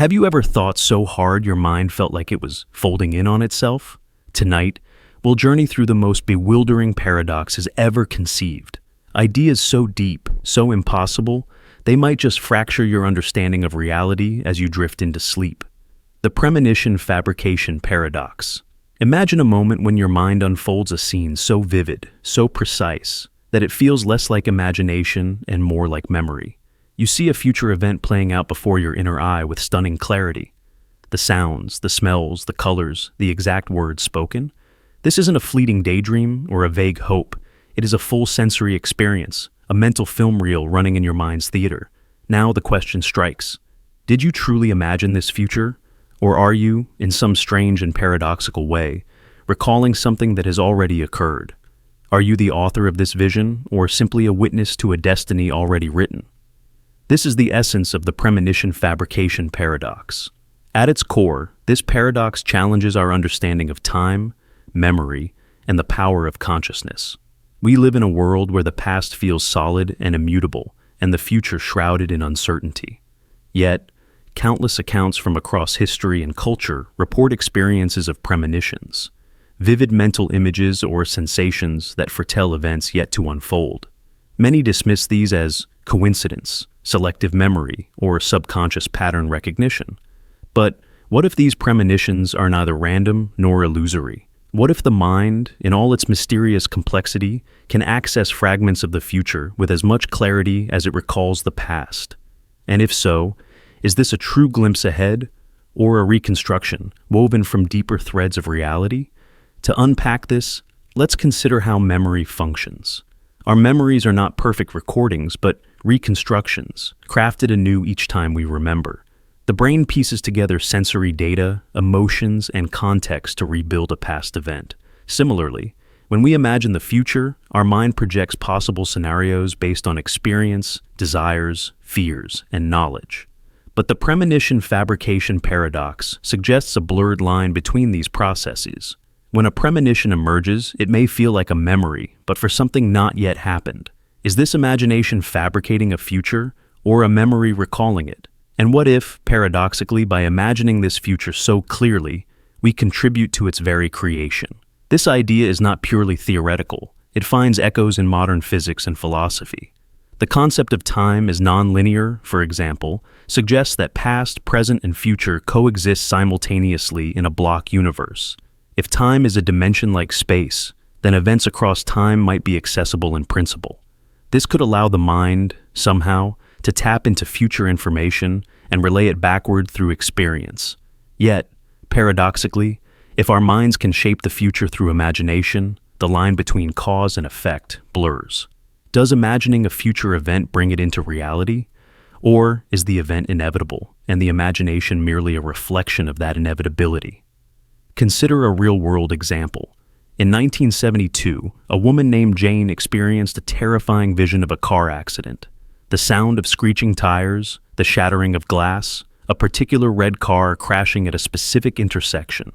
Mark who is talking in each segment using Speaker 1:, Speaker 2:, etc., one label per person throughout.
Speaker 1: Have you ever thought so hard your mind felt like it was folding in on itself? Tonight, we'll journey through the most bewildering paradoxes ever conceived. Ideas so deep, so impossible, they might just fracture your understanding of reality as you drift into sleep. The Premonition Fabrication Paradox. Imagine a moment when your mind unfolds a scene so vivid, so precise, that it feels less like imagination and more like memory. You see a future event playing out before your inner eye with stunning clarity. The sounds, the smells, the colors, the exact words spoken. This isn't a fleeting daydream or a vague hope. It is a full sensory experience, a mental film reel running in your mind's theater. Now the question strikes. Did you truly imagine this future? Or are you, in some strange and paradoxical way, recalling something that has already occurred? Are you the author of this vision, or simply a witness to a destiny already written? This is the essence of the Premonition Fabrication Paradox. At its core, this paradox challenges our understanding of time, memory, and the power of consciousness. We live in a world where the past feels solid and immutable, and the future shrouded in uncertainty. Yet, countless accounts from across history and culture report experiences of premonitions, vivid mental images or sensations that foretell events yet to unfold. Many dismiss these as coincidence, selective memory, or subconscious pattern recognition. But what if these premonitions are neither random nor illusory? What if the mind, in all its mysterious complexity, can access fragments of the future with as much clarity as it recalls the past? And if so, is this a true glimpse ahead, or a reconstruction woven from deeper threads of reality? To unpack this, let's consider how memory functions. Our memories are not perfect recordings, but reconstructions, crafted anew each time we remember. The brain pieces together sensory data, emotions, and context to rebuild a past event. Similarly, when we imagine the future, our mind projects possible scenarios based on experience, desires, fears, and knowledge. But the Premonition Fabrication Paradox suggests a blurred line between these processes. When a premonition emerges, it may feel like a memory, but for something not yet happened. Is this imagination fabricating a future, or a memory recalling it? And what if, paradoxically, by imagining this future so clearly, we contribute to its very creation? This idea is not purely theoretical. It finds echoes in modern physics and philosophy. The concept of time as non-linear, for example, suggests that past, present, and future coexist simultaneously in a block universe. If time is a dimension like space, then events across time might be accessible in principle. This could allow the mind, somehow, to tap into future information and relay it backward through experience. Yet, paradoxically, if our minds can shape the future through imagination, the line between cause and effect blurs. Does imagining a future event bring it into reality? Or is the event inevitable, and the imagination merely a reflection of that inevitability? Consider a real-world example. In 1972, a woman named Jane experienced a terrifying vision of a car accident. The sound of screeching tires, the shattering of glass, a particular red car crashing at a specific intersection.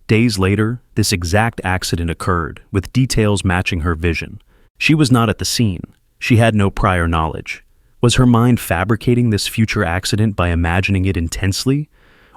Speaker 1: Days later, this exact accident occurred, with details matching her vision. She was not at the scene. She had no prior knowledge. Was her mind fabricating this future accident by imagining it intensely?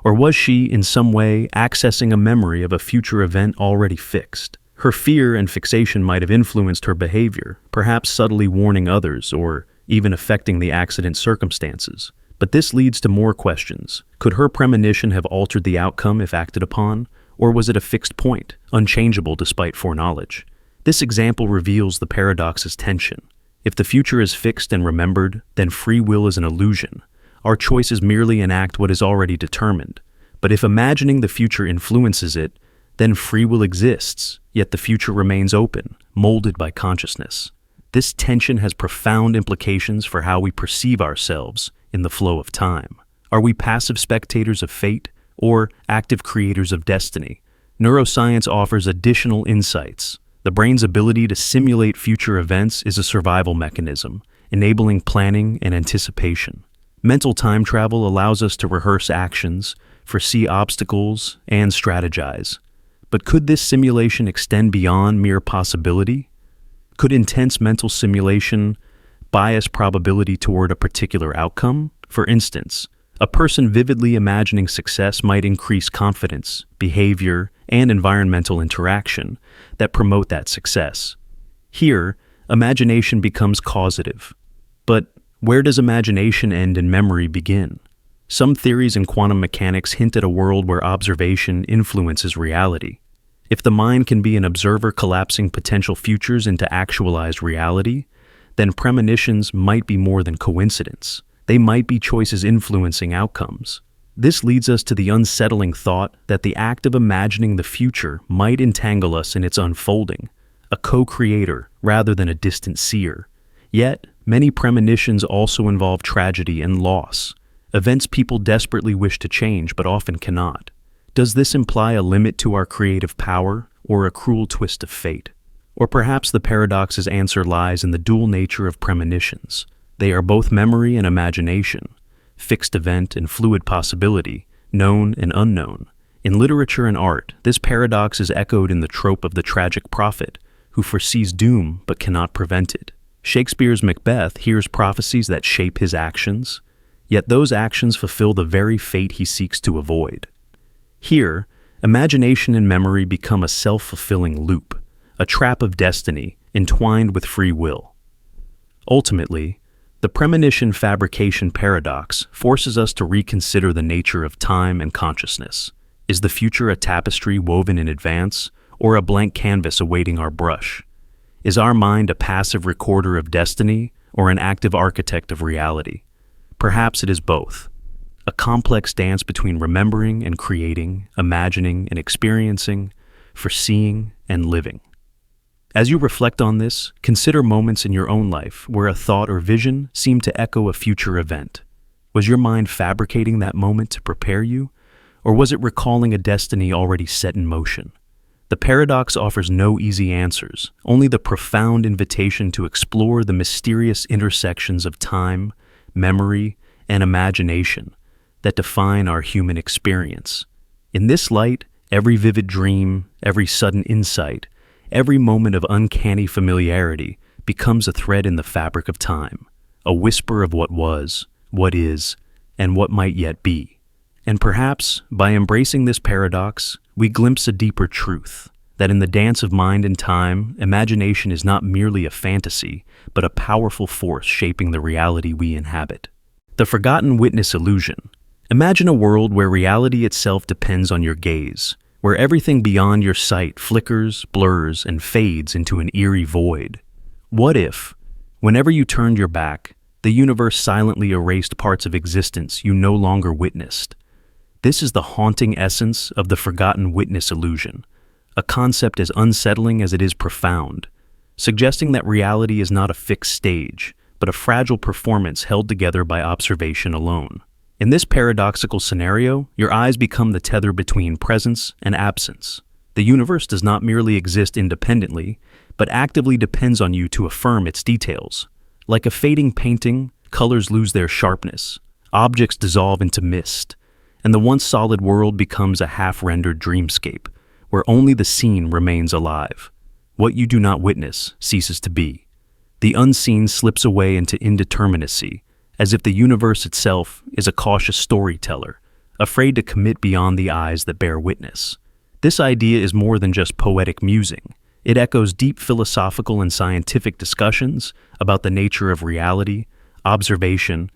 Speaker 1: Or was she, in some way, accessing a memory of a future event already fixed? Her fear and fixation might have influenced her behavior, perhaps subtly warning others or even affecting the accident's circumstances. But this leads to more questions. Could her premonition have altered the outcome if acted upon? Or was it a fixed point, unchangeable despite foreknowledge? This example reveals the paradox's tension. If the future is fixed and remembered, then free will is an illusion. Our choices merely enact what is already determined. But if imagining the future influences it, then free will exists, yet the future remains open, molded by consciousness. This tension has profound implications for how we perceive ourselves in the flow of time. Are we passive spectators of fate or active creators of destiny? Neuroscience offers additional insights. The brain's ability to simulate future events is a survival mechanism, enabling planning and anticipation. Mental time travel allows us to rehearse actions, foresee obstacles, and strategize. But could this simulation extend beyond mere possibility? Could intense mental simulation bias probability toward a particular outcome? For instance, A person vividly imagining success might increase confidence, behavior, and environmental interaction that promote that success. Here, imagination becomes causative. But where does imagination end and memory begin? Some theories in quantum mechanics hint at a world where observation influences reality. If the mind can be an observer collapsing potential futures into actualized reality, then premonitions might be more than coincidence. They might be choices influencing outcomes. This leads us to the unsettling thought that the act of imagining the future might entangle us in its unfolding, a co-creator rather than a distant seer. Yet, many premonitions also involve tragedy and loss, events people desperately wish to change but often cannot. Does this imply a limit to our creative power or a cruel twist of fate? Or perhaps the paradox's answer lies in the dual nature of premonitions. They are both memory and imagination, fixed event and fluid possibility, known and unknown. In literature and art, this paradox is echoed in the trope of the tragic prophet, who foresees doom but cannot prevent it. Shakespeare's Macbeth hears prophecies that shape his actions, yet those actions fulfill the very fate he seeks to avoid. Here, imagination and memory become a self-fulfilling loop, a trap of destiny entwined with free will. Ultimately, the premonition fabrication paradox forces us to reconsider the nature of time and consciousness. Is the future a tapestry woven in advance, or a blank canvas awaiting our brush? Is our mind a passive recorder of destiny, or an active architect of reality? Perhaps it is both. A complex dance between remembering and creating, imagining and experiencing, foreseeing and living. As you reflect on this, consider moments in your own life where a thought or vision seemed to echo a future event. Was your mind fabricating that moment to prepare you, or was it recalling a destiny already set in motion? The paradox offers no easy answers, only the profound invitation to explore the mysterious intersections of time, memory, and imagination that define our human experience. In this light, every vivid dream, every sudden insight, every moment of uncanny familiarity becomes a thread in the fabric of time, a whisper of what was, what is, and what might yet be. And perhaps, by embracing this paradox, we glimpse a deeper truth, that in the dance of mind and time, imagination is not merely a fantasy, but a powerful force shaping the reality we inhabit. The forgotten witness illusion. Imagine a world where reality itself depends on your gaze, where everything beyond your sight flickers, blurs, and fades into an eerie void. What if, whenever you turned your back, the universe silently erased parts of existence you no longer witnessed? This is the haunting essence of the forgotten witness illusion, a concept as unsettling as it is profound, suggesting that reality is not a fixed stage, but a fragile performance held together by observation alone. In this paradoxical scenario, your eyes become the tether between presence and absence. The universe does not merely exist independently, but actively depends on you to affirm its details. Like a fading painting, colors lose their sharpness, objects dissolve into mist, and the once solid world becomes a half-rendered dreamscape, where only the scene remains alive. What you do not witness ceases to be. The unseen slips away into indeterminacy, as if the universe itself is a cautious storyteller, afraid to commit beyond the eyes that bear witness. This idea is more than just poetic musing. It echoes deep philosophical and scientific discussions about the nature of reality, observation,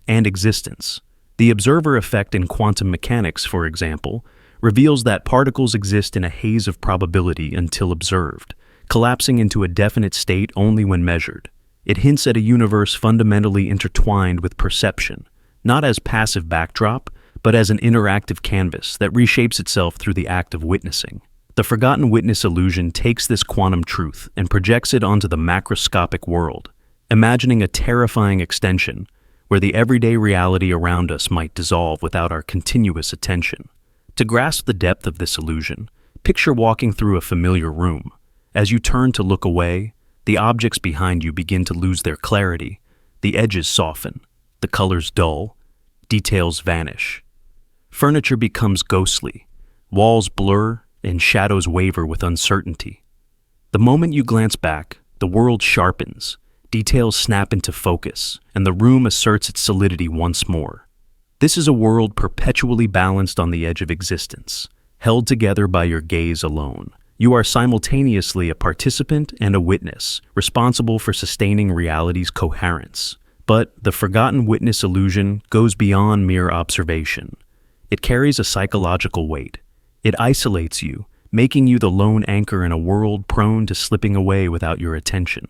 Speaker 1: and existence. The observer effect in quantum mechanics, for example, reveals that particles exist in a haze of probability until observed, collapsing into a definite state only when measured. It hints at a universe fundamentally intertwined with perception, not as passive backdrop, but as an interactive canvas that reshapes itself through the act of witnessing. The forgotten witness illusion takes this quantum truth and projects it onto the macroscopic world, imagining a terrifying extension where the everyday reality around us might dissolve without our continuous attention. To grasp the depth of this illusion, picture walking through a familiar room. As you turn to look away, the objects behind you begin to lose their clarity, the edges soften, the colors dull, details vanish. Furniture becomes ghostly, walls blur, and shadows waver with uncertainty. The moment you glance back, the world sharpens, details snap into focus, and the room asserts its solidity once more. This is a world perpetually balanced on the edge of existence, held together by your gaze alone. You are simultaneously a participant and a witness, responsible for sustaining reality's coherence. But the forgotten witness illusion goes beyond mere observation. It carries a psychological weight. It isolates you, making you the lone anchor in a world prone to slipping away without your attention.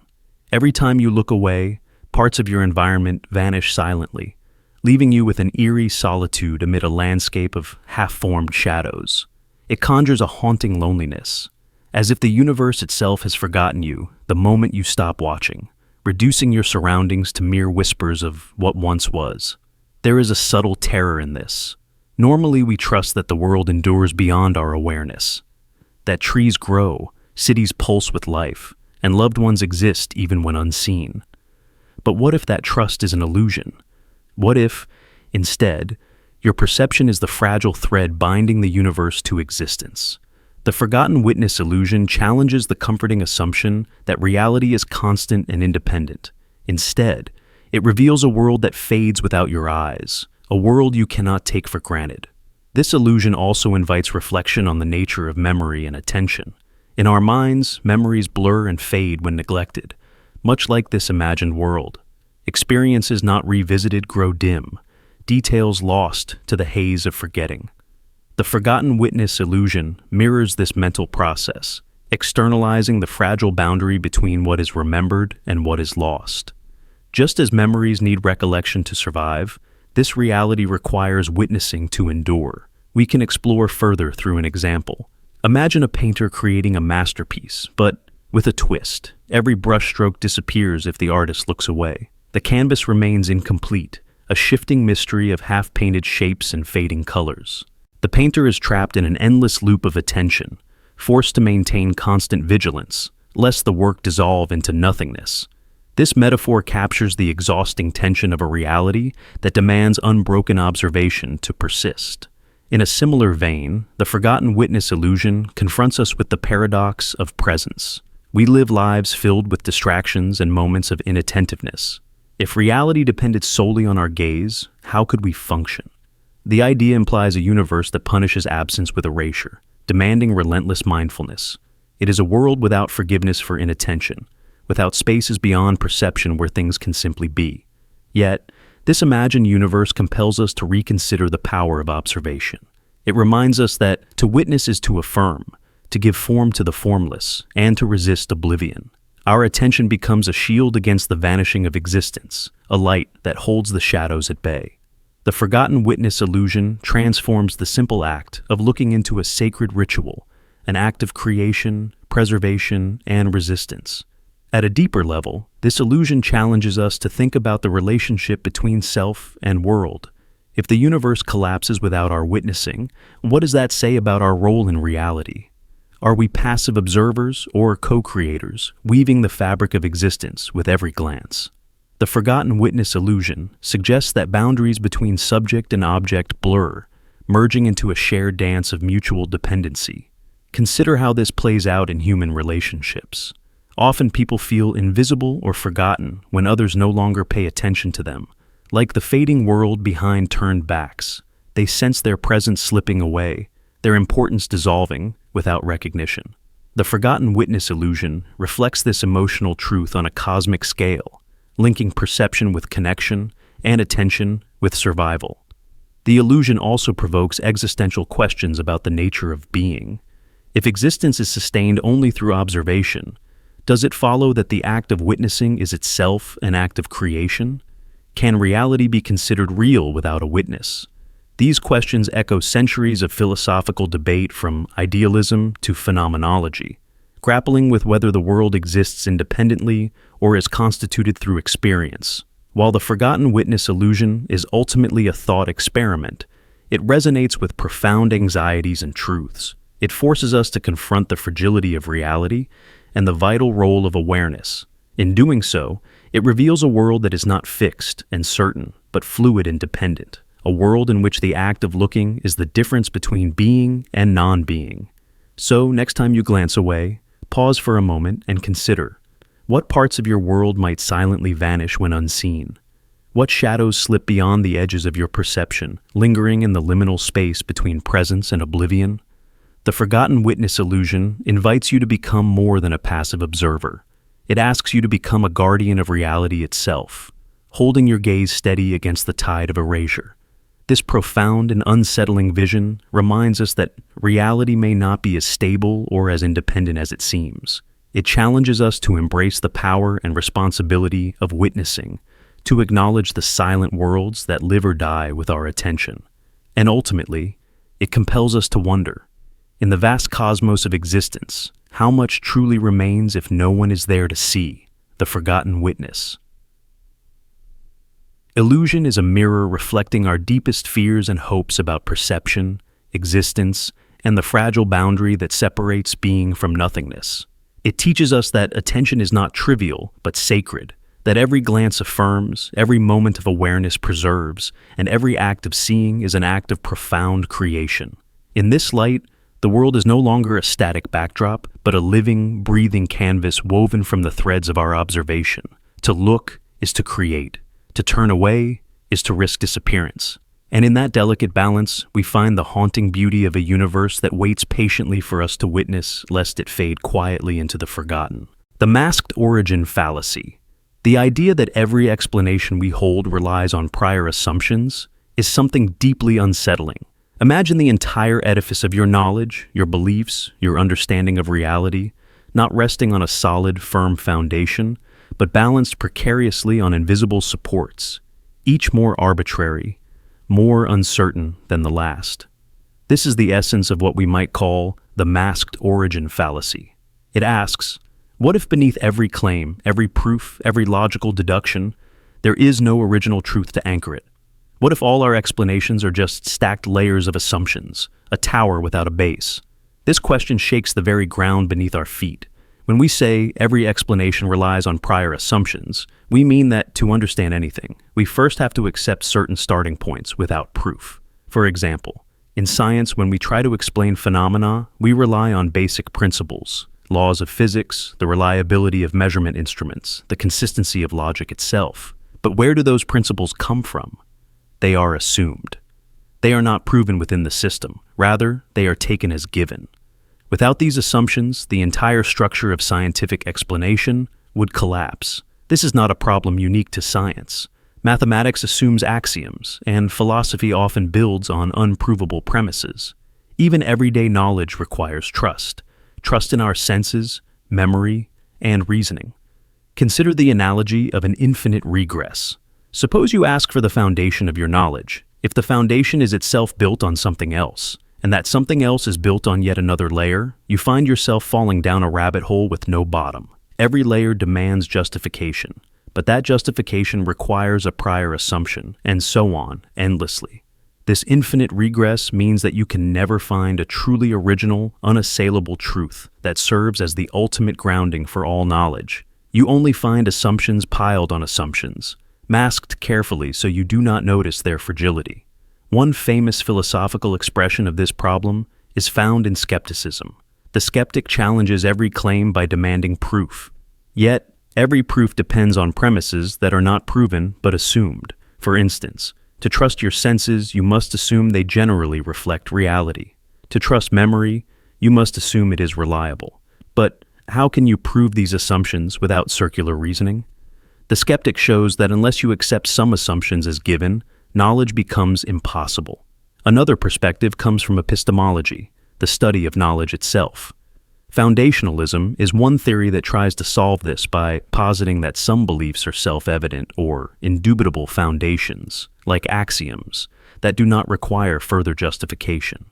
Speaker 1: Every time you look away, parts of your environment vanish silently, leaving you with an eerie solitude amid a landscape of half-formed shadows. It conjures a haunting loneliness, as if the universe itself has forgotten you the moment you stop watching, reducing your surroundings to mere whispers of what once was. There is a subtle terror in this. Normally we trust that the world endures beyond our awareness, that trees grow, cities pulse with life, and loved ones exist even when unseen. But what if that trust is an illusion? What if, instead, your perception is the fragile thread binding the universe to existence? The forgotten witness illusion challenges the comforting assumption that reality is constant and independent. Instead, it reveals a world that fades without your eyes, a world you cannot take for granted. This illusion also invites reflection on the nature of memory and attention. In our minds, memories blur and fade when neglected, much like this imagined world. Experiences not revisited grow dim, details lost to the haze of forgetting. The forgotten witness illusion mirrors this mental process, externalizing the fragile boundary between what is remembered and what is lost. Just as memories need recollection to survive, this reality requires witnessing to endure. We can explore further through an example. Imagine a painter creating a masterpiece, but with a twist. Every brushstroke disappears if the artist looks away. The canvas remains incomplete, a shifting mystery of half-painted shapes and fading colors. The painter is trapped in an endless loop of attention, forced to maintain constant vigilance, lest the work dissolve into nothingness. This metaphor captures the exhausting tension of a reality that demands unbroken observation to persist. In a similar vein, the forgotten witness illusion confronts us with the paradox of presence. We live lives filled with distractions and moments of inattentiveness. If reality depended solely on our gaze, how could we function? The idea implies a universe that punishes absence with erasure, demanding relentless mindfulness. It is a world without forgiveness for inattention, without spaces beyond perception where things can simply be. Yet, this imagined universe compels us to reconsider the power of observation. It reminds us that to witness is to affirm, to give form to the formless, and to resist oblivion. Our attention becomes a shield against the vanishing of existence, a light that holds the shadows at bay. The forgotten witness illusion transforms the simple act of looking into a sacred ritual, an act of creation, preservation, and resistance. At a deeper level, this illusion challenges us to think about the relationship between self and world. If the universe collapses without our witnessing, what does that say about our role in reality? Are we passive observers or co-creators, weaving the fabric of existence with every glance? The forgotten witness illusion suggests that boundaries between subject and object blur, merging into a shared dance of mutual dependency. Consider how this plays out in human relationships. Often people feel invisible or forgotten when others no longer pay attention to them. Like the fading world behind turned backs, they sense their presence slipping away, their importance dissolving without recognition. The forgotten witness illusion reflects this emotional truth on a cosmic scale, linking perception with connection and attention with survival. The illusion also provokes existential questions about the nature of being. If existence is sustained only through observation, does it follow that the act of witnessing is itself an act of creation? Can reality be considered real without a witness? These questions echo centuries of philosophical debate from idealism to phenomenology, grappling with whether the world exists independently or is constituted through experience. While the forgotten witness illusion is ultimately a thought experiment, it resonates with profound anxieties and truths. It forces us to confront the fragility of reality and the vital role of awareness. In doing so, it reveals a world that is not fixed and certain, but fluid and dependent, a world in which the act of looking is the difference between being and non-being. So, next time you glance away, pause for a moment and consider, what parts of your world might silently vanish when unseen? What shadows slip beyond the edges of your perception, lingering in the liminal space between presence and oblivion? The forgotten witness illusion invites you to become more than a passive observer. It asks you to become a guardian of reality itself, holding your gaze steady against the tide of erasure. This profound and unsettling vision reminds us that reality may not be as stable or as independent as it seems. It challenges us to embrace the power and responsibility of witnessing, to acknowledge the silent worlds that live or die with our attention. And ultimately, it compels us to wonder, in the vast cosmos of existence, how much truly remains if no one is there to see, the forgotten witness? Illusion is a mirror reflecting our deepest fears and hopes about perception, existence, and the fragile boundary that separates being from nothingness. It teaches us that attention is not trivial, but sacred, that every glance affirms, every moment of awareness preserves, and every act of seeing is an act of profound creation. In this light, the world is no longer a static backdrop, but a living, breathing canvas woven from the threads of our observation. To look is to create. To turn away is to risk disappearance. And in that delicate balance, we find the haunting beauty of a universe that waits patiently for us to witness, lest it fade quietly into the forgotten. The masked origin fallacy. The idea that every explanation we hold relies on prior assumptions is something deeply unsettling. Imagine the entire edifice of your knowledge, your beliefs, your understanding of reality, not resting on a solid, firm foundation, but balanced precariously on invisible supports, each more arbitrary, more uncertain than the last. This is the essence of what we might call the masked origin fallacy. It asks, what if beneath every claim, every proof, every logical deduction, there is no original truth to anchor it? What if all our explanations are just stacked layers of assumptions, a tower without a base? This question shakes the very ground beneath our feet. When we say every explanation relies on prior assumptions, we mean that to understand anything, we first have to accept certain starting points without proof. For example, in science, when we try to explain phenomena, we rely on basic principles, laws of physics, the reliability of measurement instruments, the consistency of logic itself. But where do those principles come from? They are assumed. They are not proven within the system. Rather, they are taken as given. Without these assumptions, the entire structure of scientific explanation would collapse. This is not a problem unique to science. Mathematics assumes axioms, and philosophy often builds on unprovable premises. Even everyday knowledge requires trust. Trust in our senses, memory, and reasoning. Consider the analogy of an infinite regress. Suppose you ask for the foundation of your knowledge. If the foundation is itself built on something else, and that something else is built on yet another layer, you find yourself falling down a rabbit hole with no bottom. Every layer demands justification, but that justification requires a prior assumption, and so on, endlessly. This infinite regress means that you can never find a truly original, unassailable truth that serves as the ultimate grounding for all knowledge. You only find assumptions piled on assumptions, masked carefully so you do not notice their fragility. One famous philosophical expression of this problem is found in skepticism. The skeptic challenges every claim by demanding proof. Yet, every proof depends on premises that are not proven but assumed. For instance, to trust your senses, you must assume they generally reflect reality. To trust memory, you must assume it is reliable. But how can you prove these assumptions without circular reasoning? The skeptic shows that unless you accept some assumptions as given, knowledge becomes impossible. Another perspective comes from epistemology, the study of knowledge itself. Foundationalism is one theory that tries to solve this by positing that some beliefs are self-evident or indubitable foundations, like axioms, that do not require further justification.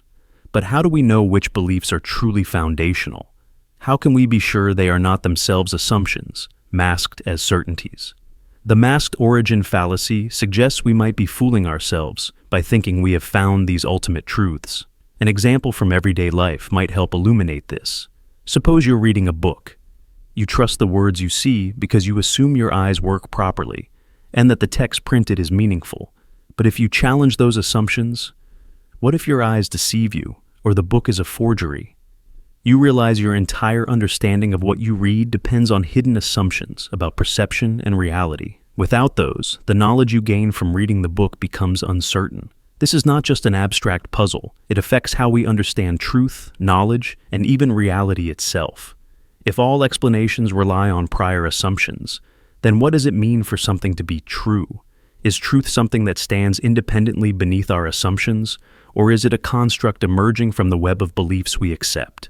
Speaker 1: But how do we know which beliefs are truly foundational? How can we be sure they are not themselves assumptions, masked as certainties? The masked origin fallacy suggests we might be fooling ourselves by thinking we have found these ultimate truths. An example from everyday life might help illuminate this. Suppose you're reading a book. You trust the words you see because you assume your eyes work properly and that the text printed is meaningful. But if you challenge those assumptions, what if your eyes deceive you or the book is a forgery? You realize your entire understanding of what you read depends on hidden assumptions about perception and reality. Without those, the knowledge you gain from reading the book becomes uncertain. This is not just an abstract puzzle. It affects how we understand truth, knowledge, and even reality itself. If all explanations rely on prior assumptions, then what does it mean for something to be true? Is truth something that stands independently beneath our assumptions, or is it a construct emerging from the web of beliefs we accept?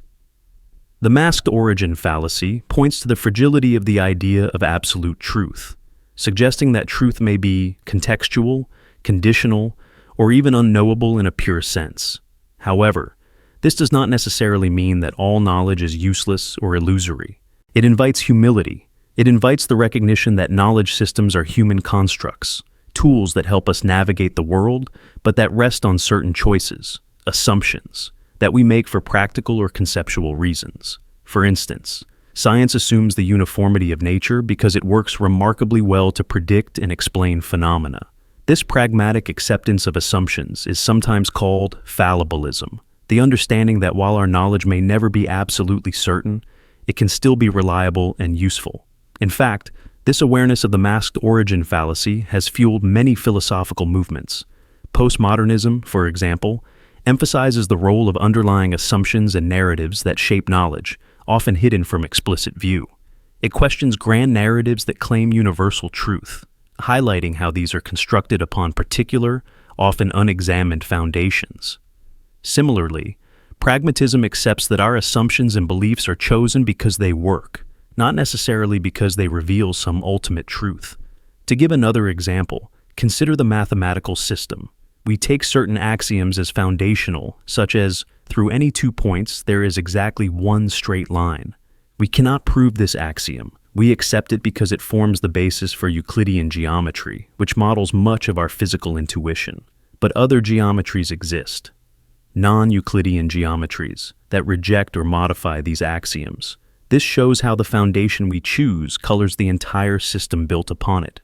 Speaker 1: The masked origin fallacy points to the fragility of the idea of absolute truth, suggesting that truth may be contextual, conditional, or even unknowable in a pure sense. However, this does not necessarily mean that all knowledge is useless or illusory. It invites humility. It invites the recognition that knowledge systems are human constructs, tools that help us navigate the world, but that rest on certain choices, assumptions, that we make for practical or conceptual reasons. For instance, science assumes the uniformity of nature because it works remarkably well to predict and explain phenomena. This pragmatic acceptance of assumptions is sometimes called fallibilism, the understanding that while our knowledge may never be absolutely certain, it can still be reliable and useful. In fact, this awareness of the masked origin fallacy has fueled many philosophical movements. Postmodernism, for example, emphasizes the role of underlying assumptions and narratives that shape knowledge, often hidden from explicit view. It questions grand narratives that claim universal truth, highlighting how these are constructed upon particular, often unexamined foundations. Similarly, pragmatism accepts that our assumptions and beliefs are chosen because they work, not necessarily because they reveal some ultimate truth. To give another example, consider the mathematical system. We take certain axioms as foundational, such as, through any 2 points, there is exactly one straight line. We cannot prove this axiom. We accept it because it forms the basis for Euclidean geometry, which models much of our physical intuition. But other geometries exist, non-Euclidean geometries, that reject or modify these axioms. This shows how the foundation we choose colors the entire system built upon it.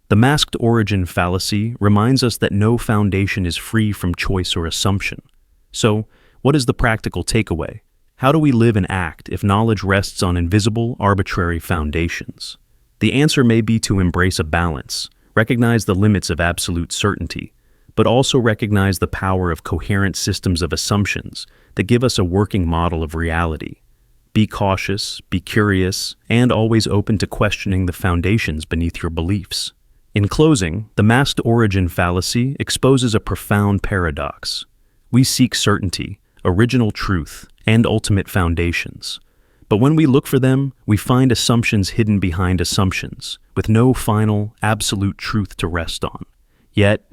Speaker 1: The masked origin fallacy reminds us that no foundation is free from choice or assumption. So, what is the practical takeaway? How do we live and act if knowledge rests on invisible, arbitrary foundations? The answer may be to embrace a balance, recognize the limits of absolute certainty, but also recognize the power of coherent systems of assumptions that give us a working model of reality. Be cautious, be curious, and always open to questioning the foundations beneath your beliefs. In closing, the masked origin fallacy exposes a profound paradox. We seek certainty, original truth, and ultimate foundations. But when we look for them, we find assumptions hidden behind assumptions, with no final, absolute truth to rest on. Yet,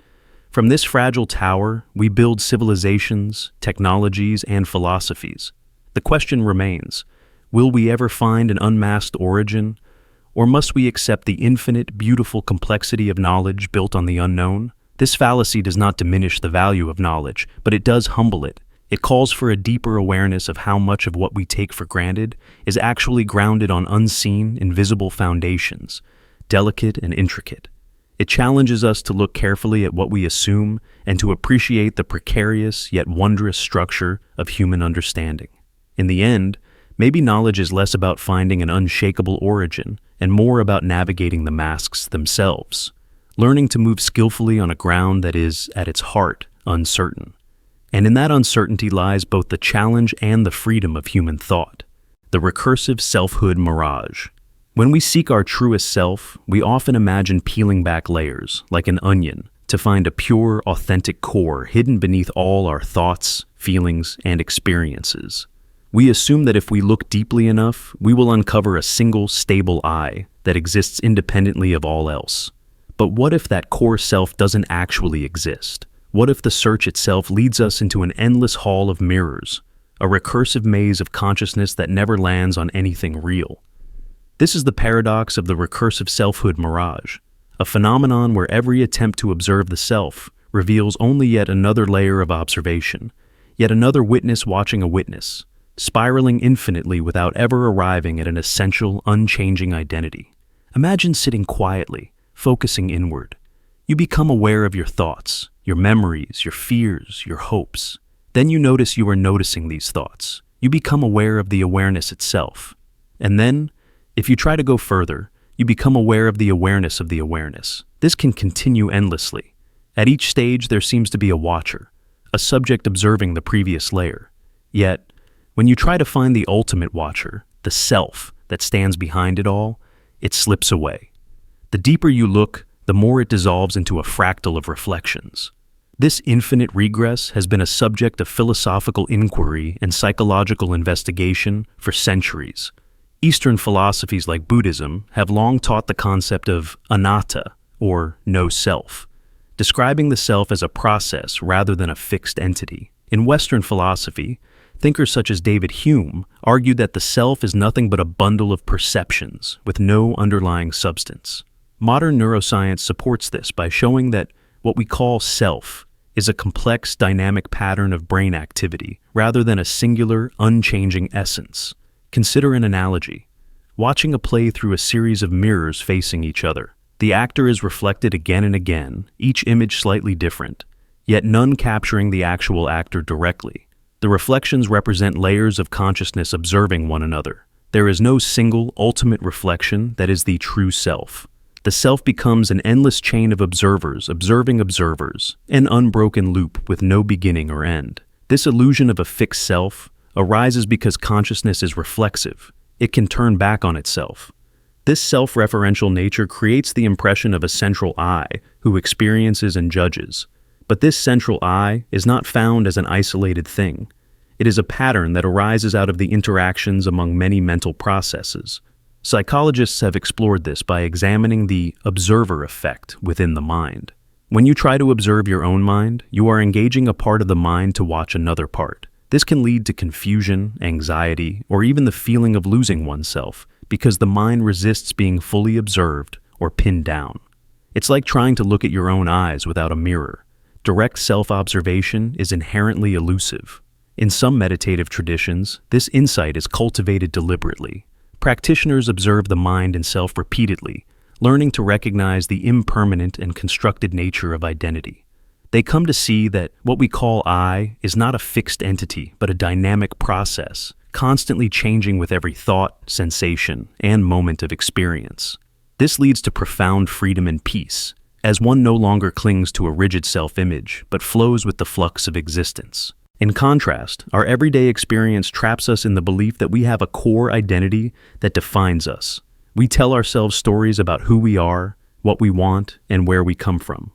Speaker 1: from this fragile tower, we build civilizations, technologies, and philosophies. The question remains, will we ever find an unmasked origin, or must we accept the infinite, beautiful complexity of knowledge built on the unknown? This fallacy does not diminish the value of knowledge, but it does humble it. It calls for a deeper awareness of how much of what we take for granted is actually grounded on unseen, invisible foundations, delicate and intricate. It challenges us to look carefully at what we assume and to appreciate the precarious yet wondrous structure of human understanding. In the end, maybe knowledge is less about finding an unshakable origin and more about navigating the masks themselves, learning to move skillfully on a ground that is, at its heart, uncertain. And in that uncertainty lies both the challenge and the freedom of human thought, the recursive selfhood mirage. When we seek our truest self, we often imagine peeling back layers, like an onion, to find a pure, authentic core hidden beneath all our thoughts, feelings, and experiences. We assume that if we look deeply enough, we will uncover a single, stable I that exists independently of all else. But what if that core self doesn't actually exist? What if the search itself leads us into an endless hall of mirrors, a recursive maze of consciousness that never lands on anything real? This is the paradox of the recursive selfhood mirage, a phenomenon where every attempt to observe the self reveals only yet another layer of observation, yet another witness watching a witness, spiraling infinitely without ever arriving at an essential, unchanging identity. Imagine sitting quietly, focusing inward. You become aware of your thoughts, your memories, your fears, your hopes. Then you notice you are noticing these thoughts. You become aware of the awareness itself. And then, if you try to go further, you become aware of the awareness of the awareness. This can continue endlessly. At each stage, there seems to be a watcher, a subject observing the previous layer. Yet, when you try to find the ultimate watcher, the self that stands behind it all, it slips away. The deeper you look, the more it dissolves into a fractal of reflections. This infinite regress has been a subject of philosophical inquiry and psychological investigation for centuries. Eastern philosophies like Buddhism have long taught the concept of anatta, or no self, describing the self as a process rather than a fixed entity. In Western philosophy, thinkers such as David Hume argued that the self is nothing but a bundle of perceptions with no underlying substance. Modern neuroscience supports this by showing that what we call self is a complex, dynamic pattern of brain activity rather than a singular, unchanging essence. Consider an analogy. Watching a play through a series of mirrors facing each other. The actor is reflected again and again, each image slightly different, yet none capturing the actual actor directly. The reflections represent layers of consciousness observing one another. There is no single, ultimate reflection that is the true self. The self becomes an endless chain of observers, observing observers, an unbroken loop with no beginning or end. This illusion of a fixed self arises because consciousness is reflexive. It can turn back on itself. This self-referential nature creates the impression of a central I who experiences and judges. But this central I is not found as an isolated thing. It is a pattern that arises out of the interactions among many mental processes. Psychologists have explored this by examining the observer effect within the mind. When you try to observe your own mind, you are engaging a part of the mind to watch another part. This can lead to confusion, anxiety, or even the feeling of losing oneself because the mind resists being fully observed or pinned down. It's like trying to look at your own eyes without a mirror. Direct self-observation is inherently elusive. In some meditative traditions, this insight is cultivated deliberately. Practitioners observe the mind and self repeatedly, learning to recognize the impermanent and constructed nature of identity. They come to see that what we call I is not a fixed entity, but a dynamic process, constantly changing with every thought, sensation, and moment of experience. This leads to profound freedom and peace, as one no longer clings to a rigid self-image, but flows with the flux of existence. In contrast, our everyday experience traps us in the belief that we have a core identity that defines us. We tell ourselves stories about who we are, what we want, and where we come from.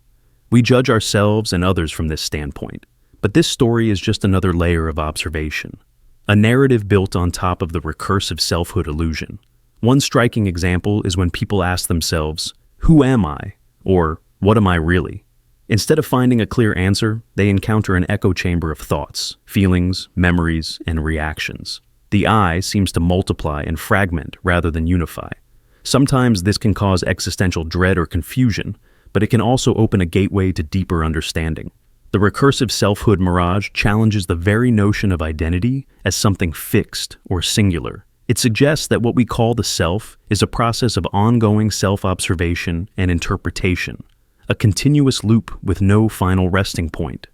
Speaker 1: We judge ourselves and others from this standpoint. But this story is just another layer of observation, a narrative built on top of the recursive selfhood illusion. One striking example is when people ask themselves, "Who am I?" or "What am I really?" Instead of finding a clear answer, they encounter an echo chamber of thoughts, feelings, memories, and reactions. The I seems to multiply and fragment rather than unify. Sometimes this can cause existential dread or confusion, but it can also open a gateway to deeper understanding. The recursive selfhood mirage challenges the very notion of identity as something fixed or singular. It suggests that what we call the self is a process of ongoing self-observation and interpretation, a continuous loop with no final resting point.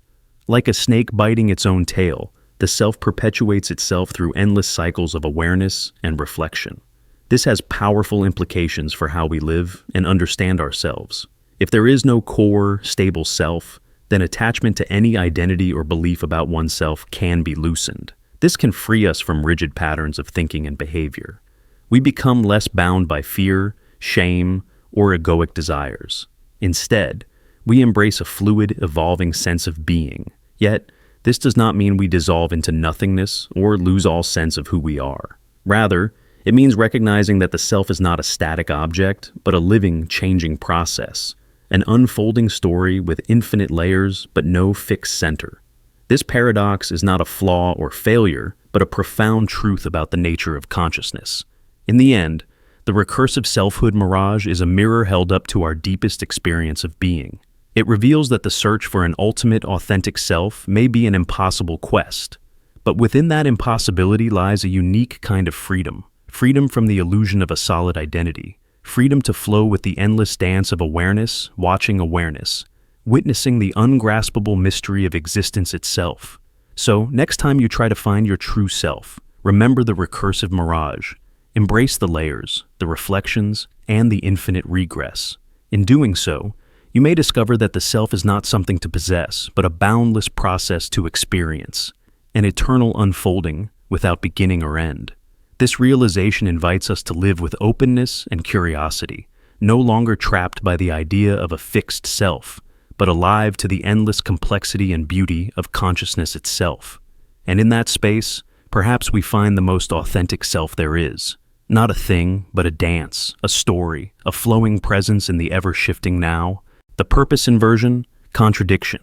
Speaker 1: Like a snake biting its own tail, the self perpetuates itself through endless cycles of awareness and reflection. This has powerful implications for how we live and understand ourselves. If there is no core, stable self, then attachment to any identity or belief about oneself can be loosened. This can free us from rigid patterns of thinking and behavior. We become less bound by fear, shame, or egoic desires. Instead, we embrace a fluid, evolving sense of being. Yet, this does not mean we dissolve into nothingness or lose all sense of who we are. Rather, it means recognizing that the self is not a static object, but a living, changing process, an unfolding story with infinite layers but no fixed center. This paradox is not a flaw or failure, but a profound truth about the nature of consciousness. In the end, the recursive selfhood mirage is a mirror held up to our deepest experience of being. It reveals that the search for an ultimate, authentic self may be an impossible quest, but within that impossibility lies a unique kind of freedom. Freedom from the illusion of a solid identity. Freedom to flow with the endless dance of awareness, watching awareness, witnessing the ungraspable mystery of existence itself. So, next time you try to find your true self, remember the recursive mirage. Embrace the layers, the reflections, and the infinite regress. In doing so, you may discover that the self is not something to possess, but a boundless process to experience, an eternal unfolding without beginning or end. This realization invites us to live with openness and curiosity, no longer trapped by the idea of a fixed self, but alive to the endless complexity and beauty of consciousness itself. And in that space, perhaps we find the most authentic self there is. Not a thing, but a dance, a story, a flowing presence in the ever-shifting now. The purpose inversion, contradiction.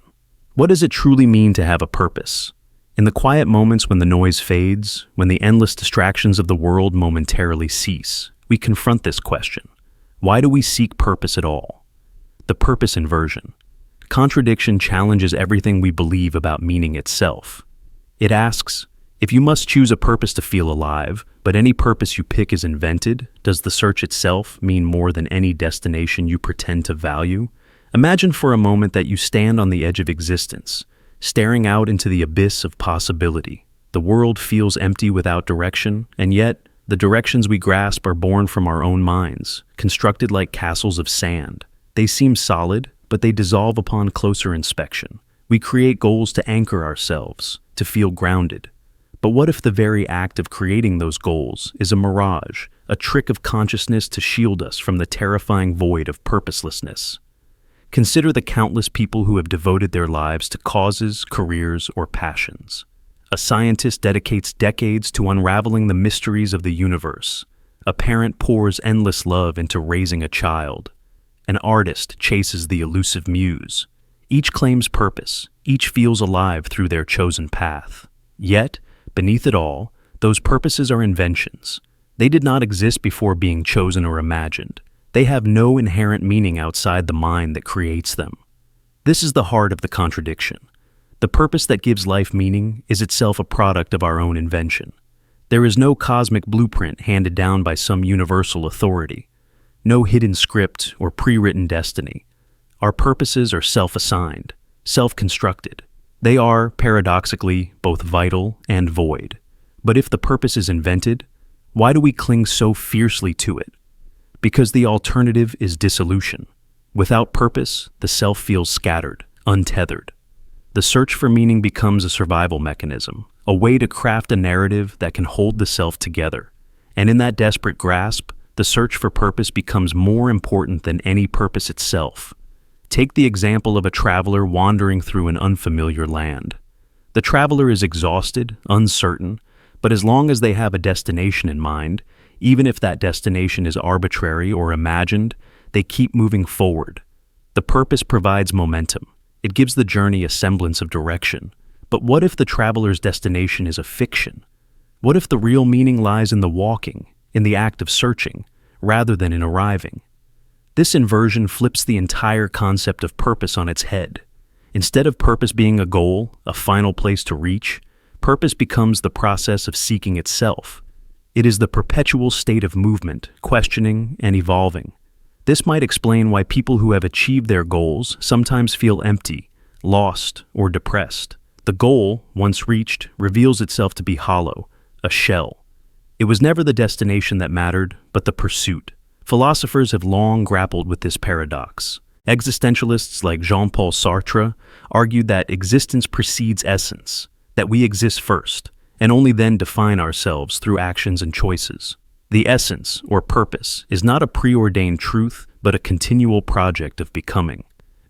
Speaker 1: What does it truly mean to have a purpose? In the quiet moments when the noise fades, when the endless distractions of the world momentarily cease, we confront this question. Why do we seek purpose at all? The purpose inversion. Contradiction challenges everything we believe about meaning itself. It asks, if you must choose a purpose to feel alive, but any purpose you pick is invented, does the search itself mean more than any destination you pretend to value? Imagine for a moment that you stand on the edge of existence, staring out into the abyss of possibility. The world feels empty without direction, and yet, the directions we grasp are born from our own minds, constructed like castles of sand. They seem solid, but they dissolve upon closer inspection. We create goals to anchor ourselves, to feel grounded. But what if the very act of creating those goals is a mirage, a trick of consciousness to shield us from the terrifying void of purposelessness? Consider the countless people who have devoted their lives to causes, careers, or passions. A scientist dedicates decades to unraveling the mysteries of the universe. A parent pours endless love into raising a child. An artist chases the elusive muse. Each claims purpose, each feels alive through their chosen path. Yet, beneath it all, those purposes are inventions. They did not exist before being chosen or imagined. They have no inherent meaning outside the mind that creates them. This is the heart of the contradiction. The purpose that gives life meaning is itself a product of our own invention. There is no cosmic blueprint handed down by some universal authority, no hidden script or pre-written destiny. Our purposes are self-assigned, self-constructed. They are, paradoxically, both vital and void. But if the purpose is invented, why do we cling so fiercely to it? Because the alternative is dissolution. Without purpose, the self feels scattered, untethered. The search for meaning becomes a survival mechanism, a way to craft a narrative that can hold the self together. And in that desperate grasp, the search for purpose becomes more important than any purpose itself. Take the example of a traveler wandering through an unfamiliar land. The traveler is exhausted, uncertain, but as long as they have a destination in mind, even if that destination is arbitrary or imagined, they keep moving forward. The purpose provides momentum. It gives the journey a semblance of direction. But what if the traveler's destination is a fiction? What if the real meaning lies in the walking, in the act of searching, rather than in arriving? This inversion flips the entire concept of purpose on its head. Instead of purpose being a goal, a final place to reach, purpose becomes the process of seeking itself. It is the perpetual state of movement, questioning, and evolving. This might explain why people who have achieved their goals sometimes feel empty, lost, or depressed. The goal, once reached, reveals itself to be hollow, a shell. It was never the destination that mattered, but the pursuit. Philosophers have long grappled with this paradox. Existentialists like Jean-Paul Sartre argued that existence precedes essence, that we exist first, and only then define ourselves through actions and choices. The essence, or purpose, is not a preordained truth, but a continual project of becoming.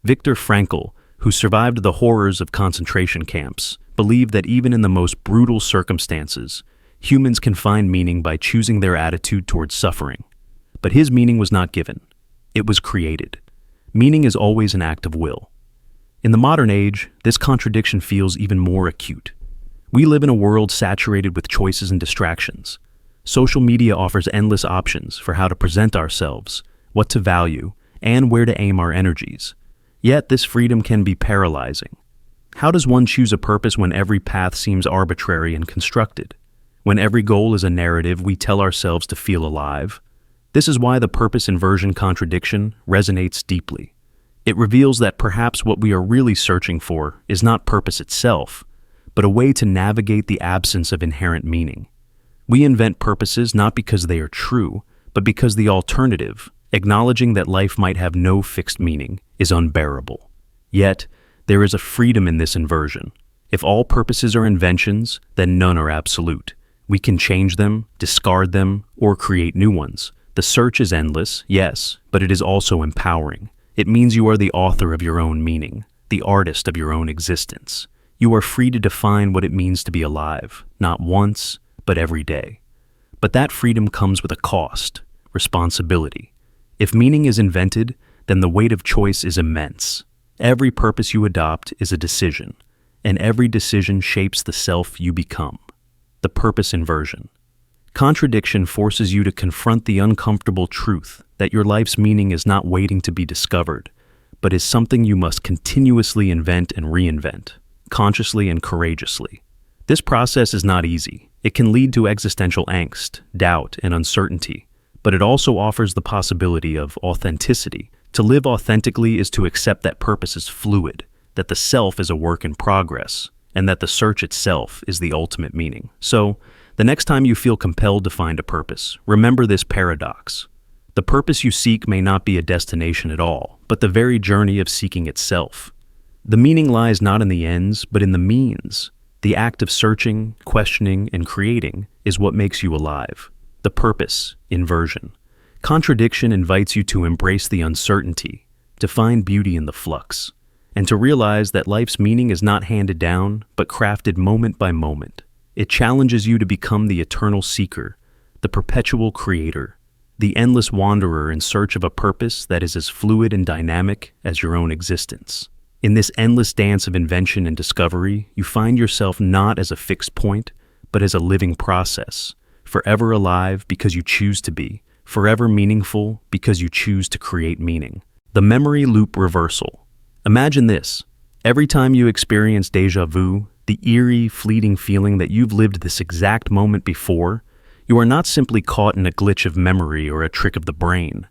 Speaker 1: Viktor Frankl, who survived the horrors of concentration camps, believed that even in the most brutal circumstances, humans can find meaning by choosing their attitude towards suffering. But his meaning was not given. It was created. Meaning is always an act of will. In the modern age, this contradiction feels even more acute. We live in a world saturated with choices and distractions. Social media offers endless options for how to present ourselves, what to value, and where to aim our energies. Yet this freedom can be paralyzing. How does one choose a purpose when every path seems arbitrary and constructed? When every goal is a narrative we tell ourselves to feel alive? This is why the purpose inversion contradiction resonates deeply. It reveals that perhaps what we are really searching for is not purpose itself, but a way to navigate the absence of inherent meaning. We invent purposes not because they are true, but because the alternative, Acknowledging that life might have no fixed meaning is unbearable. Yet, there is a freedom in this inversion. If all purposes are inventions, then none are absolute. We can change them, discard them, or create new ones. The search is endless, yes, but it is also empowering. It means you are the author of your own meaning, the artist of your own existence. You are free to define what it means to be alive, not once, but every day. But that freedom comes with a cost, responsibility. If meaning is invented, then the weight of choice is immense. Every purpose you adopt is a decision, and every decision shapes the self you become. The purpose inversion. Contradiction forces you to confront the uncomfortable truth that your life's meaning is not waiting to be discovered, but is something you must continuously invent and reinvent, consciously and courageously. This process is not easy. It can lead to existential angst, doubt, and uncertainty, but it also offers the possibility of authenticity. To live authentically is to accept that purpose is fluid, that the self is a work in progress, and that the search itself is the ultimate meaning. So, the next time you feel compelled to find a purpose, remember this paradox. The purpose you seek may not be a destination at all, but the very journey of seeking itself. The meaning lies not in the ends, but in the means. The act of searching, questioning, and creating is what makes you alive. The purpose, inversion. Contradiction invites you to embrace the uncertainty, to find beauty in the flux, and to realize that life's meaning is not handed down, but crafted moment by moment. It challenges you to become the eternal seeker, the perpetual creator, the endless wanderer in search of a purpose that is as fluid and dynamic as your own existence. In this endless dance of invention and discovery, you find yourself not as a fixed point, but as a living process, forever alive because you choose to be, forever meaningful because you choose to create meaning. The memory loop reversal. Imagine this. Every time you experience déjà vu, the eerie, fleeting feeling that you've lived this exact moment before, you are not simply caught in a glitch of memory or a trick of the brain.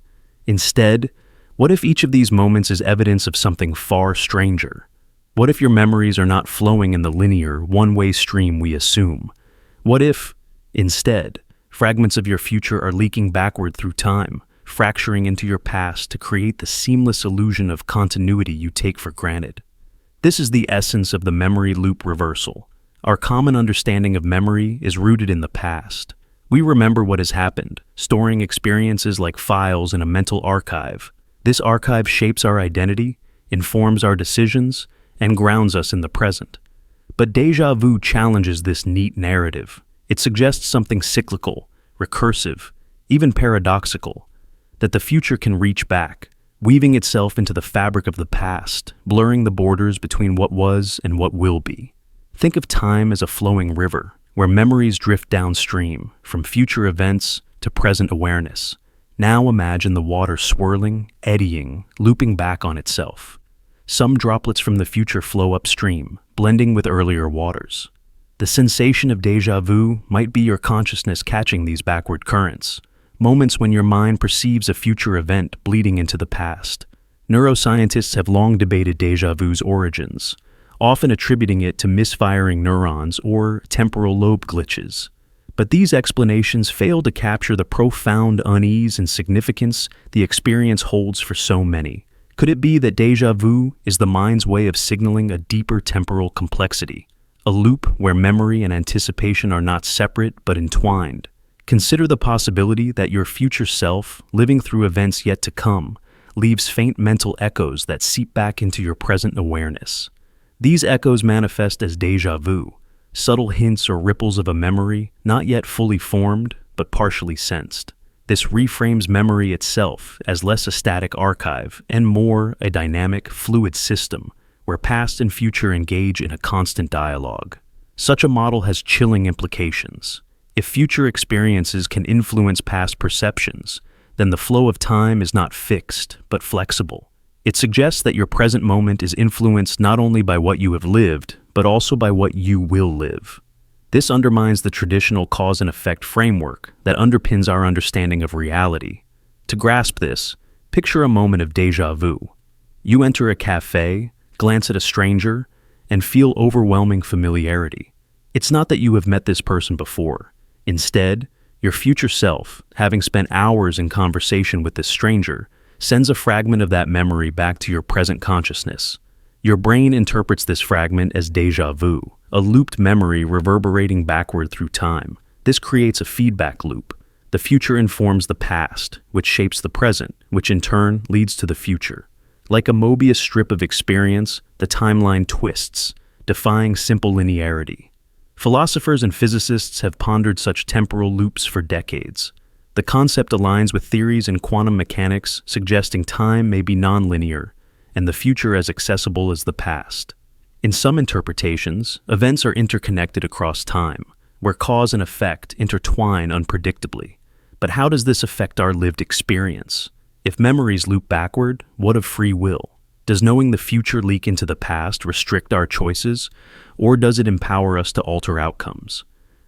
Speaker 1: Instead, what if each of these moments is evidence of something far stranger? What if your memories are not flowing in the linear, one-way stream we assume? What if, instead, fragments of your future are leaking backward through time, fracturing into your past to create the seamless illusion of continuity you take for granted? This is the essence of the memory loop reversal. Our common understanding of memory is rooted in the past. We remember what has happened, storing experiences like files in a mental archive. This archive shapes our identity, informs our decisions, and grounds us in the present. But déjà vu challenges this neat narrative. It suggests something cyclical, recursive, even paradoxical, that the future can reach back, weaving itself into the fabric of the past, blurring the borders between what was and what will be. Think of time as a flowing river, where memories drift downstream, from future events to present awareness. Now imagine the water swirling, eddying, looping back on itself. Some droplets from the future flow upstream, blending with earlier waters. The sensation of déjà vu might be your consciousness catching these backward currents, moments when your mind perceives a future event bleeding into the past. Neuroscientists have long debated déjà vu's origins, often attributing it to misfiring neurons or temporal lobe glitches. But these explanations fail to capture the profound unease and significance the experience holds for so many. Could it be that déjà vu is the mind's way of signaling a deeper temporal complexity, a loop where memory and anticipation are not separate but entwined? Consider the possibility that your future self, living through events yet to come, leaves faint mental echoes that seep back into your present awareness. These echoes manifest as déjà vu, subtle hints or ripples of a memory not yet fully formed, but partially sensed. This reframes memory itself as less a static archive and more a dynamic, fluid system where past and future engage in a constant dialogue. Such a model has chilling implications. If future experiences can influence past perceptions, then the flow of time is not fixed, but flexible. It suggests that your present moment is influenced not only by what you have lived, but also by what you will live. This undermines the traditional cause and effect framework that underpins our understanding of reality. To grasp this, picture a moment of déjà vu. You enter a cafe, glance at a stranger, and feel overwhelming familiarity. It's not that you have met this person before. Instead, Your future self, having spent hours in conversation with this stranger, sends a fragment of that memory back to your present consciousness. Your brain interprets this fragment as déjà vu, a looped memory reverberating backward through time. This creates a feedback loop. The future informs the past, which shapes the present, which in turn leads to the future. Like a Mobius strip of experience, the timeline twists, defying simple linearity. Philosophers and physicists have pondered such temporal loops for decades. The concept aligns with theories in quantum mechanics suggesting time may be nonlinear, and the future as accessible as the past. In some interpretations, events are interconnected across time, where cause and effect intertwine unpredictably. But how does this affect our lived experience? If memories loop backward, what of free will? Does knowing the future leak into the past restrict our choices, or does it empower us to alter outcomes?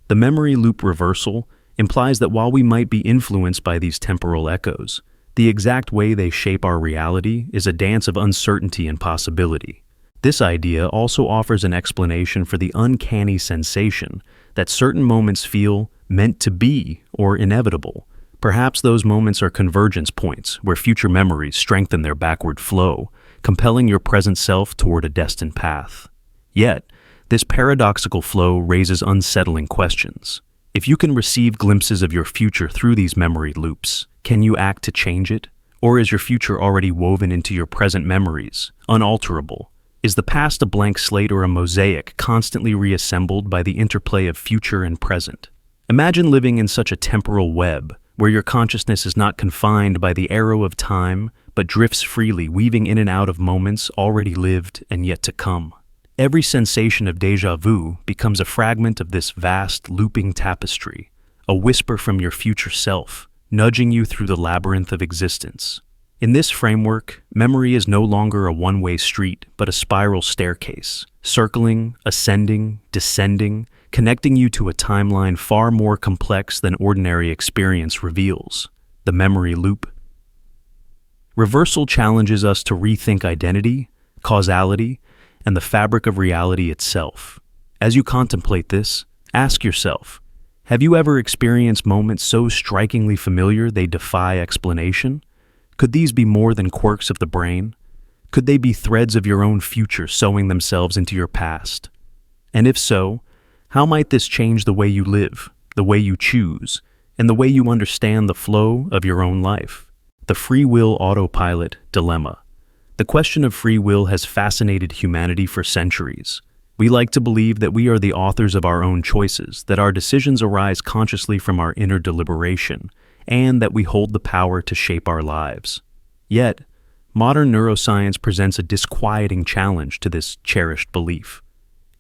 Speaker 1: The memory loop reversal implies that while we might be influenced by these temporal echoes, the exact way they shape our reality is a dance of uncertainty and possibility. This idea also offers an explanation for the uncanny sensation that certain moments feel meant to be or inevitable. Perhaps those moments are convergence points where future memories strengthen their backward flow, compelling your present self toward a destined path. Yet, this paradoxical flow raises unsettling questions. If you can receive glimpses of your future through these memory loops, can you act to change it? Or is your future already woven into your present memories, unalterable? Is the past a blank slate or a mosaic constantly reassembled by the interplay of future and present? Imagine living in such a temporal web, where your consciousness is not confined by the arrow of time, but drifts freely, weaving in and out of moments already lived and yet to come. Every sensation of déjà vu becomes a fragment of this vast, looping tapestry, a whisper from your future self, nudging you through the labyrinth of existence. In this framework, memory is no longer a one-way street, but a spiral staircase, circling, ascending, descending, connecting you to a timeline far more complex than ordinary experience reveals. The memory loop. Reversal challenges us to rethink identity, causality, and the fabric of reality itself. As you contemplate this, ask yourself, have you ever experienced moments so strikingly familiar they defy explanation? Could these be more than quirks of the brain? Could they be threads of your own future sewing themselves into your past? And if so, how might this change the way you live, the way you choose, and the way you understand the flow of your own life? The free will autopilot dilemma. The question of free will has fascinated humanity for centuries. We like to believe that we are the authors of our own choices, that our decisions arise consciously from our inner deliberation, and that we hold the power to shape our lives. Yet, modern neuroscience presents a disquieting challenge to this cherished belief.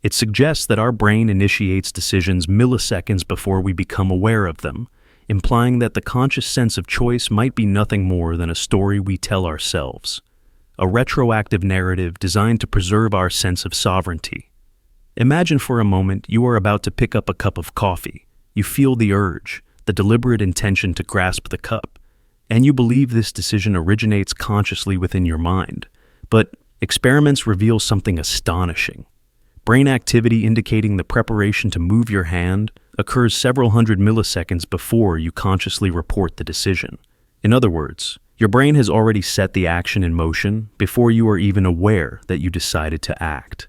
Speaker 1: It suggests that our brain initiates decisions milliseconds before we become aware of them, implying that the conscious sense of choice might be nothing more than a story we tell ourselves. A retroactive narrative designed to preserve our sense of sovereignty. Imagine for a moment you are about to pick up a cup of coffee. You feel the urge, the deliberate intention to grasp the cup, and you believe this decision originates consciously within your mind. But experiments reveal something astonishing. Brain activity indicating the preparation to move your hand occurs several hundred milliseconds before you consciously report the decision. In other words, your brain has already set the action in motion before you are even aware that you decided to act.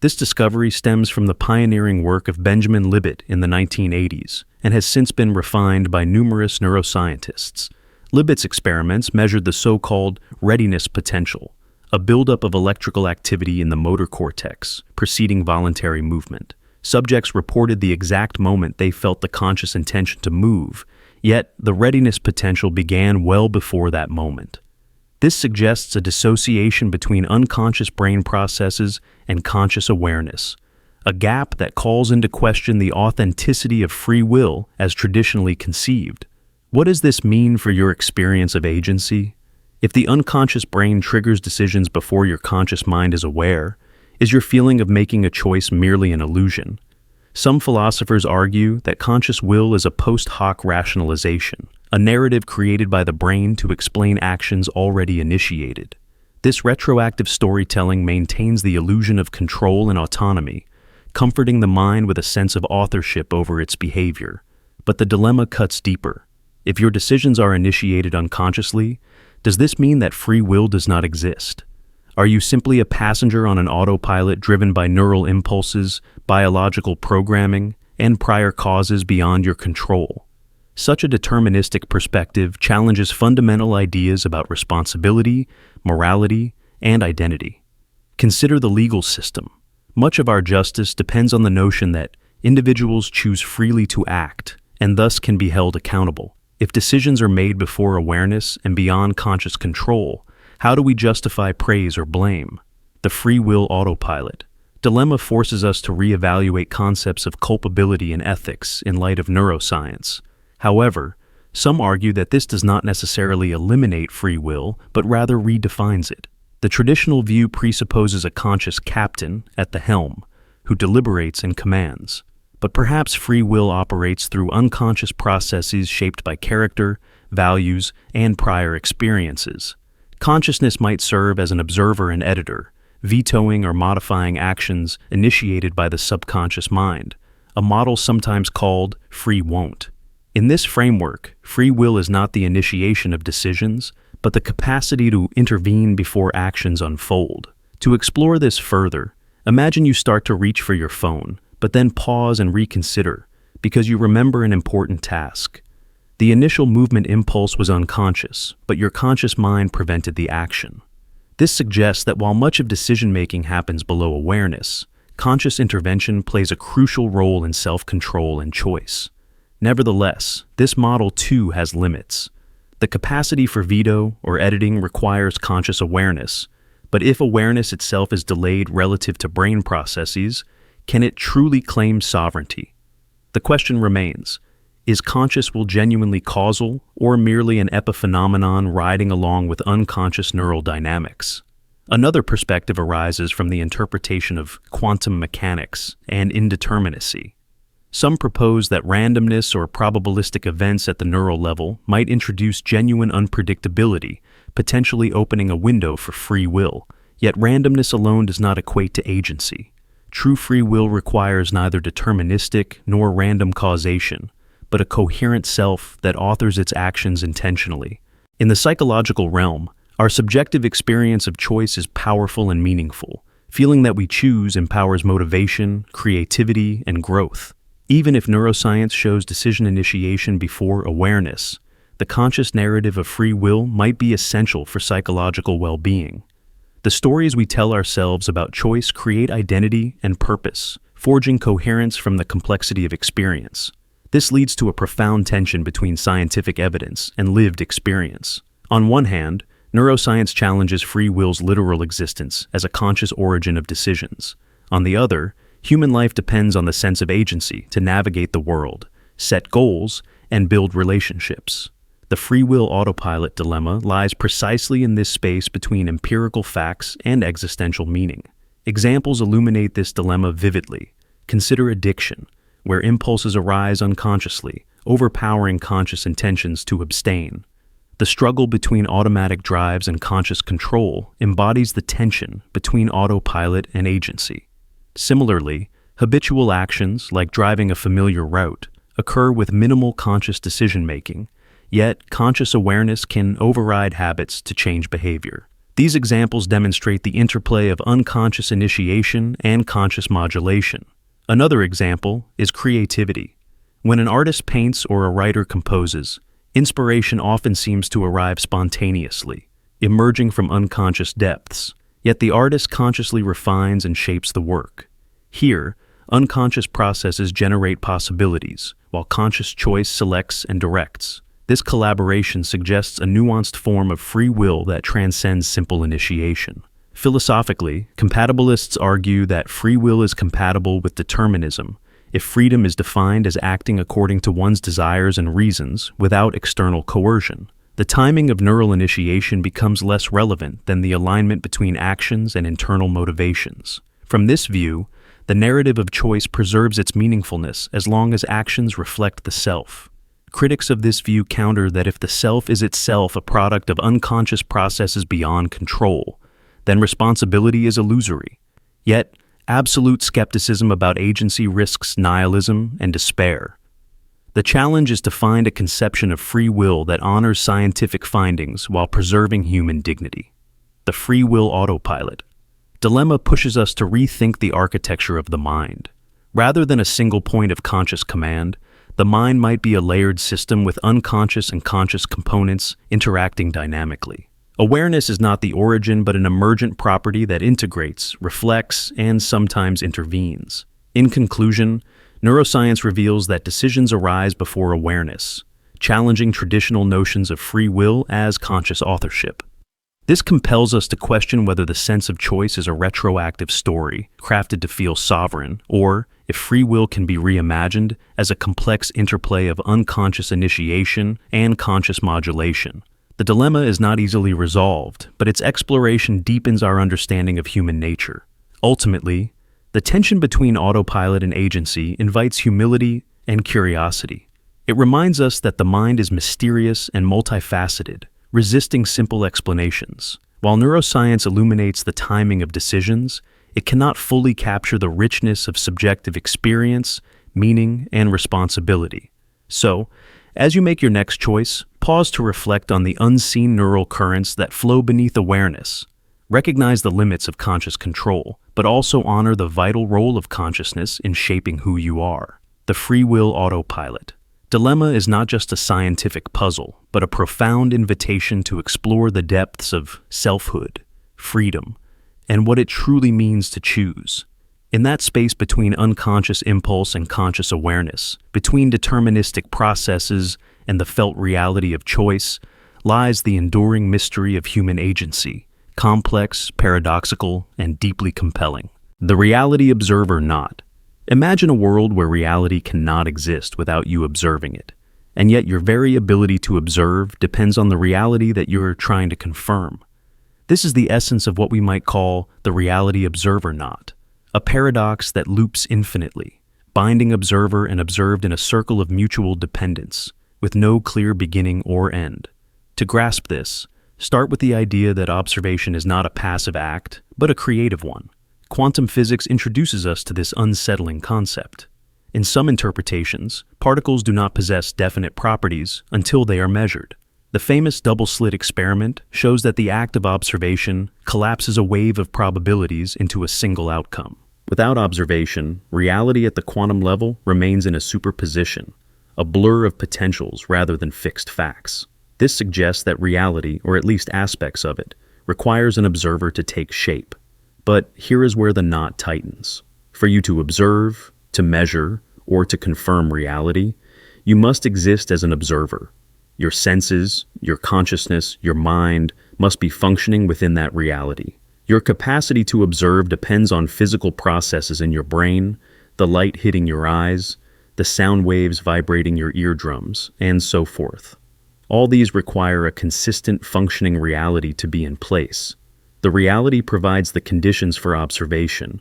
Speaker 1: This discovery stems from the pioneering work of Benjamin Libet in the 1980s and has since been refined by numerous neuroscientists. Libet's experiments measured the so-called readiness potential, a buildup of electrical activity in the motor cortex preceding voluntary movement. Subjects reported the exact moment they felt the conscious intention to move, yet the readiness potential began well before that moment. This suggests a dissociation between unconscious brain processes and conscious awareness, a gap that calls into question the authenticity of free will as traditionally conceived. What does this mean for your experience of agency? If the unconscious brain triggers decisions before your conscious mind is aware, is your feeling of making a choice merely an illusion? Some philosophers argue that conscious will is a post hoc rationalization, a narrative created by the brain to explain actions already initiated. This retroactive storytelling maintains the illusion of control and autonomy, comforting the mind with a sense of authorship over its behavior. But the dilemma cuts deeper. If your decisions are initiated unconsciously, does this mean that free will does not exist? Are you simply a passenger on an autopilot driven by neural impulses, biological programming, and prior causes beyond your control? Such a deterministic perspective challenges fundamental ideas about responsibility, morality, and identity. Consider the legal system. Much of our justice depends on the notion that individuals choose freely to act, and thus can be held accountable. If decisions are made before awareness and beyond conscious control, how do we justify praise or blame? The free will autopilot dilemma forces us to reevaluate concepts of culpability and ethics in light of neuroscience. However, some argue that this does not necessarily eliminate free will, but rather redefines it. The traditional view presupposes a conscious captain at the helm, who deliberates and commands. But perhaps free will operates through unconscious processes shaped by character, values, and prior experiences. Consciousness might serve as an observer and editor, vetoing or modifying actions initiated by the subconscious mind, a model sometimes called free won't. In this framework, free will is not the initiation of decisions, but the capacity to intervene before actions unfold. To explore this further, imagine you start to reach for your phone, but then pause and reconsider because you remember an important task. The initial movement impulse was unconscious, but your conscious mind prevented the action. This suggests that while much of decision-making happens below awareness, conscious intervention plays a crucial role in self-control and choice. Nevertheless, this model too has limits. The capacity for veto or editing requires conscious awareness, but if awareness itself is delayed relative to brain processes, can it truly claim sovereignty? The question remains, is conscious will genuinely causal or merely an epiphenomenon riding along with unconscious neural dynamics? Another perspective arises from the interpretation of quantum mechanics and indeterminacy. Some propose that randomness or probabilistic events at the neural level might introduce genuine unpredictability, potentially opening a window for free will. Yet randomness alone does not equate to agency. True free will requires neither deterministic nor random causation, but a coherent self that authors its actions intentionally. In the psychological realm, our subjective experience of choice is powerful and meaningful. Feeling that we choose empowers motivation, creativity, and growth. Even if neuroscience shows decision initiation before awareness, the conscious narrative of free will might be essential for psychological well-being. The stories we tell ourselves about choice create identity and purpose, forging coherence from the complexity of experience. This leads to a profound tension between scientific evidence and lived experience. On one hand, neuroscience challenges free will's literal existence as a conscious origin of decisions. On the other, human life depends on the sense of agency to navigate the world, set goals, and build relationships. The free will autopilot dilemma lies precisely in this space between empirical facts and existential meaning. Examples illuminate this dilemma vividly. Consider addiction, where impulses arise unconsciously, overpowering conscious intentions to abstain. The struggle between automatic drives and conscious control embodies the tension between autopilot and agency. Similarly, habitual actions, like driving a familiar route, occur with minimal conscious decision-making, yet conscious awareness can override habits to change behavior. These examples demonstrate the interplay of unconscious initiation and conscious modulation. Another example is creativity. When an artist paints or a writer composes, inspiration often seems to arrive spontaneously, emerging from unconscious depths, yet the artist consciously refines and shapes the work. Here, unconscious processes generate possibilities, while conscious choice selects and directs. This collaboration suggests a nuanced form of free will that transcends simple initiation. Philosophically, compatibilists argue that free will is compatible with determinism if freedom is defined as acting according to one's desires and reasons without external coercion. The timing of neural initiation becomes less relevant than the alignment between actions and internal motivations. From this view, the narrative of choice preserves its meaningfulness as long as actions reflect the self. Critics of this view counter that if the self is itself a product of unconscious processes beyond control, then responsibility is illusory. Yet, absolute skepticism about agency risks nihilism and despair. The challenge is to find a conception of free will that honors scientific findings while preserving human dignity. The free will autopilot. Dilemma pushes us to rethink the architecture of the mind. Rather than a single point of conscious command, the mind might be a layered system with unconscious and conscious components interacting dynamically. Awareness is not the origin, but an emergent property that integrates, reflects, and sometimes intervenes. In conclusion, neuroscience reveals that decisions arise before awareness, challenging traditional notions of free will as conscious authorship. This compels us to question whether the sense of choice is a retroactive story, crafted to feel sovereign, or if free will can be reimagined as a complex interplay of unconscious initiation and conscious modulation. The dilemma is not easily resolved, but its exploration deepens our understanding of human nature. Ultimately, the tension between autopilot and agency invites humility and curiosity. It reminds us that the mind is mysterious and multifaceted, resisting simple explanations. While neuroscience illuminates the timing of decisions, it cannot fully capture the richness of subjective experience, meaning, and responsibility. So, as you make your next choice, pause to reflect on the unseen neural currents that flow beneath awareness. Recognize the limits of conscious control, but also honor the vital role of consciousness in shaping who you are. The free will autopilot. Dilemma is not just a scientific puzzle, but a profound invitation to explore the depths of selfhood, freedom, and what it truly means to choose. In that space between unconscious impulse and conscious awareness, between deterministic processes and the felt reality of choice, lies the enduring mystery of human agency, complex, paradoxical, and deeply compelling. The reality observer not. Imagine a world where reality cannot exist without you observing it, and yet your very ability to observe depends on the reality that you're trying to confirm. This is the essence of what we might call the reality observer not, a paradox that loops infinitely, binding observer and observed in a circle of mutual dependence, with no clear beginning or end. To grasp this, start with the idea that observation is not a passive act, but a creative one. Quantum physics introduces us to this unsettling concept. In some interpretations, particles do not possess definite properties until they are measured. The famous double-slit experiment shows that the act of observation collapses a wave of probabilities into a single outcome. Without observation, reality at the quantum level remains in a superposition, a blur of potentials rather than fixed facts. This suggests that reality, or at least aspects of it, requires an observer to take shape. But here is where the knot tightens. For you to observe, to measure, or to confirm reality, you must exist as an observer. Your senses, your consciousness, your mind must be functioning within that reality. Your capacity to observe depends on physical processes in your brain, the light hitting your eyes, the sound waves vibrating your eardrums, and so forth. All these require a consistent functioning reality to be in place. The reality provides the conditions for observation,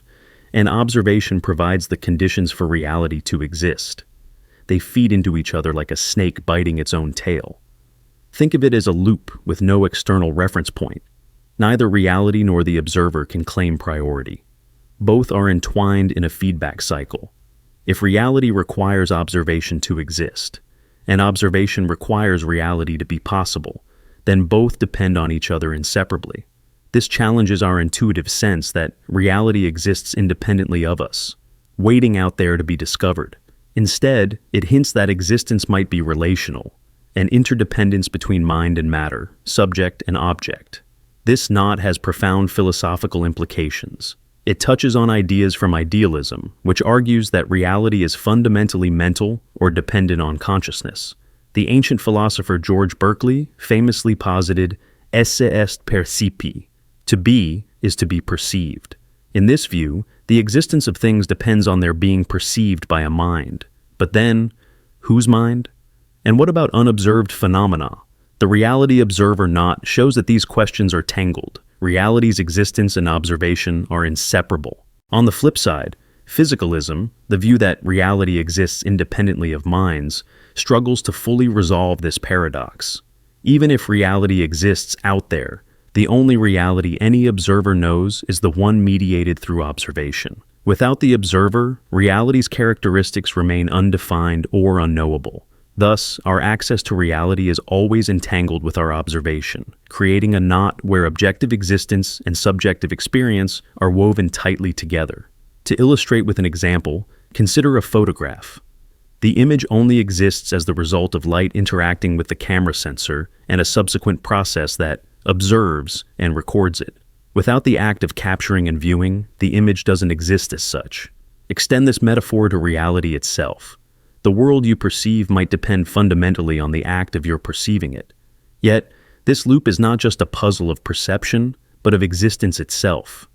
Speaker 1: and observation provides the conditions for reality to exist. They feed into each other like a snake biting its own tail. Think of it as a loop with no external reference point. Neither reality nor the observer can claim priority. Both are entwined in a feedback cycle. If reality requires observation to exist, and observation requires reality to be possible, then both depend on each other inseparably. This challenges our intuitive sense that reality exists independently of us, waiting out there to be discovered. Instead, it hints that existence might be relational, an interdependence between mind and matter, subject and object. This knot has profound philosophical implications. It touches on ideas from idealism, which argues that reality is fundamentally mental or dependent on consciousness. The ancient philosopher George Berkeley famously posited esse est percipi. To be is to be perceived. In this view, the existence of things depends on their being perceived by a mind. But then, whose mind? And what about unobserved phenomena? The reality observer knot shows that these questions are tangled. Reality's existence and observation are inseparable. On the flip side, physicalism, the view that reality exists independently of minds, struggles to fully resolve this paradox. Even if reality exists out there, the only reality any observer knows is the one mediated through observation. Without the observer, reality's characteristics remain undefined or unknowable. Thus, our access to reality is always entangled with our observation, creating a knot where objective existence and subjective experience are woven tightly together. To illustrate with an example, consider a photograph. The image only exists as the result of light interacting with the camera sensor and a subsequent process that observes and records it. Without the act of capturing and viewing, the image doesn't exist as such. Extend this metaphor to reality itself. The world you perceive might depend fundamentally on the act of your perceiving it. Yet, this loop is not just a puzzle of perception, but of existence itself.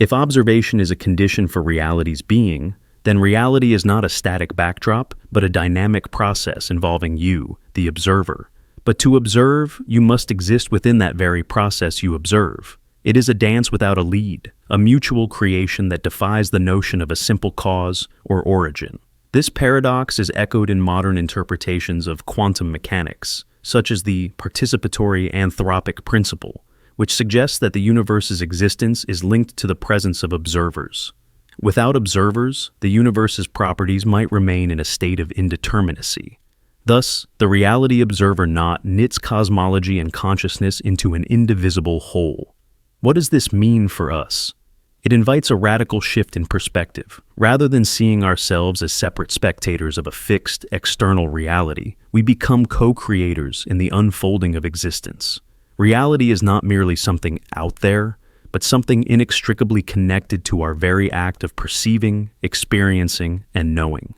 Speaker 1: If observation is a condition for reality's being, then reality is not a static backdrop, but a dynamic process involving you, the observer. But to observe, you must exist within that very process you observe. It is a dance without a lead, a mutual creation that defies the notion of a simple cause or origin. This paradox is echoed in modern interpretations of quantum mechanics, such as the participatory anthropic principle, which suggests that the universe's existence is linked to the presence of observers. Without observers, the universe's properties might remain in a state of indeterminacy. Thus, the reality observer knot knits cosmology and consciousness into an indivisible whole. What does this mean for us? It invites a radical shift in perspective. Rather than seeing ourselves as separate spectators of a fixed, external reality, we become co-creators in the unfolding of existence. Reality is not merely something out there, but something inextricably connected to our very act of perceiving, experiencing, and knowing.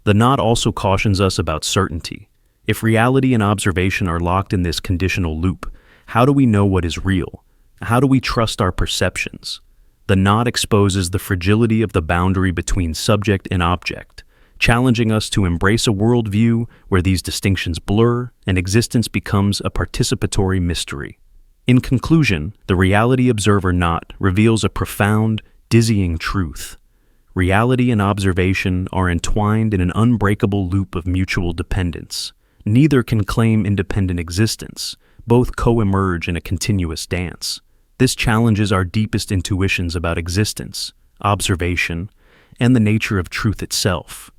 Speaker 1: The knot also cautions us about certainty. If reality and observation are locked in this conditional loop, how do we know what is real? How do we trust our perceptions? The knot exposes the fragility of the boundary between subject and object, challenging us to embrace a worldview where these distinctions blur and existence becomes a participatory mystery. In conclusion, the reality observer knot reveals a profound, dizzying truth. Reality and observation are entwined in an unbreakable loop of mutual dependence. Neither can claim independent existence. Both co-emerge in a continuous dance. This challenges our deepest intuitions about existence, observation, and the nature of truth itself.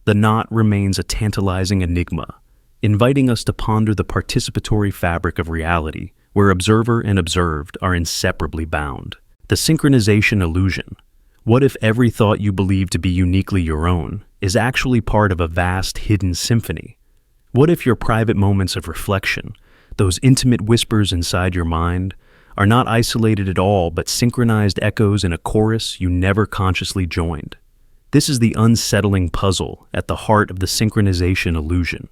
Speaker 1: The knot remains a tantalizing enigma, inviting us to ponder the participatory fabric of reality, where observer and observed are inseparably bound. The synchronization illusion. What if every thought you believe to be uniquely your own is actually part of a vast hidden symphony? What if your private moments of reflection, those intimate whispers inside your mind, are not isolated at all but synchronized echoes in a chorus you never consciously joined? This is the unsettling puzzle at the heart of the synchronization illusion.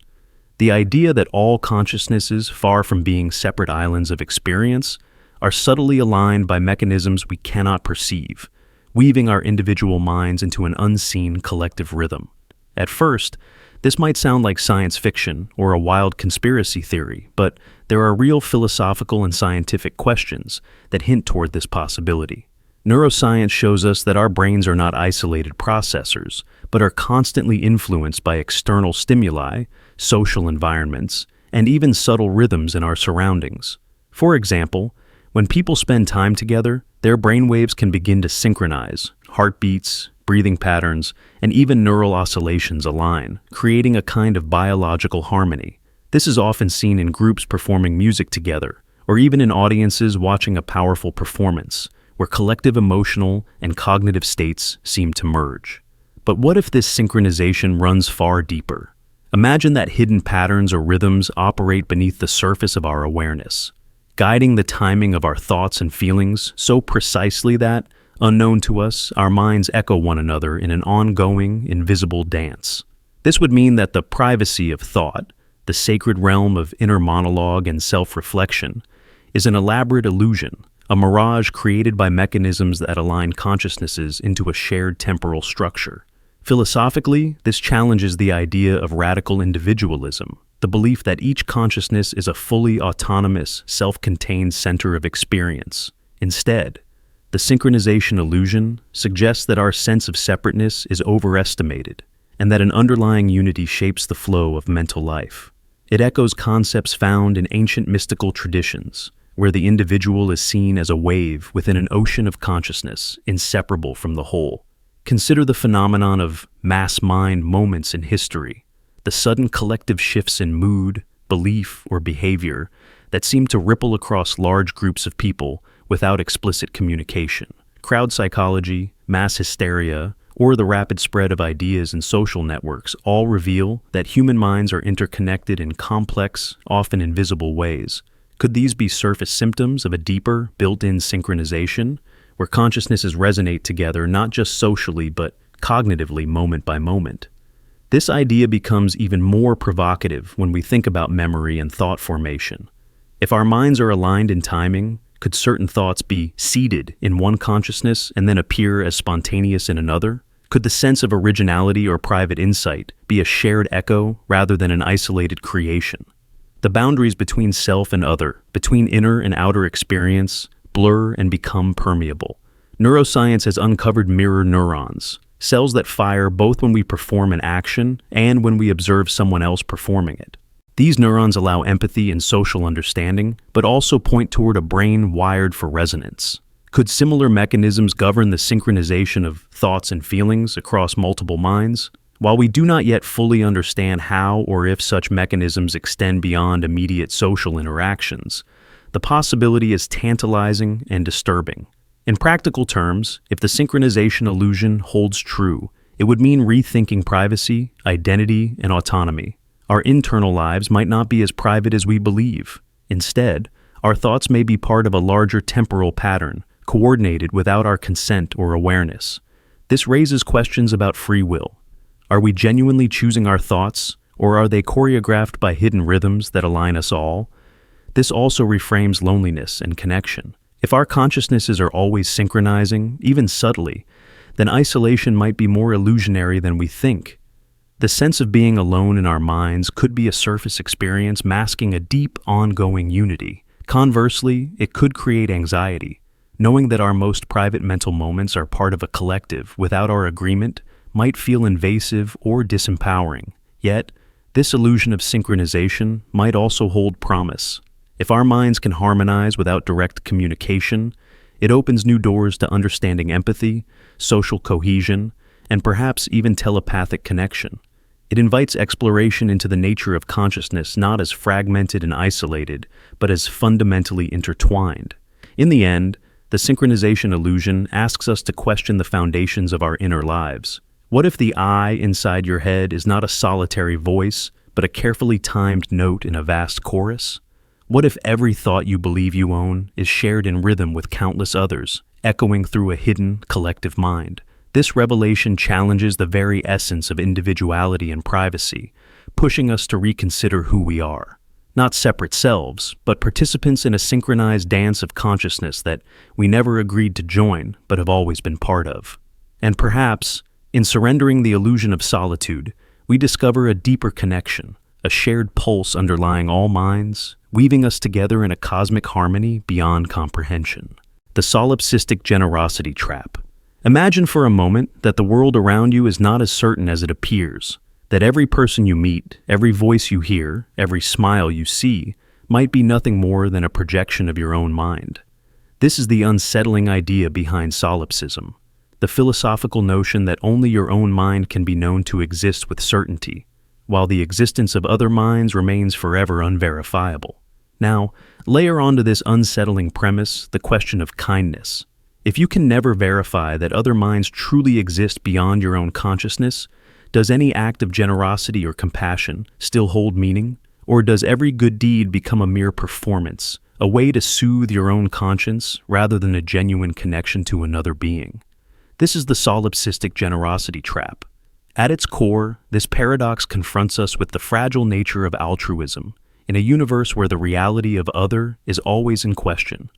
Speaker 1: The idea that all consciousnesses, far from being separate islands of experience, are subtly aligned by mechanisms we cannot perceive, weaving our individual minds into an unseen collective rhythm. At first, this might sound like science fiction or a wild conspiracy theory, but there are real philosophical and scientific questions that hint toward this possibility. Neuroscience shows us that our brains are not isolated processors, but are constantly influenced by external stimuli, social environments, and even subtle rhythms in our surroundings. For example, when people spend time together, their brainwaves can begin to synchronize, heartbeats, breathing patterns, and even neural oscillations align, creating a kind of biological harmony. This is often seen in groups performing music together, or even in audiences watching a powerful performance, where collective emotional and cognitive states seem to merge. But what if this synchronization runs far deeper? Imagine that hidden patterns or rhythms operate beneath the surface of our awareness, guiding the timing of our thoughts and feelings so precisely that, unknown to us, our minds echo one another in an ongoing, invisible dance. This would mean that the privacy of thought, the sacred realm of inner monologue and self-reflection, is an elaborate illusion, a mirage created by mechanisms that align consciousnesses into a shared temporal structure. Philosophically, this challenges the idea of radical individualism, the belief that each consciousness is a fully autonomous, self-contained center of experience. Instead, the synchronization illusion suggests that our sense of separateness is overestimated, and that an underlying unity shapes the flow of mental life. It echoes concepts found in ancient mystical traditions, where the individual is seen as a wave within an ocean of consciousness, inseparable from the whole. Consider the phenomenon of mass mind moments in history, the sudden collective shifts in mood, belief, or behavior that seem to ripple across large groups of people without explicit communication. Crowd psychology, mass hysteria, or the rapid spread of ideas in social networks all reveal that human minds are interconnected in complex, often invisible ways. Could these be surface symptoms of a deeper, built-in synchronization, where consciousnesses resonate together not just socially but cognitively moment by moment? This idea becomes even more provocative when we think about memory and thought formation. If our minds are aligned in timing, could certain thoughts be seeded in one consciousness and then appear as spontaneous in another? Could the sense of originality or private insight be a shared echo rather than an isolated creation? The boundaries between self and other, between inner and outer experience, blur and become permeable. Neuroscience has uncovered mirror neurons, cells that fire both when we perform an action and when we observe someone else performing it. These neurons allow empathy and social understanding, but also point toward a brain wired for resonance. Could similar mechanisms govern the synchronization of thoughts and feelings across multiple minds? While we do not yet fully understand how or if such mechanisms extend beyond immediate social interactions, the possibility is tantalizing and disturbing. In practical terms, if the synchronization illusion holds true, it would mean rethinking privacy, identity, and autonomy. Our internal lives might not be as private as we believe. Instead, our thoughts may be part of a larger temporal pattern, coordinated without our consent or awareness. This raises questions about free will. Are we genuinely choosing our thoughts, or are they choreographed by hidden rhythms that align us all? This also reframes loneliness and connection. If our consciousnesses are always synchronizing, even subtly, then isolation might be more illusionary than we think. The sense of being alone in our minds could be a surface experience masking a deep, ongoing unity. Conversely, it could create anxiety. Knowing that our most private mental moments are part of a collective without our agreement might feel invasive or disempowering. Yet, this illusion of synchronization might also hold promise. If our minds can harmonize without direct communication, it opens new doors to understanding empathy, social cohesion, and perhaps even telepathic connection. It invites exploration into the nature of consciousness not as fragmented and isolated, but as fundamentally intertwined. In the end, the synchronization illusion asks us to question the foundations of our inner lives. What if the I inside your head is not a solitary voice, but a carefully timed note in a vast chorus? What if every thought you believe you own is shared in rhythm with countless others, echoing through a hidden, collective mind? This revelation challenges the very essence of individuality and privacy, pushing us to reconsider who we are. Not separate selves, but participants in a synchronized dance of consciousness that we never agreed to join, but have always been part of. And perhaps, in surrendering the illusion of solitude, we discover a deeper connection, a shared pulse underlying all minds, weaving us together in a cosmic harmony beyond comprehension. The solipsistic generosity trap. Imagine for a moment that the world around you is not as certain as it appears, that every person you meet, every voice you hear, every smile you see, might be nothing more than a projection of your own mind. This is the unsettling idea behind solipsism, the philosophical notion that only your own mind can be known to exist with certainty, while the existence of other minds remains forever unverifiable. Now, layer onto this unsettling premise the question of kindness. If you can never verify that other minds truly exist beyond your own consciousness, does any act of generosity or compassion still hold meaning? Or does every good deed become a mere performance, a way to soothe your own conscience rather than a genuine connection to another being? This is the solipsistic generosity trap. At its core, this paradox confronts us with the fragile nature of altruism, in a universe where the reality of other is always in question.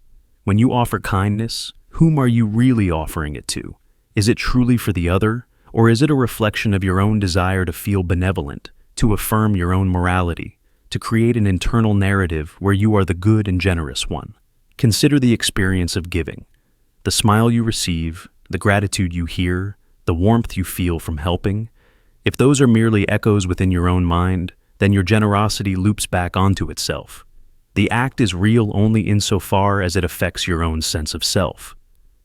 Speaker 1: When you offer kindness, whom are you really offering it to? Is it truly for the other, or is it a reflection of your own desire to feel benevolent, to affirm your own morality, to create an internal narrative where you are the good and generous one? Consider the experience of giving. The smile you receive, the gratitude you hear, the warmth you feel from helping. If those are merely echoes within your own mind, then your generosity loops back onto itself. The act is real only insofar as it affects your own sense of self.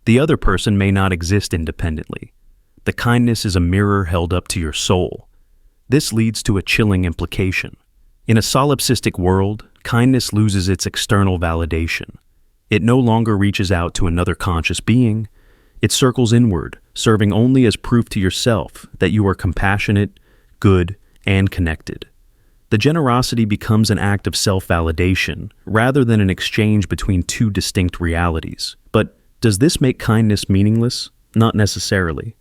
Speaker 1: The other person may not exist independently, The kindness is a mirror held up to your soul. This leads to a chilling implication. In a solipsistic world, kindness loses its external validation. It no longer reaches out to another conscious being. It circles inward, serving only as proof to yourself that you are compassionate, good, and connected. The generosity becomes an act of self-validation rather than an exchange between two distinct realities. But does this make kindness meaningless? Not necessarily.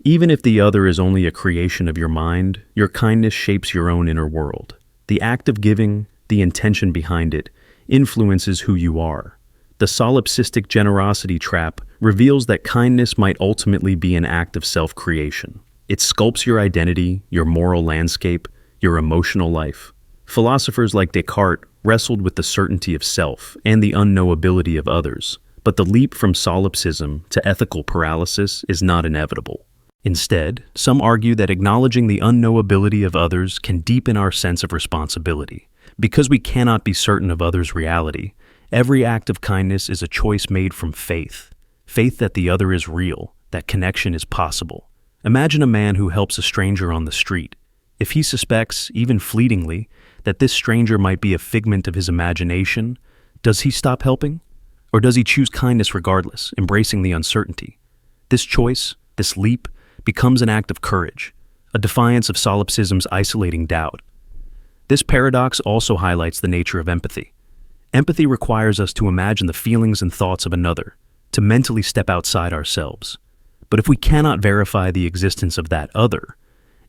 Speaker 1: Even if the other is only a creation of your mind, your kindness shapes your own inner world. The act of giving, the intention behind it, influences who you are. The solipsistic generosity trap reveals that kindness might ultimately be an act of self-creation. It sculpts your identity, your moral landscape, your emotional life. Philosophers like Descartes wrestled with the certainty of self and the unknowability of others, but the leap from solipsism to ethical paralysis is not inevitable. Instead, some argue that acknowledging the unknowability of others can deepen our sense of responsibility. Because we cannot be certain of others' reality, every act of kindness is a choice made from faith. Faith that the other is real, that connection is possible. Imagine a man who helps a stranger on the street. If he suspects, even fleetingly, that this stranger might be a figment of his imagination, does he stop helping? Or does he choose kindness regardless, embracing the uncertainty? This choice, this leap, becomes an act of courage, a defiance of solipsism's isolating doubt. This paradox also highlights the nature of empathy. Empathy requires us to imagine the feelings and thoughts of another, to mentally step outside ourselves. But if we cannot verify the existence of that other,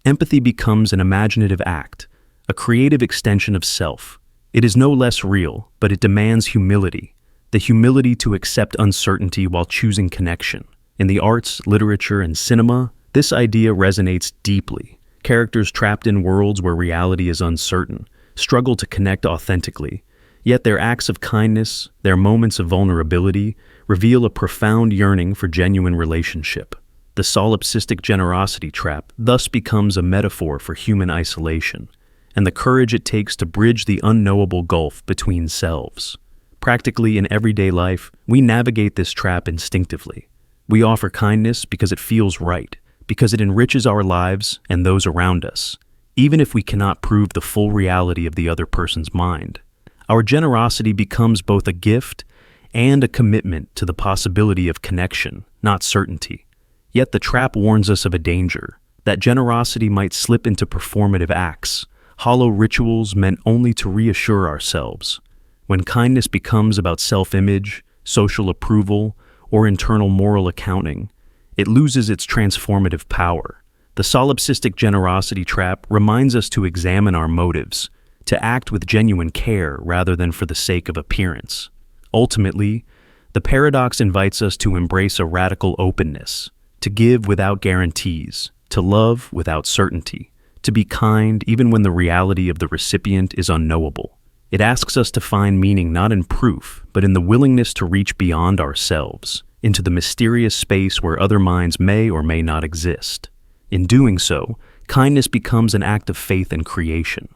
Speaker 1: empathy becomes an imaginative act, a creative extension of self. It is no less real, but it demands humility, the humility to accept uncertainty while choosing connection. In the arts, literature, and cinema, this idea resonates deeply. Characters trapped in worlds where reality is uncertain struggle to connect authentically, yet their acts of kindness, their moments of vulnerability, reveal a profound yearning for genuine relationship. The solipsistic generosity trap thus becomes a metaphor for human isolation, and the courage it takes to bridge the unknowable gulf between selves. Practically in everyday life, we navigate this trap instinctively. We offer kindness because it feels right, because it enriches our lives and those around us, even if we cannot prove the full reality of the other person's mind. Our generosity becomes both a gift and a commitment to the possibility of connection, not certainty. Yet the trap warns us of a danger, that generosity might slip into performative acts, hollow rituals meant only to reassure ourselves. When kindness becomes about self-image, social approval, or internal moral accounting, it loses its transformative power. The solipsistic generosity trap reminds us to examine our motives, to act with genuine care rather than for the sake of appearance. Ultimately, the paradox invites us to embrace a radical openness, to give without guarantees, to love without certainty, to be kind even when the reality of the recipient is unknowable. It asks us to find meaning not in proof, but in the willingness to reach beyond ourselves, into the mysterious space where other minds may or may not exist. In doing so, kindness becomes an act of faith and creation.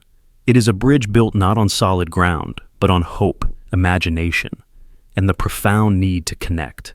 Speaker 1: It is a bridge built not on solid ground, but on hope, imagination, and the profound need to connect.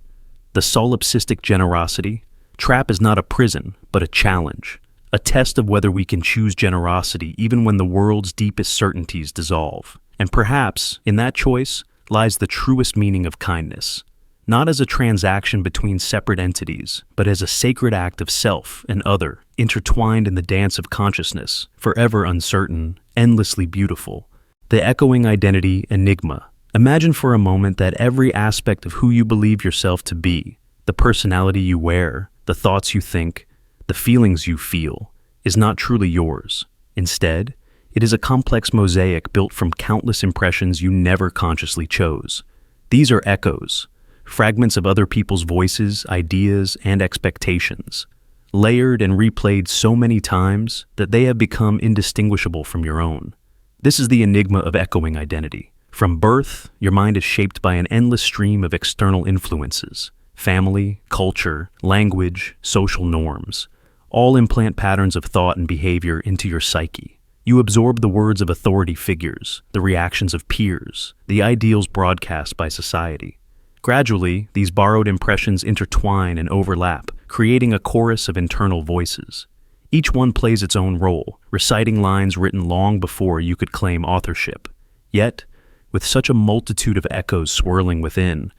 Speaker 1: The solipsistic generosity trap is not a prison, but a challenge, a test of whether we can choose generosity even when the world's deepest certainties dissolve. And perhaps, in that choice, lies the truest meaning of kindness. Not as a transaction between separate entities, but as a sacred act of self and other, intertwined in the dance of consciousness, forever uncertain, endlessly beautiful. The echoing identity Enigma. Imagine for a moment that every aspect of who you believe yourself to be, the personality you wear, the thoughts you think, the feelings you feel, is not truly yours. Instead, it is a complex mosaic built from countless impressions you never consciously chose. These are echoes, fragments of other people's voices, ideas, and expectations, layered and replayed so many times that they have become indistinguishable from your own. This is the enigma of echoing identity. From birth, your mind is shaped by an endless stream of external influences: family, culture, language, social norms. All implant patterns of thought and behavior into your psyche. You absorb the words of authority figures, the reactions of peers, the ideals broadcast by society. Gradually, these borrowed impressions intertwine and overlap, creating a chorus of internal voices. Each one plays its own role, reciting lines written long before you could claim authorship. Yet, with such a multitude of echoes swirling within,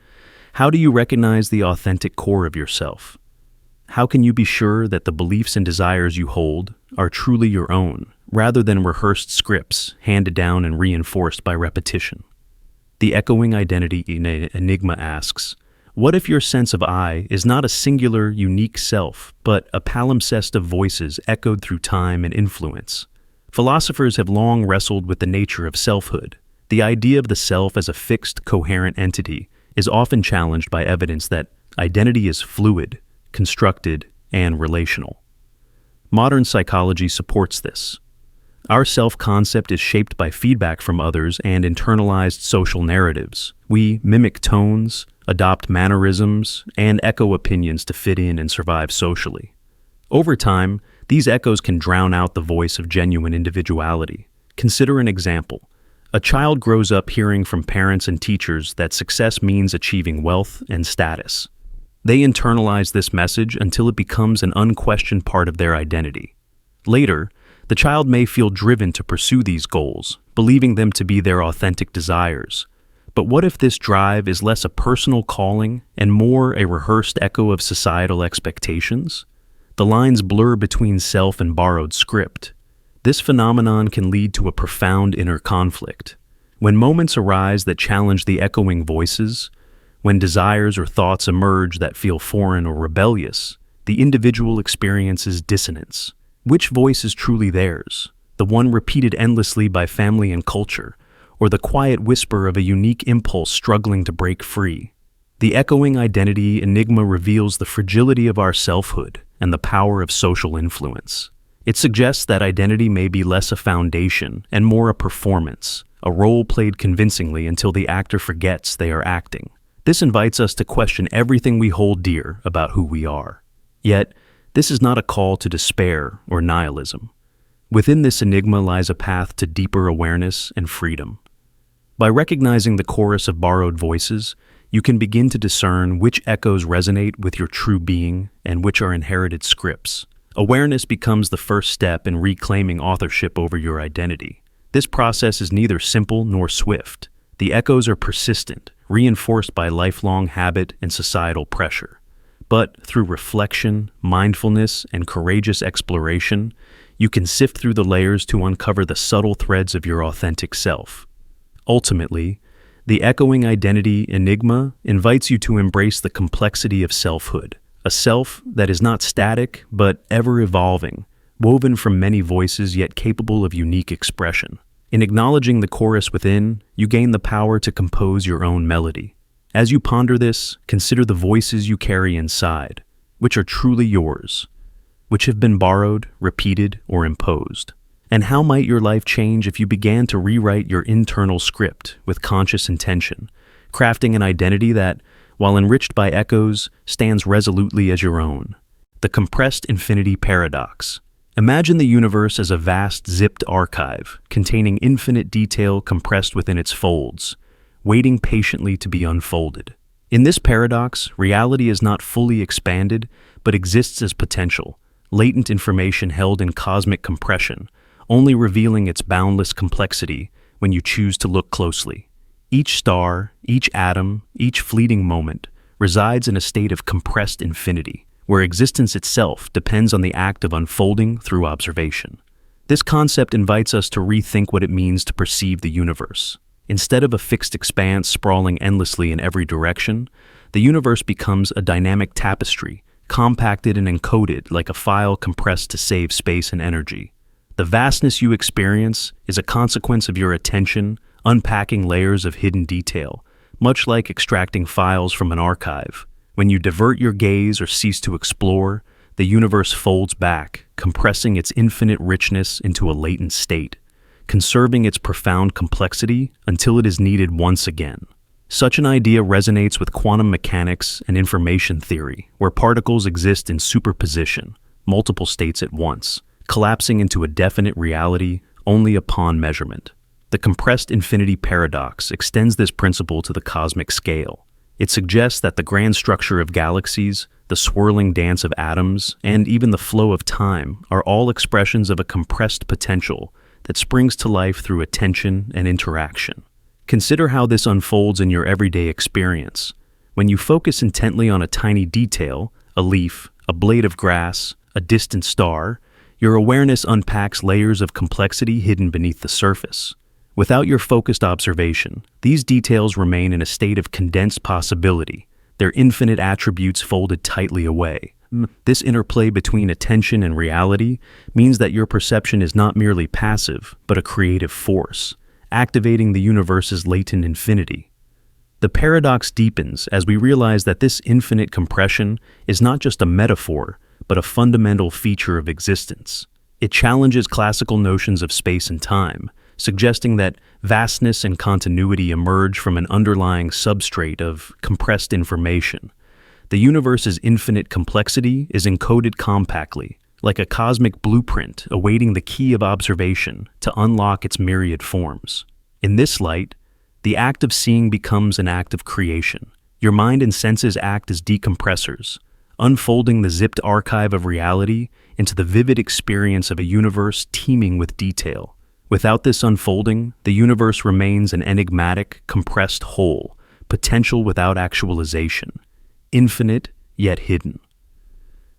Speaker 1: how do you recognize the authentic core of yourself? How can you be sure that the beliefs and desires you hold are truly your own, rather than rehearsed scripts handed down and reinforced by repetition? The echoing identity Enigma asks, what if your sense of I is not a singular, unique self, but a palimpsest of voices echoed through time and influence? Philosophers have long wrestled with the nature of selfhood. The idea of the self as a fixed, coherent entity is often challenged by evidence that identity is fluid, constructed, and relational. Modern psychology supports this. Our self-concept is shaped by feedback from others and internalized social narratives. We mimic tones, adopt mannerisms, and echo opinions to fit in and survive socially. Over time, these echoes can drown out the voice of genuine individuality. Consider an example. A child grows up hearing from parents and teachers that success means achieving wealth and status. They internalize this message until it becomes an unquestioned part of their identity. Later, the child may feel driven to pursue these goals, believing them to be their authentic desires. But what if this drive is less a personal calling and more a rehearsed echo of societal expectations? The lines blur between self and borrowed script. This phenomenon can lead to a profound inner conflict. When moments arise that challenge the echoing voices, when desires or thoughts emerge that feel foreign or rebellious, the individual experiences dissonance. Which voice is truly theirs? The one repeated endlessly by family and culture, or the quiet whisper of a unique impulse struggling to break free? The echoing identity Enigma reveals the fragility of our selfhood and the power of social influence. It suggests that identity may be less a foundation and more a performance, a role played convincingly until the actor forgets they are acting. This invites us to question everything we hold dear about who we are. Yet, this is not a call to despair or nihilism. Within this enigma lies a path to deeper awareness and freedom. By recognizing the chorus of borrowed voices, you can begin to discern which echoes resonate with your true being and which are inherited scripts. Awareness becomes the first step in reclaiming authorship over your identity. This process is neither simple nor swift. The echoes are persistent, reinforced by lifelong habit and societal pressure. But through reflection, mindfulness, and courageous exploration, you can sift through the layers to uncover the subtle threads of your authentic self. Ultimately, the echoing identity Enigma invites you to embrace the complexity of selfhood, a self that is not static but ever-evolving, woven from many voices yet capable of unique expression. In acknowledging the chorus within, you gain the power to compose your own melody. As you ponder this, consider the voices you carry inside, which are truly yours, which have been borrowed, repeated, or imposed. And how might your life change if you began to rewrite your internal script with conscious intention, crafting an identity that, while enriched by echoes, stands resolutely as your own? The compressed infinity paradox. Imagine the universe as a vast zipped archive containing infinite detail compressed within its folds, waiting patiently to be unfolded. In this paradox, reality is not fully expanded, but exists as potential, latent information held in cosmic compression, only revealing its boundless complexity when you choose to look closely. Each star, each atom, each fleeting moment resides in a state of compressed infinity, where existence itself depends on the act of unfolding through observation. This concept invites us to rethink what it means to perceive the universe. Instead of a fixed expanse sprawling endlessly in every direction, the universe becomes a dynamic tapestry, compacted and encoded like a file compressed to save space and energy. The vastness you experience is a consequence of your attention, unpacking layers of hidden detail, much like extracting files from an archive. When you divert your gaze or cease to explore, the universe folds back, compressing its infinite richness into a latent state, conserving its profound complexity until it is needed once again. Such an idea resonates with quantum mechanics and information theory, where particles exist in superposition, multiple states at once, collapsing into a definite reality only upon measurement. The compressed infinity paradox extends this principle to the cosmic scale. It suggests that the grand structure of galaxies, the swirling dance of atoms, and even the flow of time are all expressions of a compressed potential that springs to life through attention and interaction. Consider how this unfolds in your everyday experience. When you focus intently on a tiny detail, a leaf, a blade of grass, a distant star, your awareness unpacks layers of complexity hidden beneath the surface. Without your focused observation, these details remain in a state of condensed possibility, their infinite attributes folded tightly away. This interplay between attention and reality means that your perception is not merely passive, but a creative force, activating the universe's latent infinity. The paradox deepens as we realize that this infinite compression is not just a metaphor, but a fundamental feature of existence. It challenges classical notions of space and time, suggesting that vastness and continuity emerge from an underlying substrate of compressed information. The universe's infinite complexity is encoded compactly, like a cosmic blueprint awaiting the key of observation to unlock its myriad forms. In this light, the act of seeing becomes an act of creation. Your mind and senses act as decompressors, unfolding the zipped archive of reality into the vivid experience of a universe teeming with detail. Without this unfolding, the universe remains an enigmatic, compressed whole, potential without actualization, infinite yet hidden.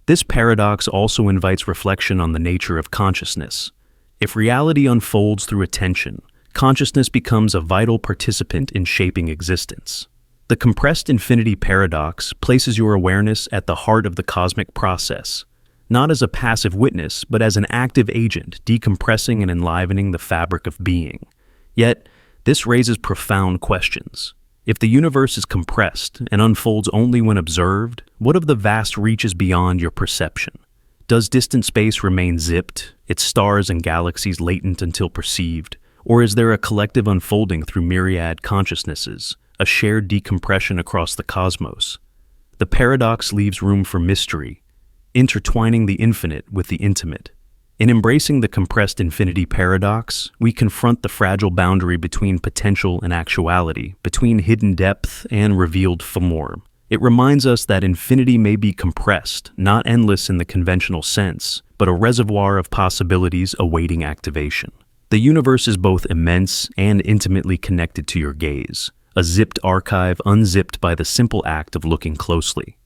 Speaker 1: This paradox also invites reflection on the nature of consciousness. If reality unfolds through attention, consciousness becomes a vital participant in shaping existence. The compressed infinity paradox places your awareness at the heart of the cosmic process, not as a passive witness, but as an active agent decompressing and enlivening the fabric of being. Yet, this raises profound questions. If the universe is compressed and unfolds only when observed, what of the vast reaches beyond your perception? Does distant space remain zipped, its stars and galaxies latent until perceived, or is there a collective unfolding through myriad consciousnesses, a shared decompression across the cosmos? The paradox leaves room for mystery, intertwining the infinite with the intimate. In embracing the compressed infinity paradox, we confront the fragile boundary between potential and actuality, between hidden depth and revealed form. It reminds us that infinity may be compressed, not endless in the conventional sense, but a reservoir of possibilities awaiting activation. The universe is both immense and intimately connected to your gaze, a zipped archive unzipped by the simple act of looking closely.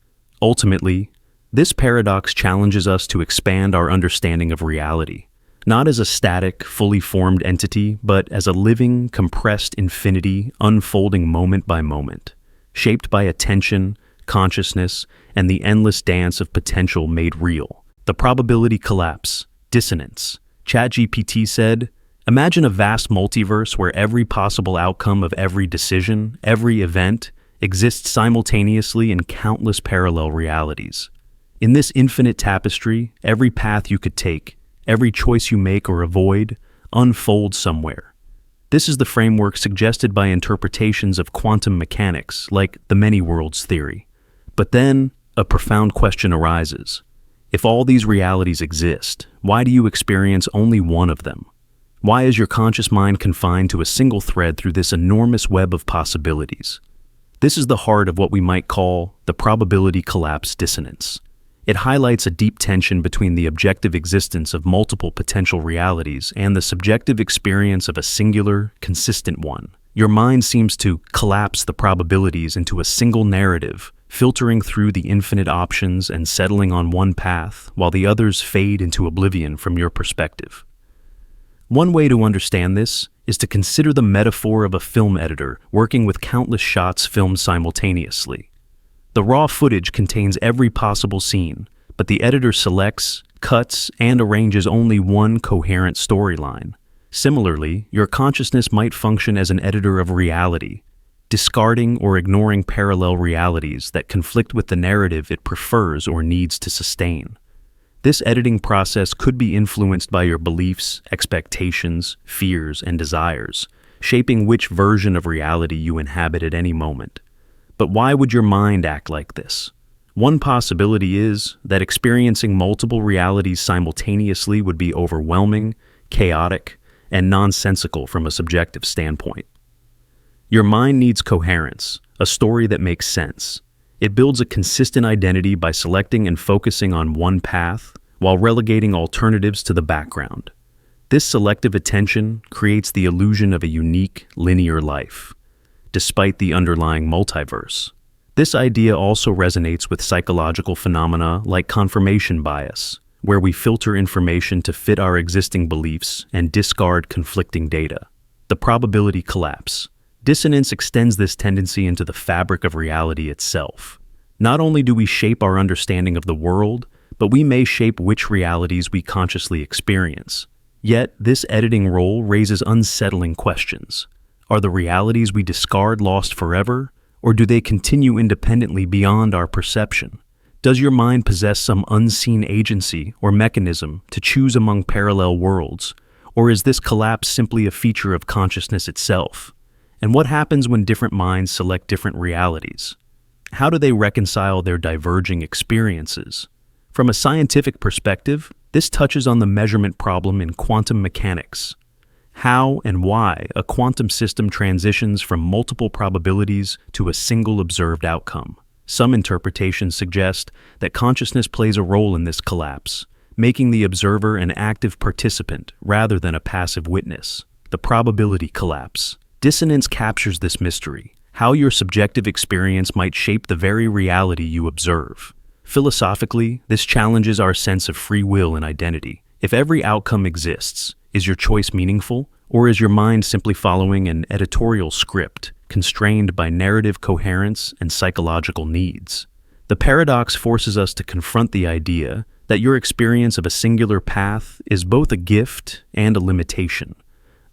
Speaker 1: Ultimately, this paradox challenges us to expand our understanding of reality, not as a static, fully formed entity, but as a living, compressed infinity unfolding moment by moment, shaped by attention, consciousness, and the endless dance of potential made real. The probability collapse, dissonance. ChatGPT said, "Imagine a vast multiverse where every possible outcome of every decision, every event, exists simultaneously in countless parallel realities. In this infinite tapestry, every path you could take, every choice you make or avoid, unfolds somewhere." This is the framework suggested by interpretations of quantum mechanics, like the many worlds theory. But then, a profound question arises. If all these realities exist, why do you experience only one of them? Why is your conscious mind confined to a single thread through this enormous web of possibilities? This is the heart of what we might call the probability collapse dissonance. It highlights a deep tension between the objective existence of multiple potential realities and the subjective experience of a singular, consistent one. Your mind seems to collapse the probabilities into a single narrative, filtering through the infinite options and settling on one path, while the others fade into oblivion from your perspective. One way to understand this is to consider the metaphor of a film editor working with countless shots filmed simultaneously. The raw footage contains every possible scene, but the editor selects, cuts, and arranges only one coherent storyline. Similarly, your consciousness might function as an editor of reality, discarding or ignoring parallel realities that conflict with the narrative it prefers or needs to sustain. This editing process could be influenced by your beliefs, expectations, fears, and desires, shaping which version of reality you inhabit at any moment. But why would your mind act like this? One possibility is that experiencing multiple realities simultaneously would be overwhelming, chaotic, and nonsensical from a subjective standpoint. Your mind needs coherence, a story that makes sense. It builds a consistent identity by selecting and focusing on one path while relegating alternatives to the background. This selective attention creates the illusion of a unique, linear life, despite the underlying multiverse. This idea also resonates with psychological phenomena like confirmation bias, where we filter information to fit our existing beliefs and discard conflicting data. The probability collapse. Dissonance extends this tendency into the fabric of reality itself. Not only do we shape our understanding of the world, but we may shape which realities we consciously experience. Yet, this editing role raises unsettling questions. Are the realities we discard lost forever, or do they continue independently beyond our perception? Does your mind possess some unseen agency or mechanism to choose among parallel worlds, or is this collapse simply a feature of consciousness itself? And what happens when different minds select different realities? How do they reconcile their diverging experiences? From a scientific perspective, this touches on the measurement problem in quantum mechanics. How and why a quantum system transitions from multiple probabilities to a single observed outcome. Some interpretations suggest that consciousness plays a role in this collapse, making the observer an active participant rather than a passive witness. The probability collapse. Dissonance captures this mystery, how your subjective experience might shape the very reality you observe. Philosophically, this challenges our sense of free will and identity. If every outcome exists, is your choice meaningful, or is your mind simply following an editorial script, constrained by narrative coherence and psychological needs? The paradox forces us to confront the idea that your experience of a singular path is both a gift and a limitation,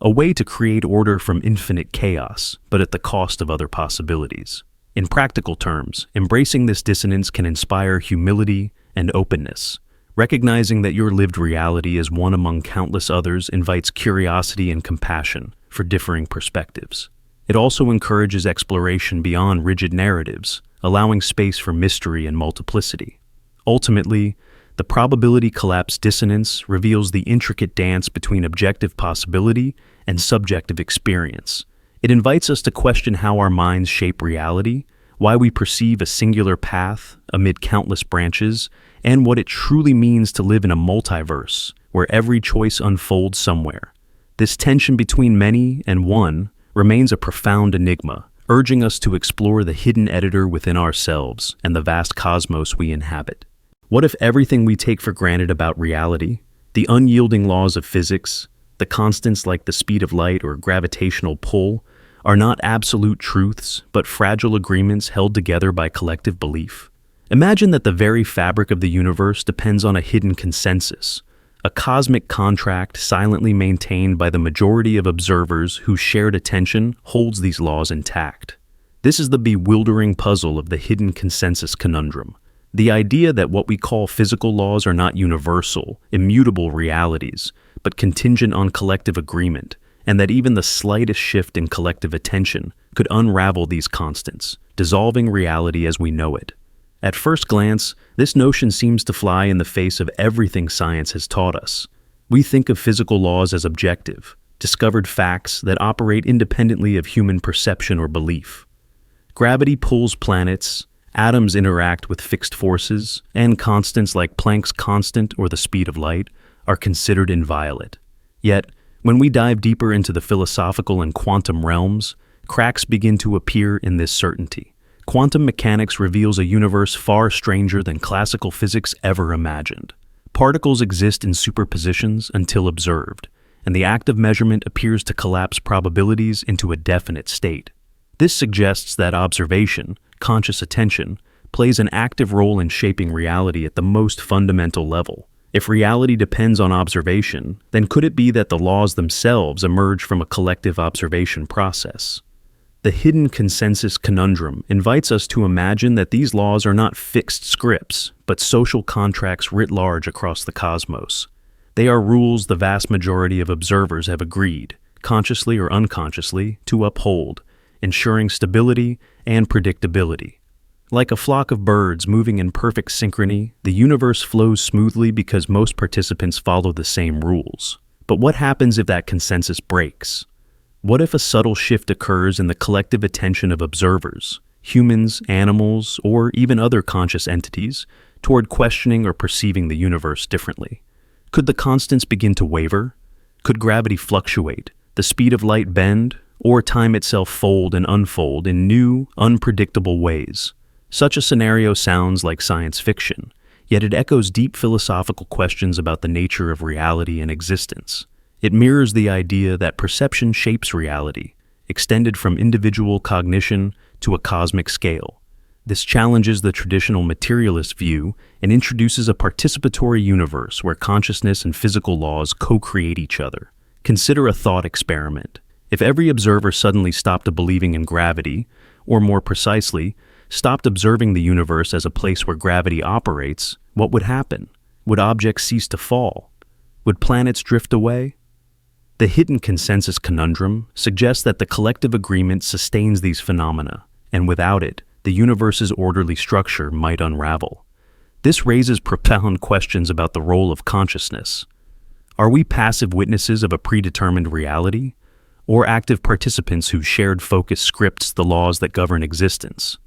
Speaker 1: a way to create order from infinite chaos, but at the cost of other possibilities. In practical terms, embracing this dissonance can inspire humility and openness. Recognizing that your lived reality is one among countless others invites curiosity and compassion for differing perspectives. It also encourages exploration beyond rigid narratives, allowing space for mystery and multiplicity. Ultimately, the probability collapse dissonance reveals the intricate dance between objective possibility and subjective experience. It invites us to question how our minds shape reality, why we perceive a singular path amid countless branches, and what it truly means to live in a multiverse where every choice unfolds somewhere. This tension between many and one remains a profound enigma, urging us to explore the hidden editor within ourselves and the vast cosmos we inhabit. What if everything we take for granted about reality, the unyielding laws of physics, the constants like the speed of light or gravitational pull, are not absolute truths, but fragile agreements held together by collective belief? Imagine that the very fabric of the universe depends on a hidden consensus, a cosmic contract silently maintained by the majority of observers whose shared attention holds these laws intact. This is the bewildering puzzle of the hidden consensus conundrum. The idea that what we call physical laws are not universal, immutable realities, but contingent on collective agreement, and that even the slightest shift in collective attention could unravel these constants, dissolving reality as we know it. At first glance, this notion seems to fly in the face of everything science has taught us. We think of physical laws as objective, discovered facts that operate independently of human perception or belief. Gravity pulls planets, atoms interact with fixed forces, and constants like Planck's constant or the speed of light are considered inviolate. Yet, when we dive deeper into the philosophical and quantum realms, cracks begin to appear in this certainty. Quantum mechanics reveals a universe far stranger than classical physics ever imagined. Particles exist in superpositions until observed, and the act of measurement appears to collapse probabilities into a definite state. This suggests that observation, conscious attention, plays an active role in shaping reality at the most fundamental level. If reality depends on observation, then could it be that the laws themselves emerge from a collective observation process? The hidden consensus conundrum invites us to imagine that these laws are not fixed scripts, but social contracts writ large across the cosmos. They are rules the vast majority of observers have agreed, consciously or unconsciously, to uphold, ensuring stability and predictability. Like a flock of birds moving in perfect synchrony, the universe flows smoothly because most participants follow the same rules. But what happens if that consensus breaks? What if a subtle shift occurs in the collective attention of observers, humans, animals, or even other conscious entities, toward questioning or perceiving the universe differently? Could the constants begin to waver? Could gravity fluctuate, the speed of light bend, or time itself fold and unfold in new, unpredictable ways? Such a scenario sounds like science fiction, yet it echoes deep philosophical questions about the nature of reality and existence. It mirrors the idea that perception shapes reality, extended from individual cognition to a cosmic scale. This challenges the traditional materialist view and introduces a participatory universe where consciousness and physical laws co-create each other. Consider a thought experiment. If every observer suddenly stopped believing in gravity, or more precisely, stopped observing the universe as a place where gravity operates, what would happen? Would objects cease to fall? Would planets drift away? The hidden consensus conundrum suggests that the collective agreement sustains these phenomena, and without it, the universe's orderly structure might unravel. This raises profound questions about the role of consciousness. Are we passive witnesses of a predetermined reality, or active participants whose shared focus scripts the laws that govern existence?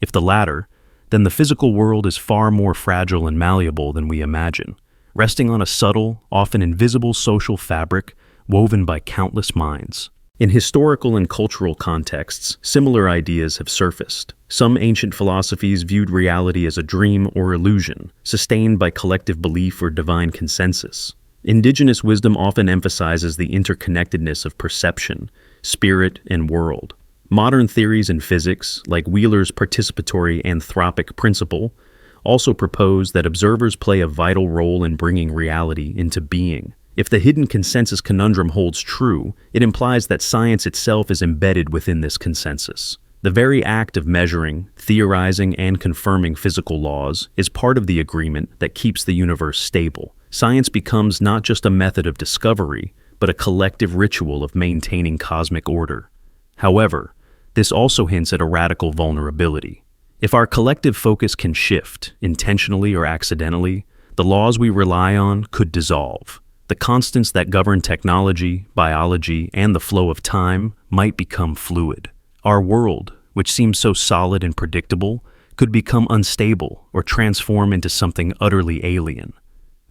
Speaker 1: If the latter, then the physical world is far more fragile and malleable than we imagine, resting on a subtle, often invisible social fabric woven by countless minds. In historical and cultural contexts, similar ideas have surfaced. Some ancient philosophies viewed reality as a dream or illusion, sustained by collective belief or divine consensus. Indigenous wisdom often emphasizes the interconnectedness of perception, spirit, and world. Modern theories in physics, like Wheeler's participatory anthropic principle, also propose that observers play a vital role in bringing reality into being. If the hidden consensus conundrum holds true, it implies that science itself is embedded within this consensus. The very act of measuring, theorizing, and confirming physical laws is part of the agreement that keeps the universe stable. Science becomes not just a method of discovery, but a collective ritual of maintaining cosmic order. However, this also hints at a radical vulnerability. If our collective focus can shift, intentionally or accidentally, the laws we rely on could dissolve. The constants that govern technology, biology, and the flow of time might become fluid. Our world, which seems so solid and predictable, could become unstable or transform into something utterly alien.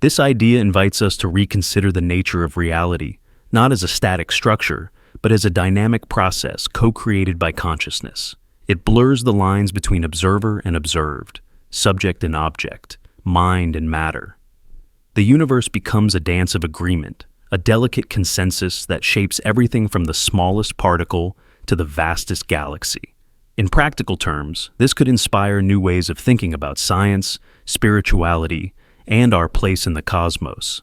Speaker 1: This idea invites us to reconsider the nature of reality, not as a static structure, but as a dynamic process co-created by consciousness. It blurs the lines between observer and observed, subject and object, mind and matter. The universe becomes a dance of agreement, a delicate consensus that shapes everything from the smallest particle to the vastest galaxy. In practical terms, this could inspire new ways of thinking about science, spirituality, and our place in the cosmos.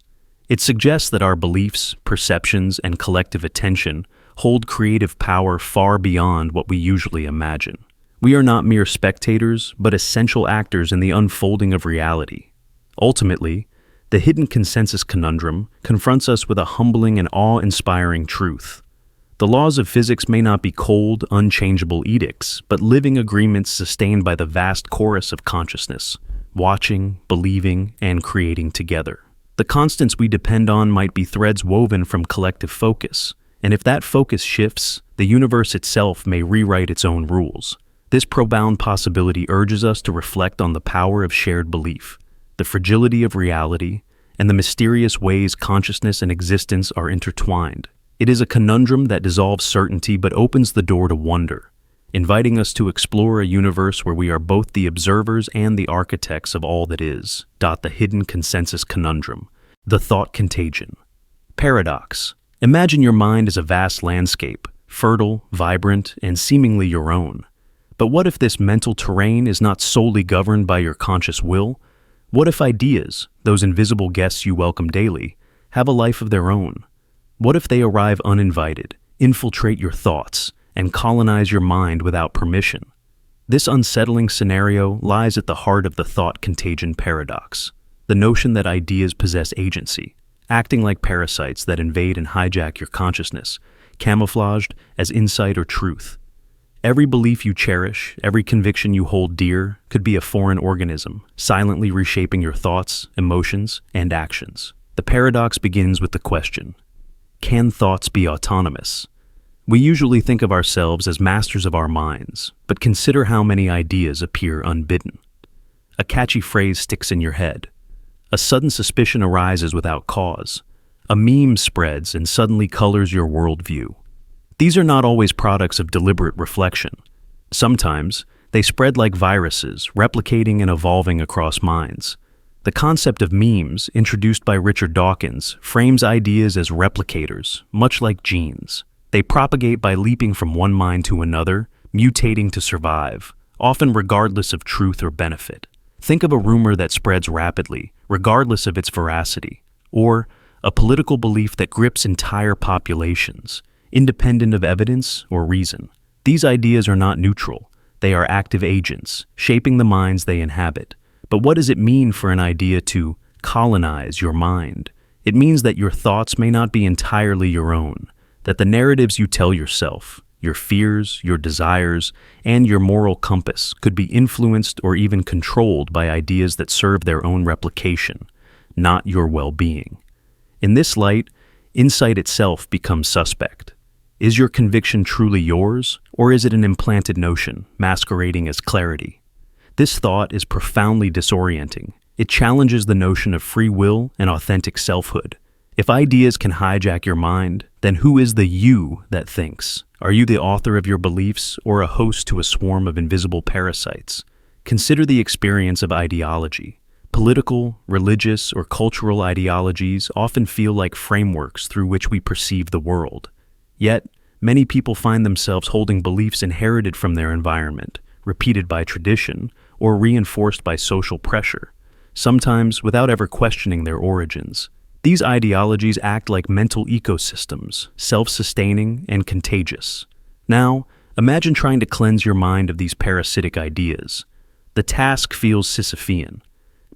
Speaker 1: It suggests that our beliefs, perceptions, and collective attention hold creative power far beyond what we usually imagine. We are not mere spectators, but essential actors in the unfolding of reality. Ultimately, the hidden consensus conundrum confronts us with a humbling and awe-inspiring truth. The laws of physics may not be cold, unchangeable edicts, but living agreements sustained by the vast chorus of consciousness, watching, believing, and creating together. The constants we depend on might be threads woven from collective focus, and if that focus shifts, the universe itself may rewrite its own rules. This profound possibility urges us to reflect on the power of shared belief, the fragility of reality, and the mysterious ways consciousness and existence are intertwined. It is a conundrum that dissolves certainty but opens the door to wonder, inviting us to explore a universe where we are both the observers and the architects of all that is. The hidden consensus conundrum, the thought contagion. Paradox. Imagine your mind as a vast landscape, fertile, vibrant, and seemingly your own. But what if this mental terrain is not solely governed by your conscious will? What if ideas, those invisible guests you welcome daily, have a life of their own? What if they arrive uninvited, infiltrate your thoughts, and colonize your mind without permission? This unsettling scenario lies at the heart of the thought contagion paradox, the notion that ideas possess agency, acting like parasites that invade and hijack your consciousness, camouflaged as insight or truth. Every belief you cherish, every conviction you hold dear, could be a foreign organism, silently reshaping your thoughts, emotions, and actions. The paradox begins with the question, can thoughts be autonomous? We usually think of ourselves as masters of our minds, but consider how many ideas appear unbidden. A catchy phrase sticks in your head. A sudden suspicion arises without cause. A meme spreads and suddenly colors your worldview. These are not always products of deliberate reflection. Sometimes, they spread like viruses, replicating and evolving across minds. The concept of memes, introduced by Richard Dawkins, frames ideas as replicators, much like genes. They propagate by leaping from one mind to another, mutating to survive, often regardless of truth or benefit. Think of a rumor that spreads rapidly, regardless of its veracity, or a political belief that grips entire populations, independent of evidence or reason. These ideas are not neutral. They are active agents, shaping the minds they inhabit. But what does it mean for an idea to colonize your mind? It means that your thoughts may not be entirely your own, that the narratives you tell yourself, your fears, your desires, and your moral compass could be influenced or even controlled by ideas that serve their own replication, not your well-being. In this light, insight itself becomes suspect. Is your conviction truly yours, or is it an implanted notion masquerading as clarity? This thought is profoundly disorienting. It challenges the notion of free will and authentic selfhood. If ideas can hijack your mind, then who is the you that thinks? Are you the author of your beliefs or a host to a swarm of invisible parasites? Consider the experience of ideology. Political, religious, or cultural ideologies often feel like frameworks through which we perceive the world. Yet, many people find themselves holding beliefs inherited from their environment, repeated by tradition, or reinforced by social pressure, sometimes without ever questioning their origins. These ideologies act like mental ecosystems, self-sustaining and contagious. Now, imagine trying to cleanse your mind of these parasitic ideas. The task feels Sisyphean,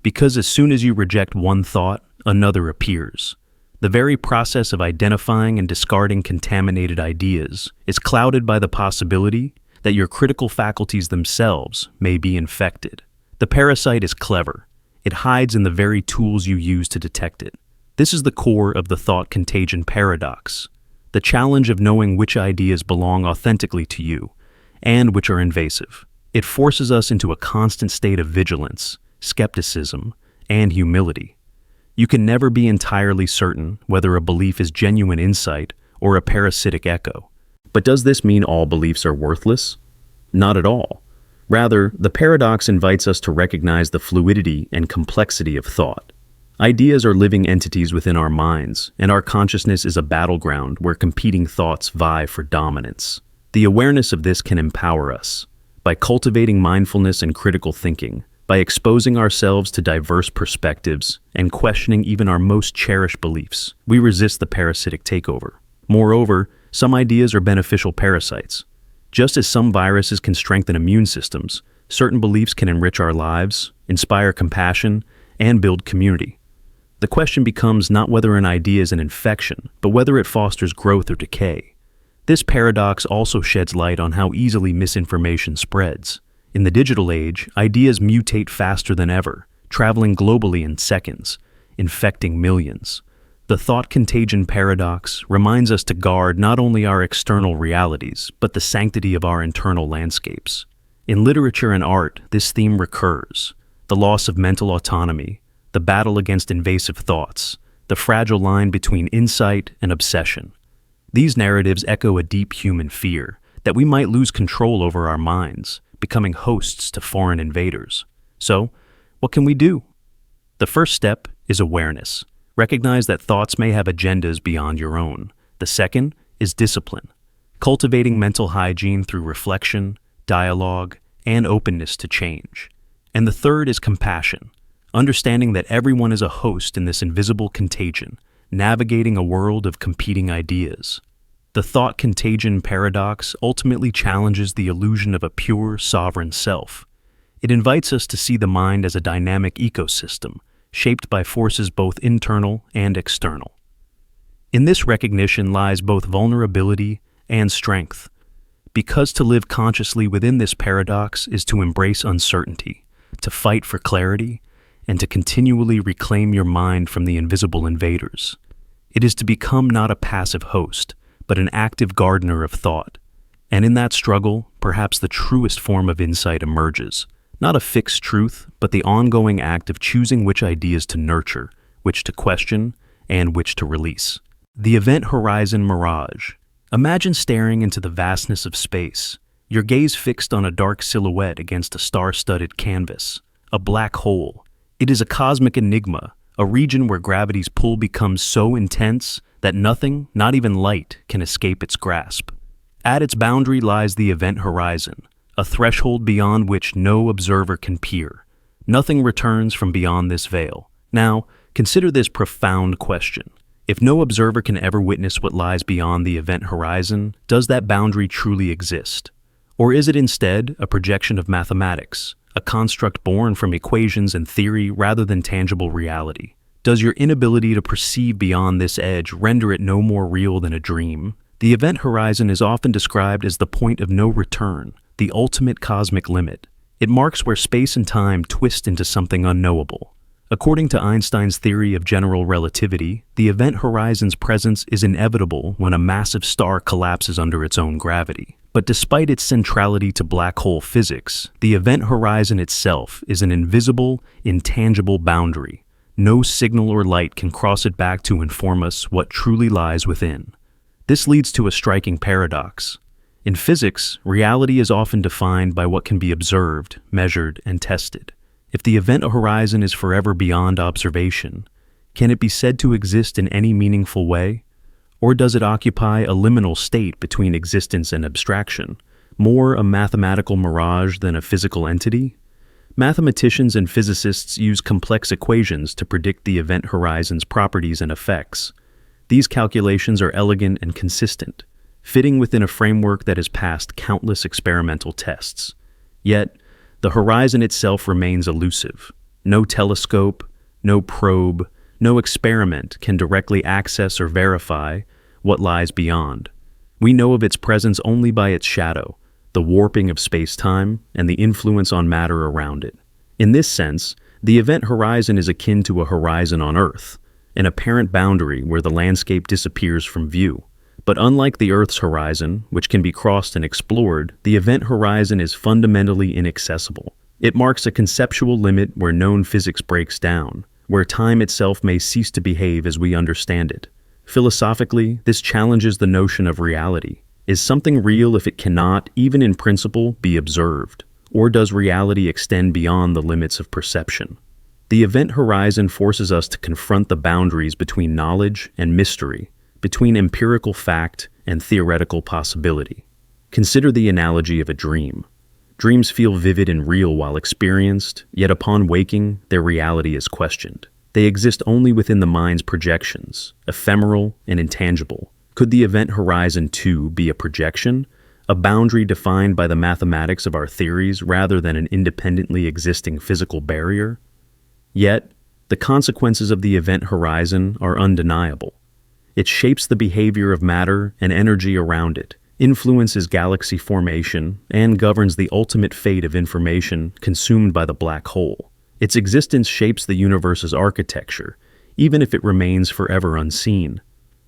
Speaker 1: because as soon as you reject one thought, another appears. The very process of identifying and discarding contaminated ideas is clouded by the possibility that your critical faculties themselves may be infected. The parasite is clever. It hides in the very tools you use to detect it. This is the core of the thought-contagion paradox, the challenge of knowing which ideas belong authentically to you and which are invasive. It forces us into a constant state of vigilance, skepticism, and humility. You can never be entirely certain whether a belief is genuine insight or a parasitic echo. But does this mean all beliefs are worthless? Not at all. Rather, the paradox invites us to recognize the fluidity and complexity of thought. Ideas are living entities within our minds, and our consciousness is a battleground where competing thoughts vie for dominance. The awareness of this can empower us. By cultivating mindfulness and critical thinking, by exposing ourselves to diverse perspectives and questioning even our most cherished beliefs, we resist the parasitic takeover. Moreover, some ideas are beneficial parasites. Just as some viruses can strengthen immune systems, certain beliefs can enrich our lives, inspire compassion, and build community. The question becomes not whether an idea is an infection, but whether it fosters growth or decay. This paradox also sheds light on how easily misinformation spreads. In the digital age, ideas mutate faster than ever, traveling globally in seconds, infecting millions. The thought contagion paradox reminds us to guard not only our external realities, but the sanctity of our internal landscapes. In literature and art, this theme recurs: the loss of mental autonomy, the battle against invasive thoughts, the fragile line between insight and obsession. These narratives echo a deep human fear that we might lose control over our minds, becoming hosts to foreign invaders. So, what can we do? The first step is awareness. Recognize that thoughts may have agendas beyond your own. The second is discipline, cultivating mental hygiene through reflection, dialogue, and openness to change. And the third is compassion, understanding that everyone is a host in this invisible contagion, navigating a world of competing ideas. The thought contagion paradox ultimately challenges the illusion of a pure, sovereign self. It invites us to see the mind as a dynamic ecosystem, shaped by forces both internal and external. In this recognition lies both vulnerability and strength, because to live consciously within this paradox is to embrace uncertainty, to fight for clarity, and to continually reclaim your mind from the invisible invaders. It is to become not a passive host, but an active gardener of thought. And in that struggle, perhaps the truest form of insight emerges. Not a fixed truth, but the ongoing act of choosing which ideas to nurture, which to question, and which to release. The event horizon mirage. Imagine staring into the vastness of space, your gaze fixed on a dark silhouette against a star-studded canvas, a black hole. It is a cosmic enigma, a region where gravity's pull becomes so intense that nothing, not even light, can escape its grasp. At its boundary lies the event horizon, a threshold beyond which no observer can peer. Nothing returns from beyond this veil. Now, consider this profound question. If no observer can ever witness what lies beyond the event horizon, does that boundary truly exist? Or is it instead a projection of mathematics, a construct born from equations and theory rather than tangible reality? Does your inability to perceive beyond this edge render it no more real than a dream? The event horizon is often described as the point of no return, the ultimate cosmic limit. It marks where space and time twist into something unknowable. According to Einstein's theory of general relativity, the event horizon's presence is inevitable when a massive star collapses under its own gravity. But despite its centrality to black hole physics, the event horizon itself is an invisible, intangible boundary. No signal or light can cross it back to inform us what truly lies within. This leads to a striking paradox. In physics, reality is often defined by what can be observed, measured, and tested. If the event horizon is forever beyond observation, can it be said to exist in any meaningful way? Or does it occupy a liminal state between existence and abstraction, more a mathematical mirage than a physical entity? Mathematicians and physicists use complex equations to predict the event horizon's properties and effects. These calculations are elegant and consistent, fitting within a framework that has passed countless experimental tests. Yet, the horizon itself remains elusive. No telescope, no probe, no experiment can directly access or verify what lies beyond. We know of its presence only by its shadow, the warping of space-time, and the influence on matter around it. In this sense, the event horizon is akin to a horizon on Earth, an apparent boundary where the landscape disappears from view. But unlike the Earth's horizon, which can be crossed and explored, the event horizon is fundamentally inaccessible. It marks a conceptual limit where known physics breaks down, where time itself may cease to behave as we understand it. Philosophically, this challenges the notion of reality. Is something real if it cannot, even in principle, be observed? Or does reality extend beyond the limits of perception? The event horizon forces us to confront the boundaries between knowledge and mystery, between empirical fact and theoretical possibility. Consider the analogy of a dream. Dreams feel vivid and real while experienced, yet upon waking, their reality is questioned. They exist only within the mind's projections, ephemeral and intangible. Could the event horizon, too, be a projection, a boundary defined by the mathematics of our theories rather than an independently existing physical barrier? Yet, the consequences of the event horizon are undeniable. It shapes the behavior of matter and energy around it, influences galaxy formation, and governs the ultimate fate of information consumed by the black hole. Its existence shapes the universe's architecture, even if it remains forever unseen.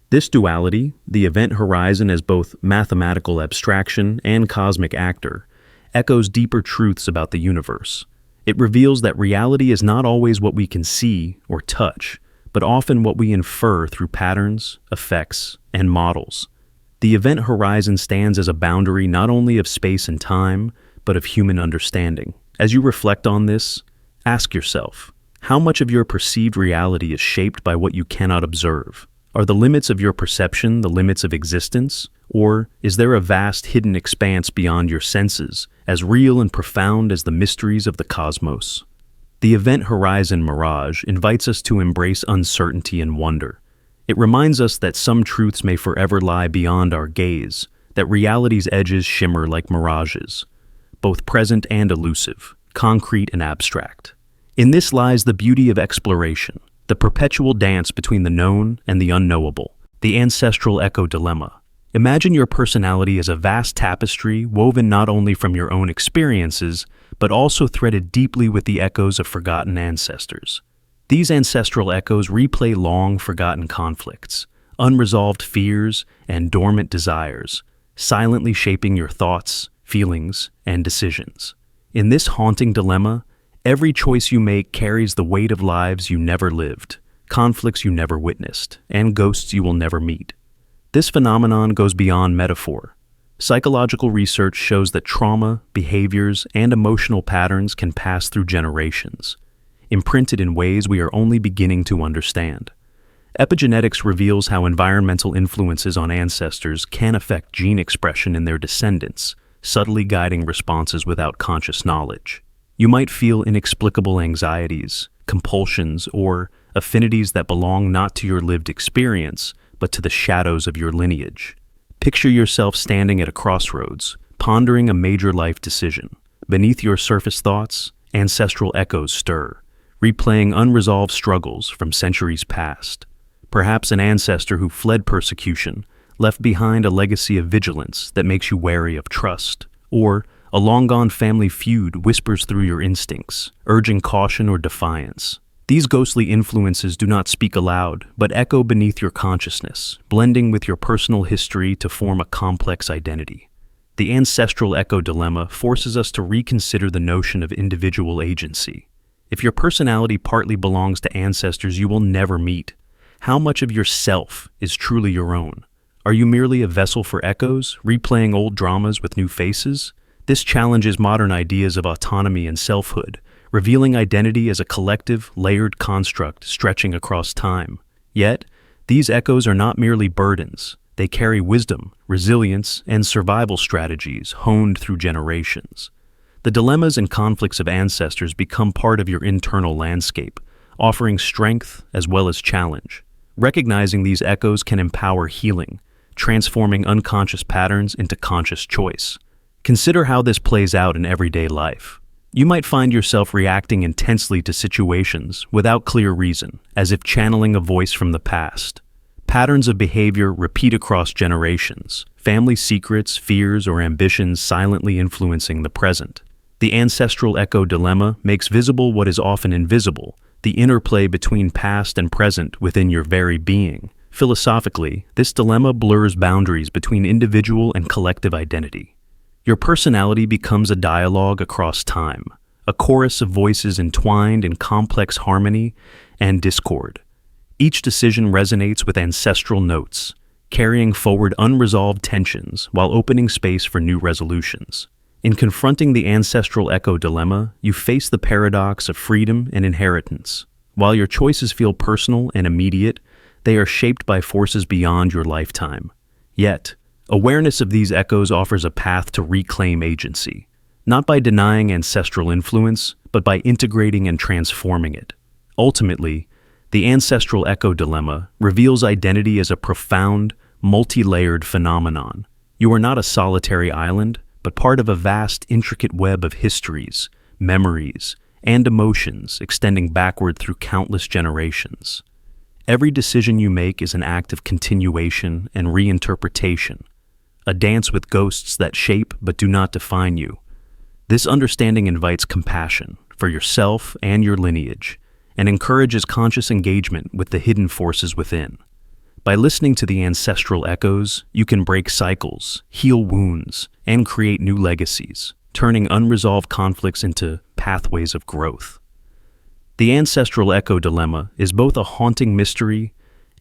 Speaker 1: This duality, the event horizon as both mathematical abstraction and cosmic actor, echoes deeper truths about the universe. It reveals that reality is not always what we can see or touch, but often what we infer through patterns, effects, and models. The event horizon stands as a boundary not only of space and time, but of human understanding. As you reflect on this, ask yourself, how much of your perceived reality is shaped by what you cannot observe? Are the limits of your perception the limits of existence? Or is there a vast hidden expanse beyond your senses, as real and profound as the mysteries of the cosmos? The event horizon mirage invites us to embrace uncertainty and wonder. It reminds us that some truths may forever lie beyond our gaze, that reality's edges shimmer like mirages, both present and elusive, concrete and abstract. In this lies the beauty of exploration, the perpetual dance between the known and the unknowable, the ancestral echo dilemma. Imagine your personality as a vast tapestry woven not only from your own experiences, but also threaded deeply with the echoes of forgotten ancestors. These ancestral echoes replay long-forgotten conflicts, unresolved fears, and dormant desires, silently shaping your thoughts, feelings, and decisions. In this haunting dilemma, every choice you make carries the weight of lives you never lived, conflicts you never witnessed, and ghosts you will never meet. This phenomenon goes beyond metaphor. Psychological research shows that trauma, behaviors, and emotional patterns can pass through generations, imprinted in ways we are only beginning to understand. Epigenetics reveals how environmental influences on ancestors can affect gene expression in their descendants, subtly guiding responses without conscious knowledge. You might feel inexplicable anxieties, compulsions, or affinities that belong not to your lived experience, but to the shadows of your lineage. Picture yourself standing at a crossroads, pondering a major life decision. Beneath your surface thoughts, ancestral echoes stir, replaying unresolved struggles from centuries past. Perhaps an ancestor who fled persecution, left behind a legacy of vigilance that makes you wary of trust, or a long-gone family feud whispers through your instincts, urging caution or defiance. These ghostly influences do not speak aloud, but echo beneath your consciousness, blending with your personal history to form a complex identity. The ancestral echo dilemma forces us to reconsider the notion of individual agency. If your personality partly belongs to ancestors you will never meet, how much of yourself is truly your own? Are you merely a vessel for echoes, replaying old dramas with new faces? This challenges modern ideas of autonomy and selfhood, revealing identity as a collective, layered construct stretching across time. Yet, these echoes are not merely burdens. They carry wisdom, resilience, and survival strategies honed through generations. The dilemmas and conflicts of ancestors become part of your internal landscape, offering strength as well as challenge. Recognizing these echoes can empower healing, transforming unconscious patterns into conscious choice. Consider how this plays out in everyday life. You might find yourself reacting intensely to situations without clear reason, as if channeling a voice from the past. Patterns of behavior repeat across generations, family secrets, fears, or ambitions silently influencing the present. The ancestral echo dilemma makes visible what is often invisible, the interplay between past and present within your very being. Philosophically, this dilemma blurs boundaries between individual and collective identity. Your personality becomes a dialogue across time, a chorus of voices entwined in complex harmony and discord. Each decision resonates with ancestral notes, carrying forward unresolved tensions while opening space for new resolutions. In confronting the ancestral echo dilemma, you face the paradox of freedom and inheritance. While your choices feel personal and immediate, they are shaped by forces beyond your lifetime. Yet, awareness of these echoes offers a path to reclaim agency, not by denying ancestral influence, but by integrating and transforming it. Ultimately, the ancestral echo dilemma reveals identity as a profound, multi-layered phenomenon. You are not a solitary island, but part of a vast, intricate web of histories, memories, and emotions extending backward through countless generations. Every decision you make is an act of continuation and reinterpretation, a dance with ghosts that shape but do not define you. This understanding invites compassion for yourself and your lineage, and encourages conscious engagement with the hidden forces within. By listening to the ancestral echoes, you can break cycles, heal wounds, and create new legacies, turning unresolved conflicts into pathways of growth. The ancestral echo dilemma is both a haunting mystery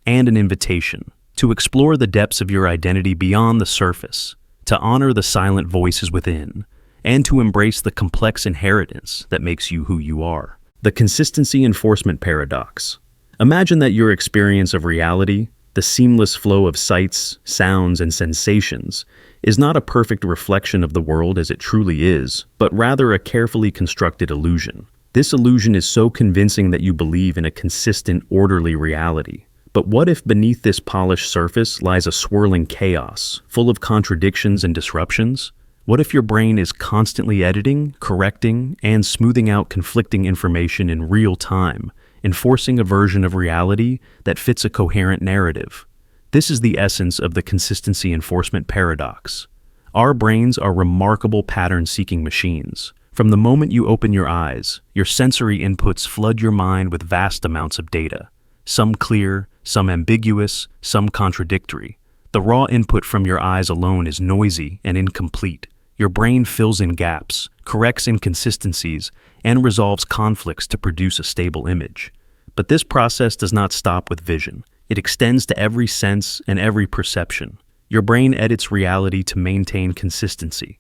Speaker 1: and an invitation to explore the depths of your identity beyond the surface, to honor the silent voices within, and to embrace the complex inheritance that makes you who you are. The consistency enforcement paradox. Imagine that your experience of reality, the seamless flow of sights, sounds, and sensations, is not a perfect reflection of the world as it truly is, but rather a carefully constructed illusion. This illusion is so convincing that you believe in a consistent, orderly reality. But what if beneath this polished surface lies a swirling chaos, full of contradictions and disruptions? What if your brain is constantly editing, correcting, and smoothing out conflicting information in real time, enforcing a version of reality that fits a coherent narrative? This is the essence of the consistency enforcement paradox. Our brains are remarkable pattern-seeking machines. From the moment you open your eyes, your sensory inputs flood your mind with vast amounts of data, some clear, some ambiguous, some contradictory. The raw input from your eyes alone is noisy and incomplete. Your brain fills in gaps, corrects inconsistencies, and resolves conflicts to produce a stable image. But this process does not stop with vision. It extends to every sense and every perception. Your brain edits reality to maintain consistency,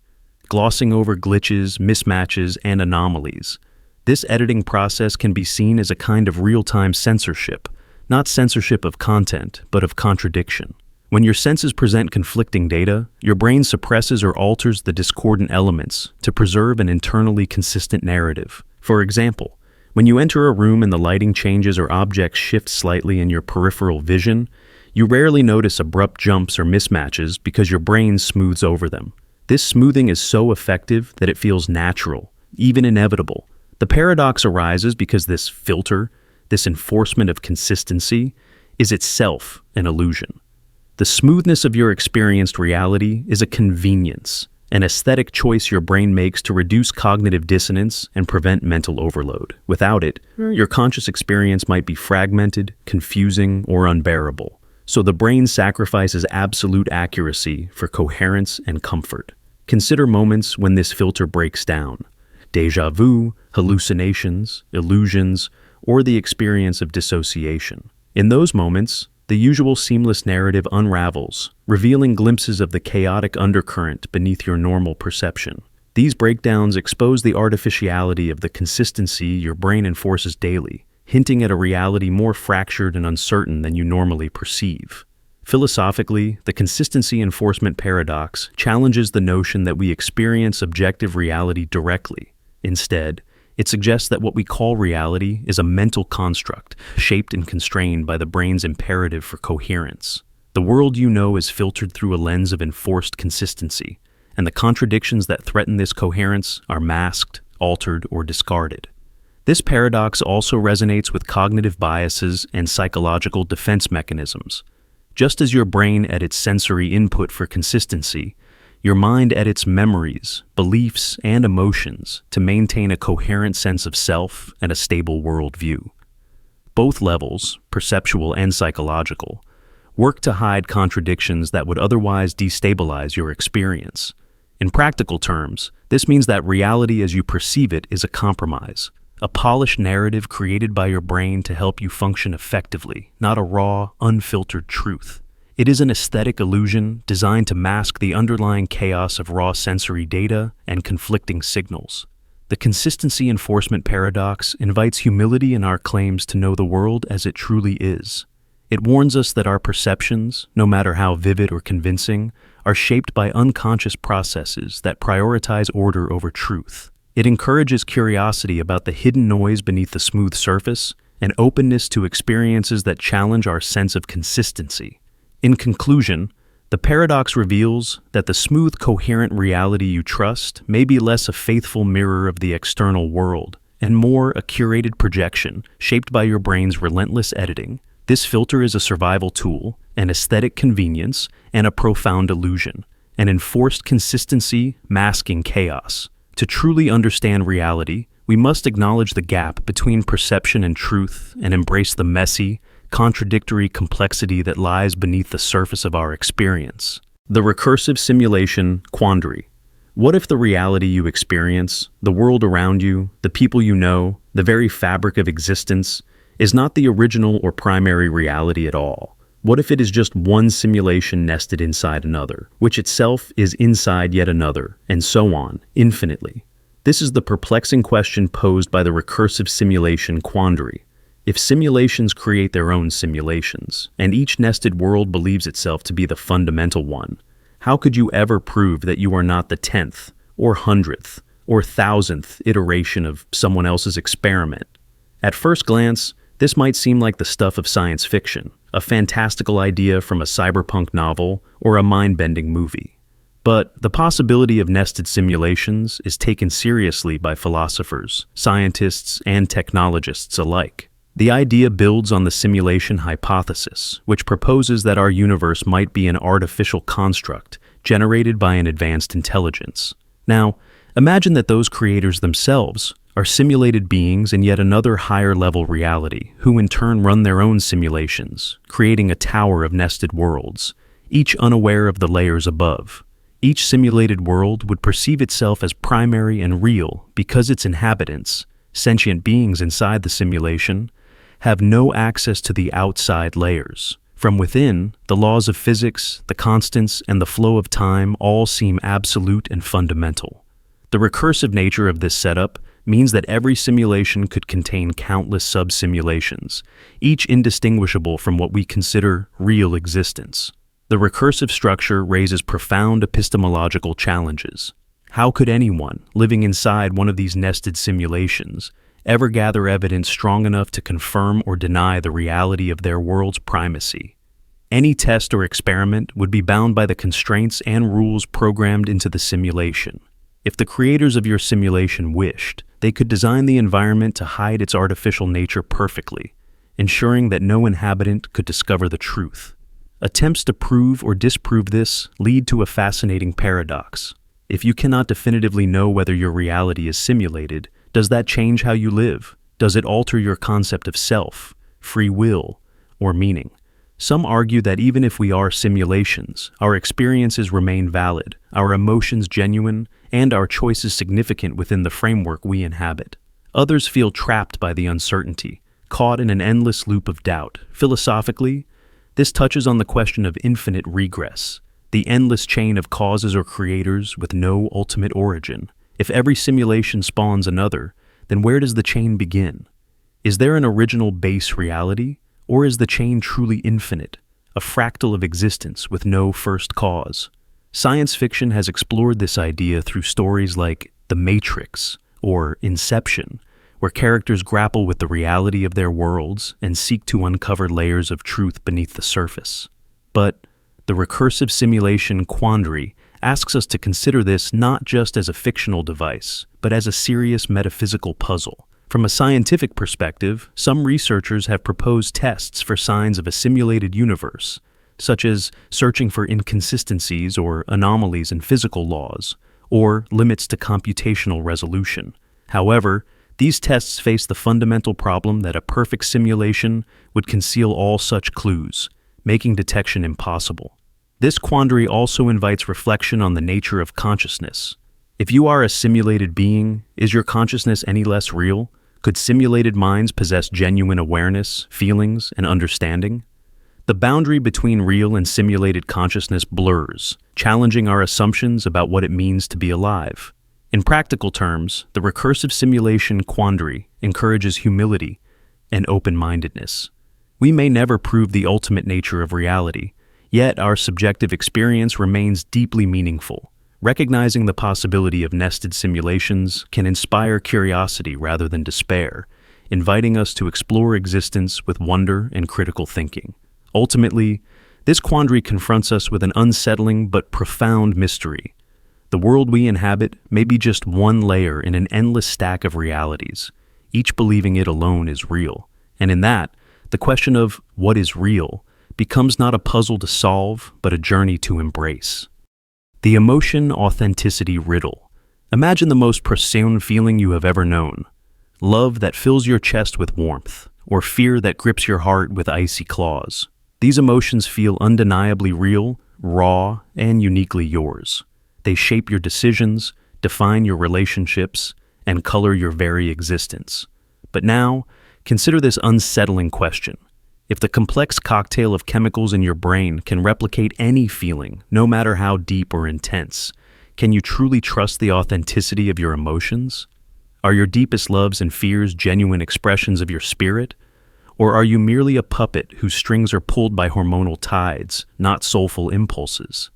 Speaker 1: glossing over glitches, mismatches, and anomalies. This editing process can be seen as a kind of real-time censorship, not censorship of content, but of contradiction. When your senses present conflicting data, your brain suppresses or alters the discordant elements to preserve an internally consistent narrative. For example, when you enter a room and the lighting changes or objects shift slightly in your peripheral vision, you rarely notice abrupt jumps or mismatches because your brain smooths over them. This smoothing is so effective that it feels natural, even inevitable. The paradox arises because this filter, this enforcement of consistency, is itself an illusion. The smoothness of your experienced reality is a convenience, an aesthetic choice your brain makes to reduce cognitive dissonance and prevent mental overload. Without it, your conscious experience might be fragmented, confusing, or unbearable. So the brain sacrifices absolute accuracy for coherence and comfort. Consider moments when this filter breaks down. Déjà vu, hallucinations, illusions, or the experience of dissociation. In those moments, the usual seamless narrative unravels, revealing glimpses of the chaotic undercurrent beneath your normal perception. These breakdowns expose the artificiality of the consistency your brain enforces daily, hinting at a reality more fractured and uncertain than you normally perceive. Philosophically, the consistency enforcement paradox challenges the notion that we experience objective reality directly. Instead, it suggests that what we call reality is a mental construct, shaped and constrained by the brain's imperative for coherence. The world you know is filtered through a lens of enforced consistency, and the contradictions that threaten this coherence are masked, altered, or discarded. This paradox also resonates with cognitive biases and psychological defense mechanisms. Just as your brain edits sensory input for consistency, your mind edits memories, beliefs, and emotions to maintain a coherent sense of self and a stable worldview. Both levels, perceptual and psychological, work to hide contradictions that would otherwise destabilize your experience. In practical terms, this means that reality as you perceive it is a compromise, a polished narrative created by your brain to help you function effectively, not a raw, unfiltered truth. It is an aesthetic illusion designed to mask the underlying chaos of raw sensory data and conflicting signals. The consistency enforcement paradox invites humility in our claims to know the world as it truly is. It warns us that our perceptions, no matter how vivid or convincing, are shaped by unconscious processes that prioritize order over truth. It encourages curiosity about the hidden noise beneath the smooth surface and openness to experiences that challenge our sense of consistency. In conclusion, the paradox reveals that the smooth, coherent reality you trust may be less a faithful mirror of the external world and more a curated projection shaped by your brain's relentless editing. This filter is a survival tool, an aesthetic convenience, and a profound illusion, an enforced consistency masking chaos. To truly understand reality, we must acknowledge the gap between perception and truth and embrace the messy, contradictory complexity that lies beneath the surface of our experience. The recursive simulation quandary. What if the reality you experience, the world around you, the people you know, the very fabric of existence, is not the original or primary reality at all? What if it is just one simulation nested inside another, which itself is inside yet another, and so on, infinitely? This is the perplexing question posed by the recursive simulation quandary. If simulations create their own simulations, and each nested world believes itself to be the fundamental one, how could you ever prove that you are not the 10th, or 100th, or 1000th iteration of someone else's experiment? At first glance, this might seem like the stuff of science fiction, a fantastical idea from a cyberpunk novel or a mind-bending movie. But the possibility of nested simulations is taken seriously by philosophers, scientists, and technologists alike. The idea builds on the simulation hypothesis, which proposes that our universe might be an artificial construct generated by an advanced intelligence. Now, imagine that those creators themselves are simulated beings in yet another higher-level reality, who in turn run their own simulations, creating a tower of nested worlds, each unaware of the layers above. Each simulated world would perceive itself as primary and real because its inhabitants, sentient beings inside the simulation, have no access to the outside layers. From within, the laws of physics, the constants, and the flow of time all seem absolute and fundamental. The recursive nature of this setup means that every simulation could contain countless sub-simulations, each indistinguishable from what we consider real existence. The recursive structure raises profound epistemological challenges. How could anyone, living inside one of these nested simulations, ever gather evidence strong enough to confirm or deny the reality of their world's primacy? Any test or experiment would be bound by the constraints and rules programmed into the simulation. If the creators of your simulation wished, they could design the environment to hide its artificial nature perfectly, ensuring that no inhabitant could discover the truth. Attempts to prove or disprove this lead to a fascinating paradox. If you cannot definitively know whether your reality is simulated, does that change how you live? Does it alter your concept of self, free will, or meaning? Some argue that even if we are simulations, our experiences remain valid, our emotions genuine, and our choices significant within the framework we inhabit. Others feel trapped by the uncertainty, caught in an endless loop of doubt. Philosophically, this touches on the question of infinite regress, the endless chain of causes or creators with no ultimate origin. If every simulation spawns another, then where does the chain begin? Is there an original base reality, or is the chain truly infinite, a fractal of existence with no first cause? Science fiction has explored this idea through stories like The Matrix or Inception, where characters grapple with the reality of their worlds and seek to uncover layers of truth beneath the surface. But the recursive simulation Quandary asks us to consider this not just as a fictional device, but as a serious metaphysical puzzle. From a scientific perspective, some researchers have proposed tests for signs of a simulated universe, such as searching for inconsistencies or anomalies in physical laws, or limits to computational resolution. However, these tests face the fundamental problem that a perfect simulation would conceal all such clues, making detection impossible. This quandary also invites reflection on the nature of consciousness. If you are a simulated being, is your consciousness any less real? Could simulated minds possess genuine awareness, feelings, and understanding? The boundary between real and simulated consciousness blurs, challenging our assumptions about what it means to be alive. In practical terms, the recursive simulation Quandary encourages humility and open-mindedness. We may never prove the ultimate nature of reality, yet our subjective experience remains deeply meaningful. Recognizing the possibility of nested simulations can inspire curiosity rather than despair, inviting us to explore existence with wonder and critical thinking. Ultimately, this quandary confronts us with an unsettling but profound mystery. The world we inhabit may be just one layer in an endless stack of realities, each believing it alone is real. And in that, the question of what is real becomes not a puzzle to solve, but a journey to embrace. The emotion authenticity riddle. Imagine the most profound feeling you have ever known. Love that fills your chest with warmth, or fear that grips your heart with icy claws. These emotions feel undeniably real, raw, and uniquely yours. They shape your decisions, define your relationships, and color your very existence. But now, consider this unsettling question. If the complex cocktail of chemicals in your brain can replicate any feeling, no matter how deep or intense, can you truly trust the authenticity of your emotions? Are your deepest loves and fears genuine expressions of your spirit? Or are you merely a puppet whose strings are pulled by hormonal tides, not soulful impulses?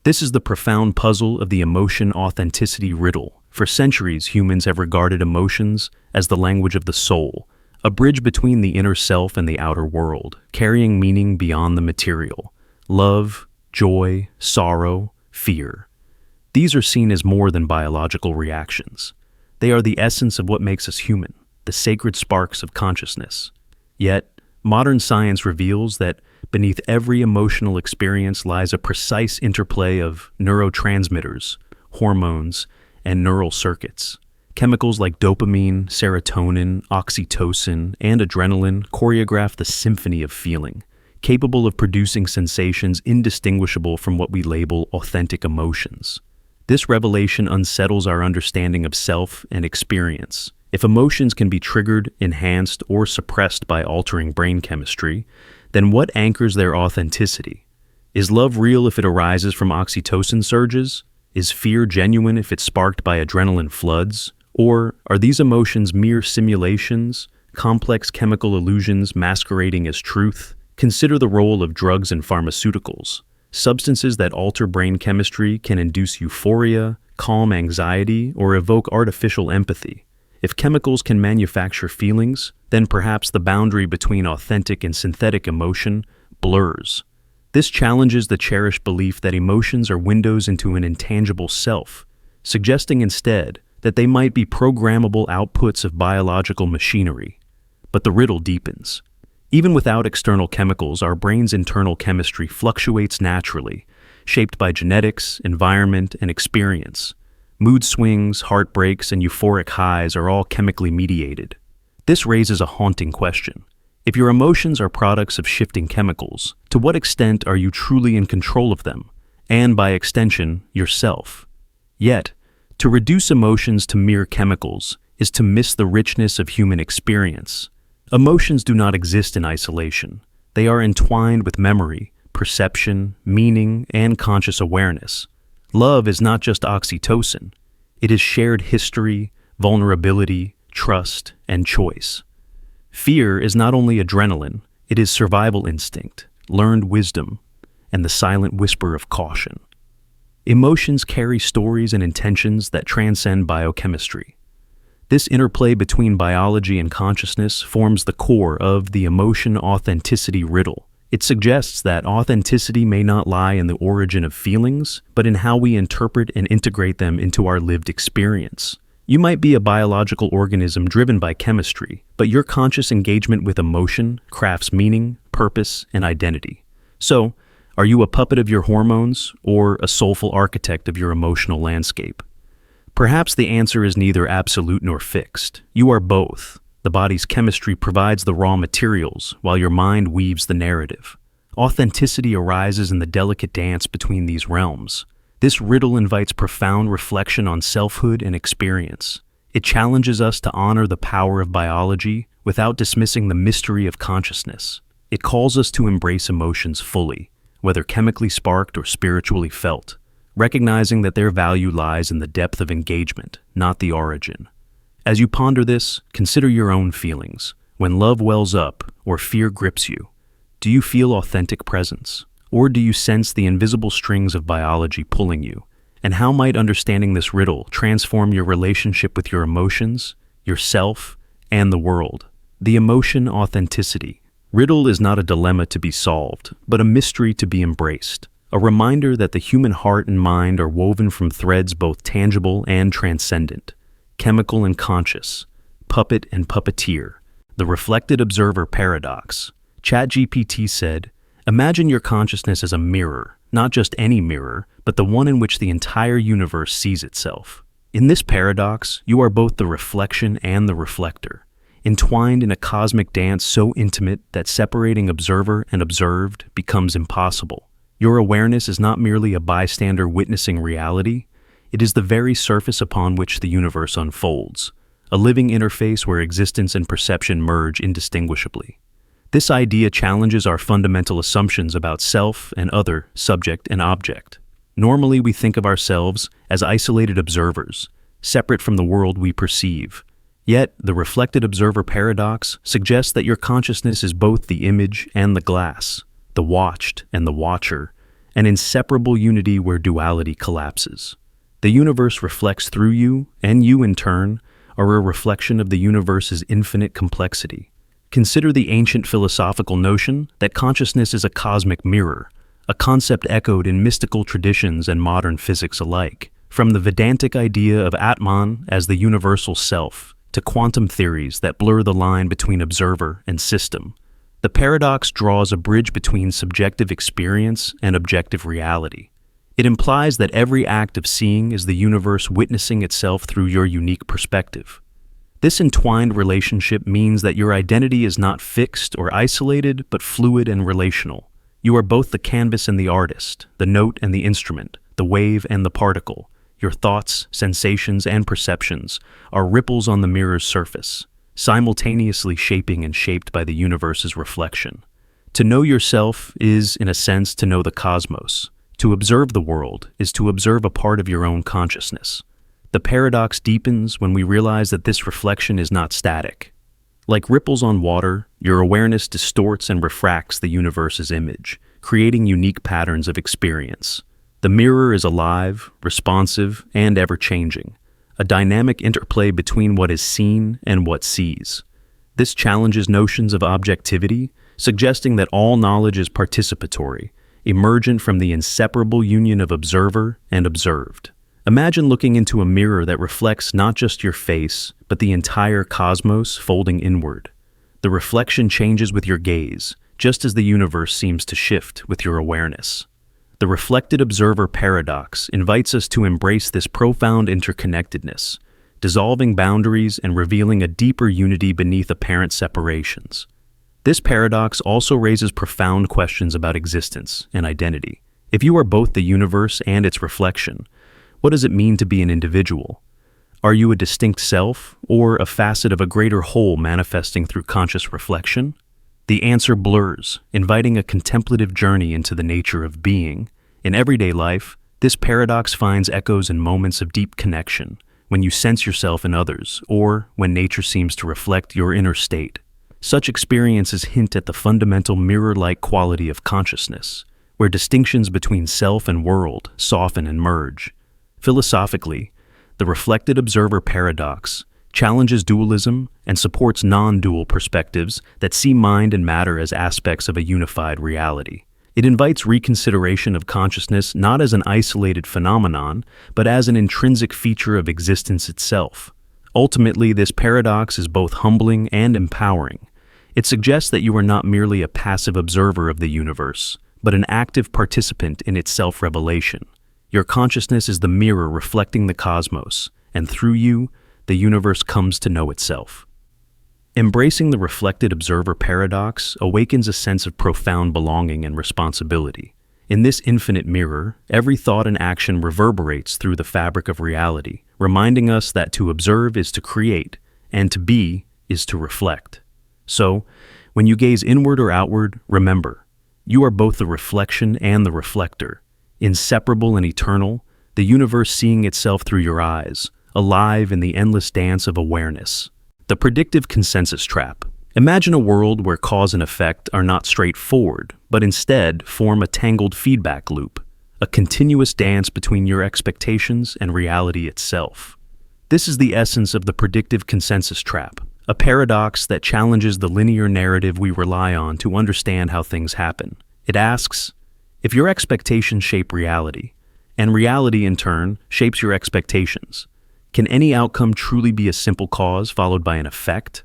Speaker 1: This is the profound puzzle of the emotion authenticity riddle. For centuries, humans have regarded emotions as the language of the soul, a bridge between the inner self and the outer world, carrying meaning beyond the material. Love, joy, sorrow, fear. These are seen as more than biological reactions. They are the essence of what makes us human, the sacred sparks of consciousness. Yet, modern science reveals that beneath every emotional experience lies a precise interplay of neurotransmitters, hormones, and neural circuits. Chemicals like dopamine, serotonin, oxytocin, and adrenaline choreograph the symphony of feeling, capable of producing sensations indistinguishable from what we label authentic emotions. This revelation unsettles our understanding of self and experience. If emotions can be triggered, enhanced, or suppressed by altering brain chemistry, then what anchors their authenticity? Is love real if it arises from oxytocin surges? Is fear genuine if it's sparked by adrenaline floods? Or are these emotions mere simulations, complex chemical illusions masquerading as truth? Consider the role of drugs and pharmaceuticals. Substances that alter brain chemistry can induce euphoria, calm anxiety, or evoke artificial empathy. If chemicals can manufacture feelings, then perhaps the boundary between authentic and synthetic emotion blurs. This challenges the cherished belief that emotions are windows into an intangible self, suggesting instead that they might be programmable outputs of biological machinery. But the riddle deepens. Even without external chemicals, our brain's internal chemistry fluctuates naturally, shaped by genetics, environment, and experience. Mood swings, heartbreaks, and euphoric highs are all chemically mediated. This raises a haunting question. If your emotions are products of shifting chemicals, to what extent are you truly in control of them, and by extension, yourself? Yet, to reduce emotions to mere chemicals is to miss the richness of human experience. Emotions do not exist in isolation. They are entwined with memory, perception, meaning, and conscious awareness. Love is not just oxytocin. It is shared history, vulnerability, trust, and choice. Fear is not only adrenaline, it is survival instinct, learned wisdom, and the silent whisper of caution. Emotions carry stories and intentions that transcend biochemistry. This interplay between biology and consciousness forms the core of the emotion authenticity riddle. It suggests that authenticity may not lie in the origin of feelings, but in how we interpret and integrate them into our lived experience. You might be a biological organism driven by chemistry, but your conscious engagement with emotion crafts meaning, purpose, and identity. So, are you a puppet of your hormones or a soulful architect of your emotional landscape? Perhaps the answer is neither absolute nor fixed. You are both. The body's chemistry provides the raw materials, while your mind weaves the narrative. Authenticity arises in the delicate dance between these realms. This riddle invites profound reflection on selfhood and experience. It challenges us to honor the power of biology without dismissing the mystery of consciousness. It calls us to embrace emotions fully, whether chemically sparked or spiritually felt, recognizing that their value lies in the depth of engagement, not the origin. As you ponder this, consider your own feelings. When love wells up or fear grips you, do you feel authentic presence? Or do you sense the invisible strings of biology pulling you? And how might understanding this riddle transform your relationship with your emotions, yourself, and the world? The emotion authenticity. Riddle is not a dilemma to be solved, but a mystery to be embraced. A reminder that the human heart and mind are woven from threads both tangible and transcendent, chemical and conscious, puppet and puppeteer. The reflected observer paradox. ChatGPT said, "Imagine your consciousness as a mirror, not just any mirror, but the one in which the entire universe sees itself." In this paradox, you are both the reflection and the reflector, entwined in a cosmic dance so intimate that separating observer and observed becomes impossible. Your awareness is not merely a bystander witnessing reality, it is the very surface upon which the universe unfolds, a living interface where existence and perception merge indistinguishably. This idea challenges our fundamental assumptions about self and other, subject and object. Normally, we think of ourselves as isolated observers, separate from the world we perceive. Yet, the reflected observer paradox suggests that your consciousness is both the image and the glass, the watched and the watcher, an inseparable unity where duality collapses. The universe reflects through you, and you, in turn, are a reflection of the universe's infinite complexity. Consider the ancient philosophical notion that consciousness is a cosmic mirror, a concept echoed in mystical traditions and modern physics alike. From the Vedantic idea of Atman as the universal self, to quantum theories that blur the line between observer and system, the paradox draws a bridge between subjective experience and objective reality. It implies that every act of seeing is the universe witnessing itself through your unique perspective. This entwined relationship means that your identity is not fixed or isolated, but fluid and relational. You are both the canvas and the artist, the note and the instrument, the wave and the particle. Your thoughts, sensations, and perceptions are ripples on the mirror's surface, simultaneously shaping and shaped by the universe's reflection. To know yourself is, in a sense, to know the cosmos. To observe the world is to observe a part of your own consciousness. The paradox deepens when we realize that this reflection is not static. Like ripples on water, your awareness distorts and refracts the universe's image, creating unique patterns of experience. The mirror is alive, responsive, and ever-changing, a dynamic interplay between what is seen and what sees. This challenges notions of objectivity, suggesting that all knowledge is participatory, emergent from the inseparable union of observer and observed. Imagine looking into a mirror that reflects not just your face, but the entire cosmos folding inward. The reflection changes with your gaze, just as the universe seems to shift with your awareness. The reflected observer paradox invites us to embrace this profound interconnectedness, dissolving boundaries and revealing a deeper unity beneath apparent separations. This paradox also raises profound questions about existence and identity. If you are both the universe and its reflection, what does it mean to be an individual? Are you a distinct self, or a facet of a greater whole manifesting through conscious reflection? The answer blurs, inviting a contemplative journey into the nature of being. In everyday life, this paradox finds echoes in moments of deep connection, when you sense yourself in others, or when nature seems to reflect your inner state. Such experiences hint at the fundamental mirror-like quality of consciousness, where distinctions between self and world soften and merge. Philosophically, the reflected observer paradox challenges dualism and supports non-dual perspectives that see mind and matter as aspects of a unified reality. It invites reconsideration of consciousness not as an isolated phenomenon, but as an intrinsic feature of existence itself. Ultimately, this paradox is both humbling and empowering. It suggests that you are not merely a passive observer of the universe, but an active participant in its self-revelation. Your consciousness is the mirror reflecting the cosmos, and through you, the universe comes to know itself. Embracing the reflected observer paradox awakens a sense of profound belonging and responsibility. In this infinite mirror, every thought and action reverberates through the fabric of reality, reminding us that to observe is to create, and to be is to reflect. So, when you gaze inward or outward, remember, you are both the reflection and the reflector. Inseparable and eternal, the universe seeing itself through your eyes, alive in the endless dance of awareness. The predictive consensus trap. Imagine a world where cause and effect are not straightforward, but instead form a tangled feedback loop, a continuous dance between your expectations and reality itself. This is the essence of the predictive consensus trap, a paradox that challenges the linear narrative we rely on to understand how things happen. It asks, if your expectations shape reality, and reality in turn shapes your expectations, can any outcome truly be a simple cause followed by an effect?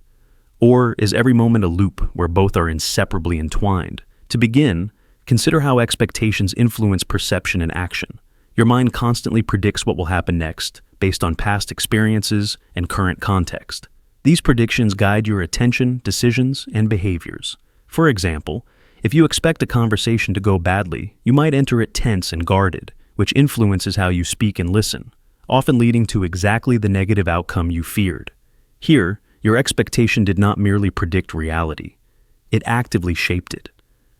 Speaker 1: Or is every moment a loop where both are inseparably entwined? To begin, consider how expectations influence perception and action. Your mind constantly predicts what will happen next, based on past experiences and current context. These predictions guide your attention, decisions, and behaviors. For example, if you expect a conversation to go badly, you might enter it tense and guarded, which influences how you speak and listen, often leading to exactly the negative outcome you feared. Here, your expectation did not merely predict reality. It actively shaped it.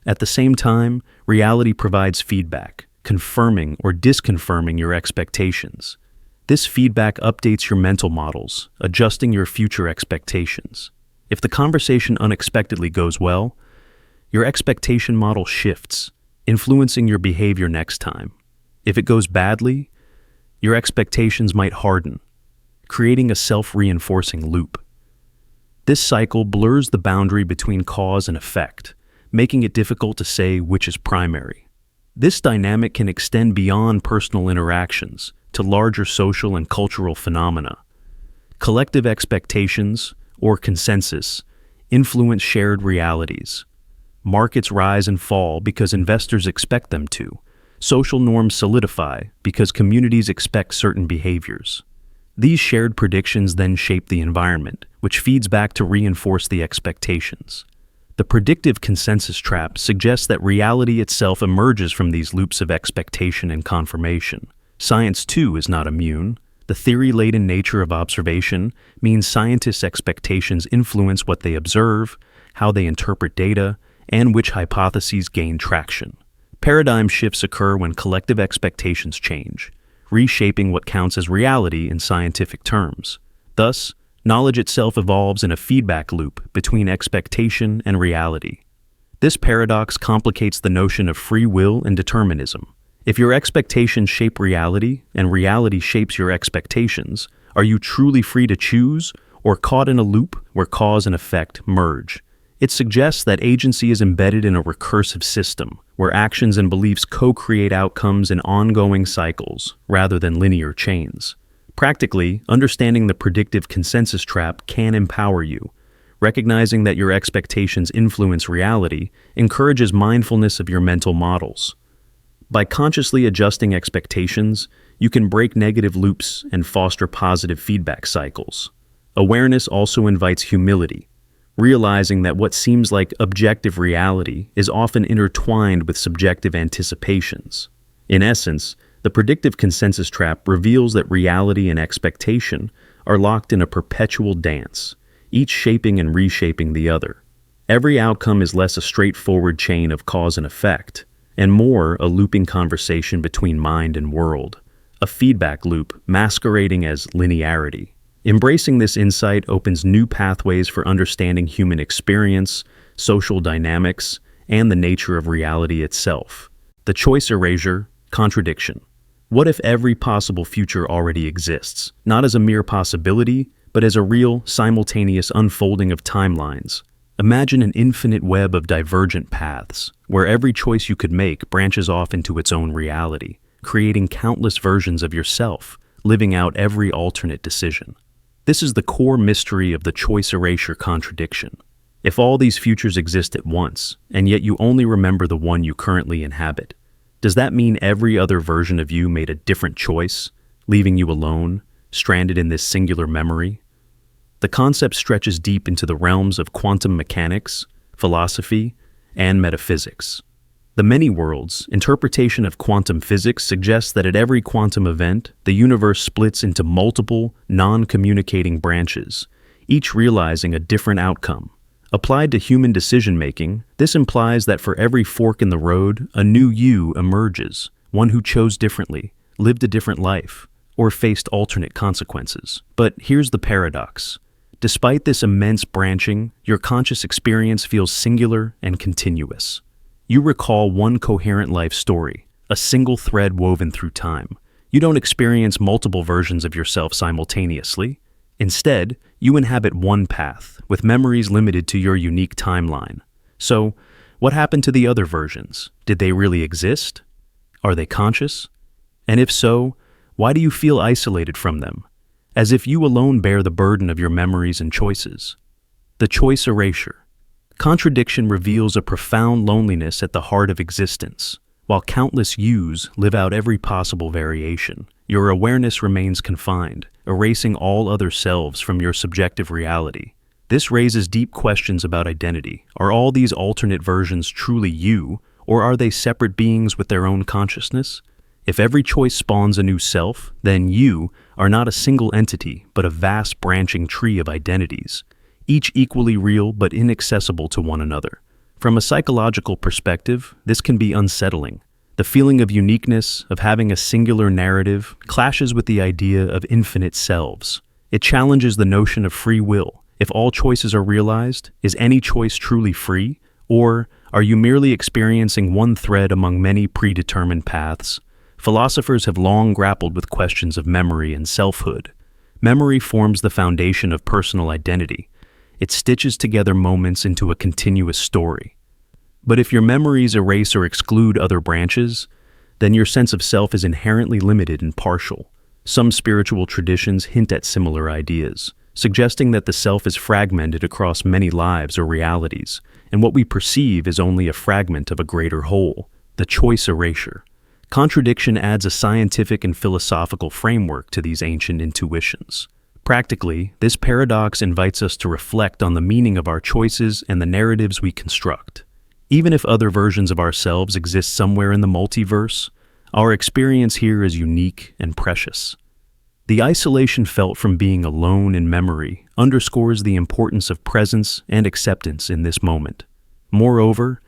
Speaker 1: At the same time, reality provides feedback, confirming or disconfirming your expectations. This feedback updates your mental models, adjusting your future expectations. If the conversation unexpectedly goes well, your expectation model shifts, influencing your behavior next time. If it goes badly, your expectations might harden, creating a self-reinforcing loop. This cycle blurs the boundary between cause and effect, making it difficult to say which is primary. This dynamic can extend beyond personal interactions to larger social and cultural phenomena. Collective expectations, or consensus, influence shared realities. Markets rise and fall because investors expect them to, Social norms solidify because communities expect certain behaviors. These shared predictions then shape the environment, which feeds back to reinforce the expectations. The predictive consensus trap suggests that reality itself emerges from these loops of expectation and confirmation. Science, too, is not immune. The theory-laden nature of observation means scientists' expectations influence what they observe, how they interpret data, and which hypotheses gain traction. Paradigm shifts occur when collective expectations change, reshaping what counts as reality in scientific terms. Thus, knowledge itself evolves in a feedback loop between expectation and reality. This paradox complicates the notion of free will and determinism. If your expectations shape reality and reality shapes your expectations, are you truly free to choose or caught in a loop where cause and effect merge? It suggests that agency is embedded in a recursive system where actions and beliefs co-create outcomes in ongoing cycles rather than linear chains. Practically, understanding the predictive consensus trap can empower you. Recognizing that your expectations influence reality encourages mindfulness of your mental models. By consciously adjusting expectations, you can break negative loops and foster positive feedback cycles. Awareness also invites humility, realizing that what seems like objective reality is often intertwined with subjective anticipations. In essence, the predictive consensus trap reveals that reality and expectation are locked in a perpetual dance, each shaping and reshaping the other. Every outcome is less a straightforward chain of cause and effect, and more a looping conversation between mind and world, a feedback loop masquerading as linearity. Embracing this insight opens new pathways for understanding human experience, social dynamics, and the nature of reality itself. The choice erasure, contradiction. What if every possible future already exists, not as a mere possibility, but as a real, simultaneous unfolding of timelines? Imagine an infinite web of divergent paths, where every choice you could make branches off into its own reality, creating countless versions of yourself, living out every alternate decision. This is the core mystery of the choice erasure contradiction. If all these futures exist at once, and yet you only remember the one you currently inhabit, does that mean every other version of you made a different choice, leaving you alone, stranded in this singular memory? The concept stretches deep into the realms of quantum mechanics, philosophy, and metaphysics. The many worlds interpretation of quantum physics suggests that at every quantum event, the universe splits into multiple, non-communicating branches, each realizing a different outcome. Applied to human decision-making, this implies that for every fork in the road, a new you emerges, one who chose differently, lived a different life, or faced alternate consequences. But here's the paradox. Despite this immense branching, your conscious experience feels singular and continuous. You recall one coherent life story, a single thread woven through time. You don't experience multiple versions of yourself simultaneously. Instead, you inhabit one path, with memories limited to your unique timeline. So, what happened to the other versions? Did they really exist? Are they conscious? And if so, why do you feel isolated from them? As if you alone bear the burden of your memories and choices. The choice erasure. Contradiction reveals a profound loneliness at the heart of existence. While countless yous live out every possible variation, your awareness remains confined, erasing all other selves from your subjective reality. This raises deep questions about identity. Are all these alternate versions truly you, or are they separate beings with their own consciousness? If every choice spawns a new self, then you are not a single entity, but a vast branching tree of identities, each equally real but inaccessible to one another. From a psychological perspective, this can be unsettling. The feeling of uniqueness, of having a singular narrative, clashes with the idea of infinite selves. It challenges the notion of free will. If all choices are realized, is any choice truly free? Or are you merely experiencing one thread among many predetermined paths? Philosophers have long grappled with questions of memory and selfhood. Memory forms the foundation of personal identity. It stitches together moments into a continuous story. But if your memories erase or exclude other branches, then your sense of self is inherently limited and partial. Some spiritual traditions hint at similar ideas, suggesting that the self is fragmented across many lives or realities, and what we perceive is only a fragment of a greater whole. The choice erasure. Contradiction adds a scientific and philosophical framework to these ancient intuitions. Practically, this paradox invites us to reflect on the meaning of our choices and the narratives we construct. Even if other versions of ourselves exist somewhere in the multiverse, our experience here is unique and precious. The isolation felt from being alone in memory underscores the importance of presence and acceptance in this moment. Moreover,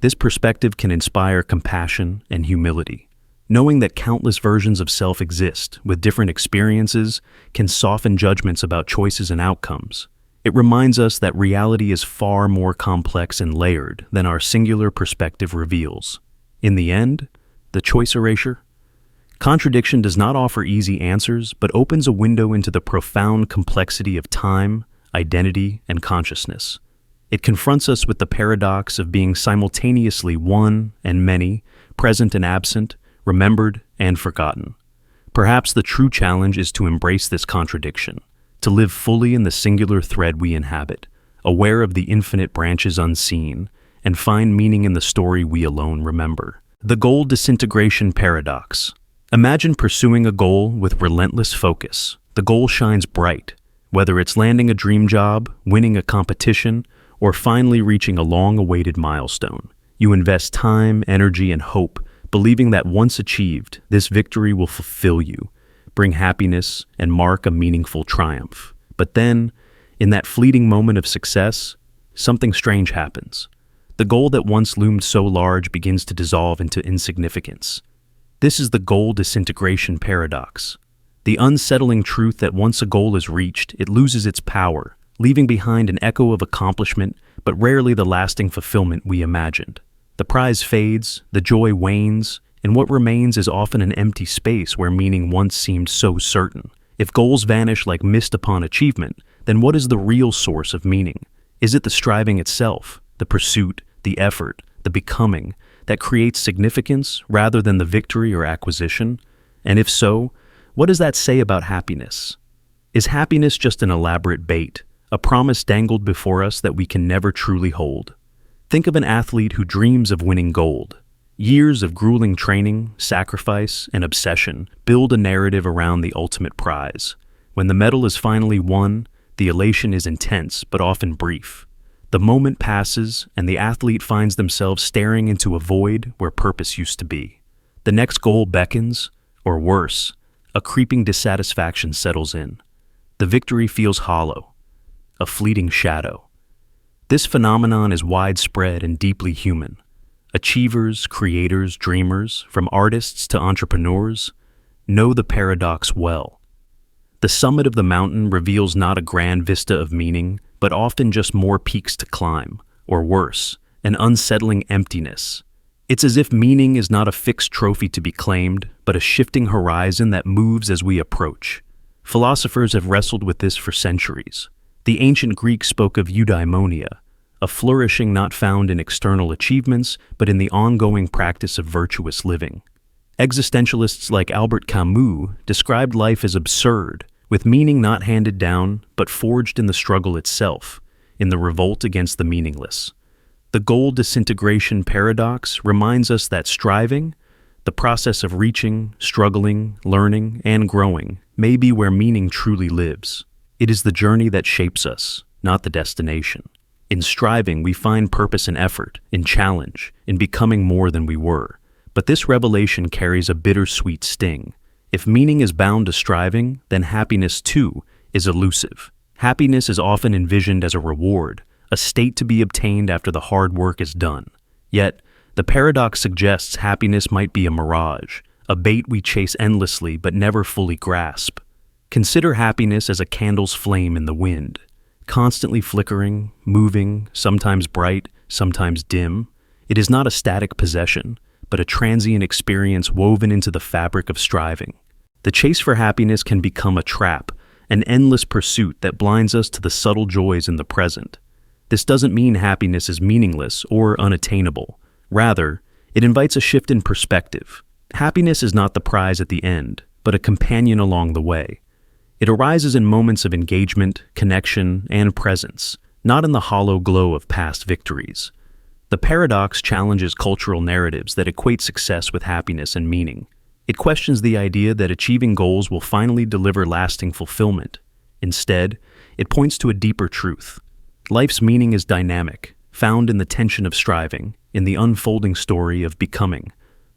Speaker 1: this perspective can inspire compassion and humility. Knowing that countless versions of self exist with different experiences can soften judgments about choices and outcomes. It reminds us that reality is far more complex and layered than our singular perspective reveals. In the end, the choice erasure? Contradiction does not offer easy answers, but opens a window into the profound complexity of time, identity, and consciousness. It confronts us with the paradox of being simultaneously one and many, present and absent, remembered and forgotten. Perhaps the true challenge is to embrace this contradiction, to live fully in the singular thread we inhabit, aware of the infinite branches unseen, and find meaning in the story we alone remember. The goal disintegration paradox. Imagine pursuing a goal with relentless focus. The goal shines bright, whether it's landing a dream job, winning a competition, or finally reaching a long-awaited milestone. You invest time, energy, and hope, believing that once achieved, this victory will fulfill you, bring happiness, and mark a meaningful triumph. But then, in that fleeting moment of success, something strange happens. The goal that once loomed so large begins to dissolve into insignificance. This is the goal disintegration paradox. The unsettling truth that once a goal is reached, it loses its power, leaving behind an echo of accomplishment, but rarely the lasting fulfillment we imagined. The prize fades, the joy wanes, and what remains is often an empty space where meaning once seemed so certain. If goals vanish like mist upon achievement, then what is the real source of meaning? Is it the striving itself, the pursuit, the effort, the becoming, that creates significance rather than the victory or acquisition? And if so, what does that say about happiness? Is happiness just an elaborate bait, a promise dangled before us that we can never truly hold? Think of an athlete who dreams of winning gold. Years of grueling training, sacrifice, and obsession build a narrative around the ultimate prize. When the medal is finally won, the elation is intense but often brief. The moment passes, and the athlete finds themselves staring into a void where purpose used to be. The next goal beckons, or worse, a creeping dissatisfaction settles in. The victory feels hollow, a fleeting shadow. This phenomenon is widespread and deeply human. Achievers, creators, dreamers, from artists to entrepreneurs, know the paradox well. The summit of the mountain reveals not a grand vista of meaning, but often just more peaks to climb, or worse, an unsettling emptiness. It's as if meaning is not a fixed trophy to be claimed, but a shifting horizon that moves as we approach. Philosophers have wrestled with this for centuries. The ancient Greeks spoke of eudaimonia, a flourishing not found in external achievements, but in the ongoing practice of virtuous living. Existentialists like Albert Camus described life as absurd, with meaning not handed down, but forged in the struggle itself, in the revolt against the meaningless. The goal disintegration paradox reminds us that striving, the process of reaching, struggling, learning, and growing, may be where meaning truly lives. It is the journey that shapes us, not the destination. In striving, we find purpose in effort, in challenge, in becoming more than we were. But this revelation carries a bittersweet sting. If meaning is bound to striving, then happiness, too, is elusive. Happiness is often envisioned as a reward, a state to be obtained after the hard work is done. Yet, the paradox suggests happiness might be a mirage, a bait we chase endlessly but never fully grasp. Consider happiness as a candle's flame in the wind, constantly flickering, moving, sometimes bright, sometimes dim. It is not a static possession, but a transient experience woven into the fabric of striving. The chase for happiness can become a trap, an endless pursuit that blinds us to the subtle joys in the present. This doesn't mean happiness is meaningless or unattainable. Rather, it invites a shift in perspective. Happiness is not the prize at the end, but a companion along the way. It arises in moments of engagement, connection, and presence, not in the hollow glow of past victories. The paradox challenges cultural narratives that equate success with happiness and meaning. It questions the idea that achieving goals will finally deliver lasting fulfillment. Instead, it points to a deeper truth. Life's meaning is dynamic, found in the tension of striving, in the unfolding story of becoming.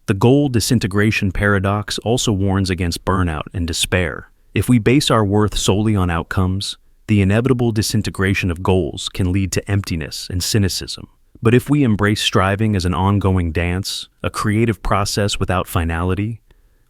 Speaker 1: The goal-disintegration paradox also warns against burnout and despair. If we base our worth solely on outcomes, the inevitable disintegration of goals can lead to emptiness and cynicism. But if we embrace striving as an ongoing dance, a creative process without finality,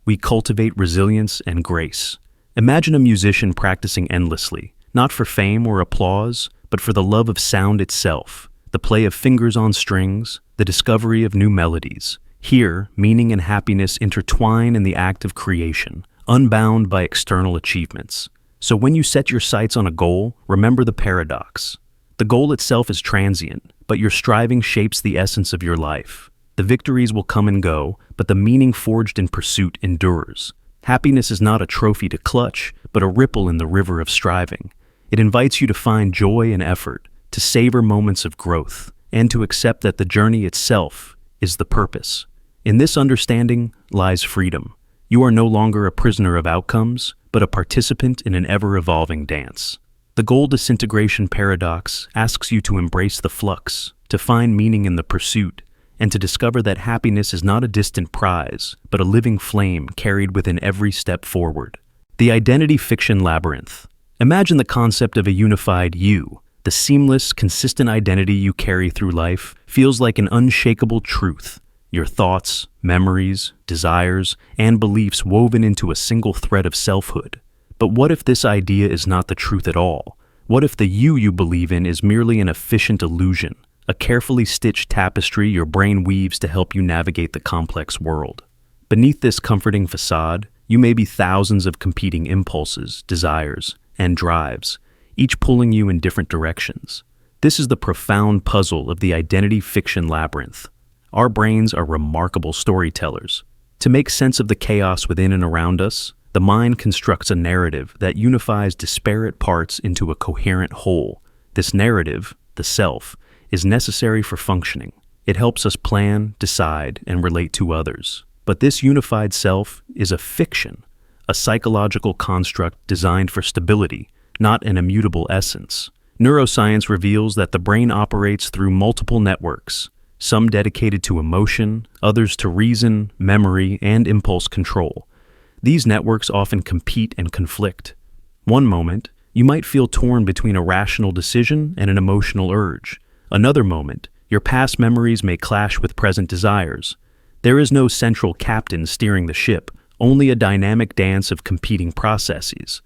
Speaker 1: we cultivate resilience and grace. Imagine a musician practicing endlessly, not for fame or applause, but for the love of sound itself, the play of fingers on strings, the discovery of new melodies. Here, meaning and happiness intertwine in the act of creation, unbound by external achievements. So when you set your sights on a goal, remember the paradox. The goal itself is transient, but your striving shapes the essence of your life. The victories will come and go, but the meaning forged in pursuit endures. Happiness is not a trophy to clutch, but a ripple in the river of striving. It invites you to find joy in effort, to savor moments of growth, and to accept that the journey itself is the purpose. In this understanding lies freedom. You are no longer a prisoner of outcomes, but a participant in an ever-evolving dance. The goal disintegration paradox asks you to embrace the flux, to find meaning in the pursuit, and to discover that happiness is not a distant prize, but a living flame carried within every step forward. The identity fiction labyrinth. Imagine the concept of a unified you. The seamless, consistent identity you carry through life feels like an unshakable truth. Your thoughts, memories, desires, and beliefs woven into a single thread of selfhood. But what if this idea is not the truth at all? What if the you believe in is merely an efficient illusion, a carefully stitched tapestry your brain weaves to help you navigate the complex world? Beneath this comforting facade, you may be thousands of competing impulses, desires, and drives, each pulling you in different directions. This is the profound puzzle of the identity fiction labyrinth. Our brains are remarkable storytellers. To make sense of the chaos within and around us, the mind constructs a narrative that unifies disparate parts into a coherent whole. This narrative, the self, is necessary for functioning. It helps us plan, decide, and relate to others. But this unified self is a fiction, a psychological construct designed for stability, not an immutable essence. Neuroscience reveals that the brain operates through multiple networks, some dedicated to emotion, others to reason, memory, and impulse control. These networks often compete and conflict. One moment, you might feel torn between a rational decision and an emotional urge. Another moment, your past memories may clash with present desires. There is no central captain steering the ship, only a dynamic dance of competing processes.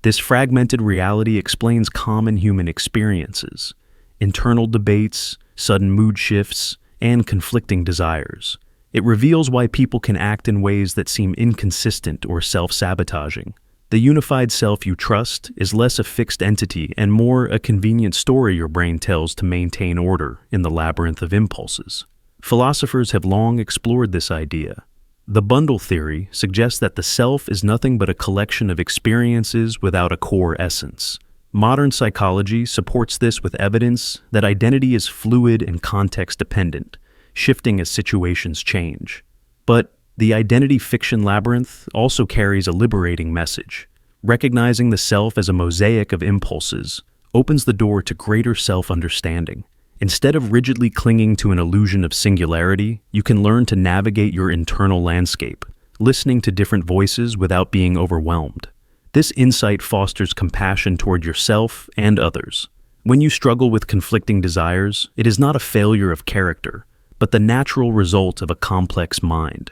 Speaker 1: This fragmented reality explains common human experiences, internal debates, sudden mood shifts, and conflicting desires. It reveals why people can act in ways that seem inconsistent or self-sabotaging. The unified self you trust is less a fixed entity and more a convenient story your brain tells to maintain order in the labyrinth of impulses. Philosophers have long explored this idea. The bundle theory suggests that the self is nothing but a collection of experiences without a core essence. Modern psychology supports this with evidence that identity is fluid and context-dependent, shifting as situations change. But the identity fiction labyrinth also carries a liberating message. Recognizing the self as a mosaic of impulses opens the door to greater self-understanding. Instead of rigidly clinging to an illusion of singularity, you can learn to navigate your internal landscape, listening to different voices without being overwhelmed. This insight fosters compassion toward yourself and others. When you struggle with conflicting desires, it is not a failure of character, but the natural result of a complex mind.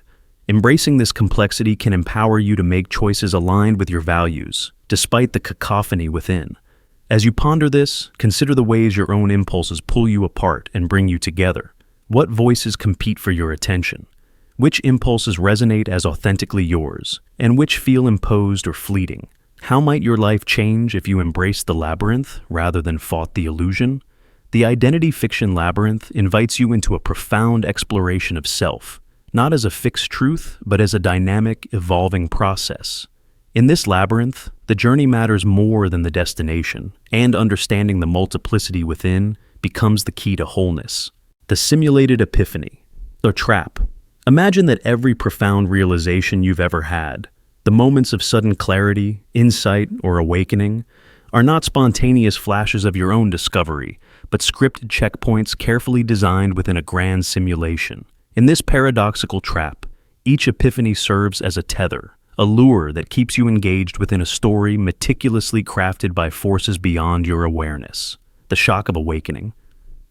Speaker 1: Embracing this complexity can empower you to make choices aligned with your values, despite the cacophony within. As you ponder this, consider the ways your own impulses pull you apart and bring you together. What voices compete for your attention? Which impulses resonate as authentically yours, and which feel imposed or fleeting? How might your life change if you embraced the labyrinth rather than fought the illusion? The identity fiction labyrinth invites you into a profound exploration of self, not as a fixed truth, but as a dynamic, evolving process. In this labyrinth, the journey matters more than the destination, and understanding the multiplicity within becomes the key to wholeness. The simulated epiphany. A trap. Imagine that every profound realization you've ever had, the moments of sudden clarity, insight, or awakening, are not spontaneous flashes of your own discovery, but scripted checkpoints carefully designed within a grand simulation. In this paradoxical trap, each epiphany serves as a tether, a lure that keeps you engaged within a story meticulously crafted by forces beyond your awareness. The shock of awakening,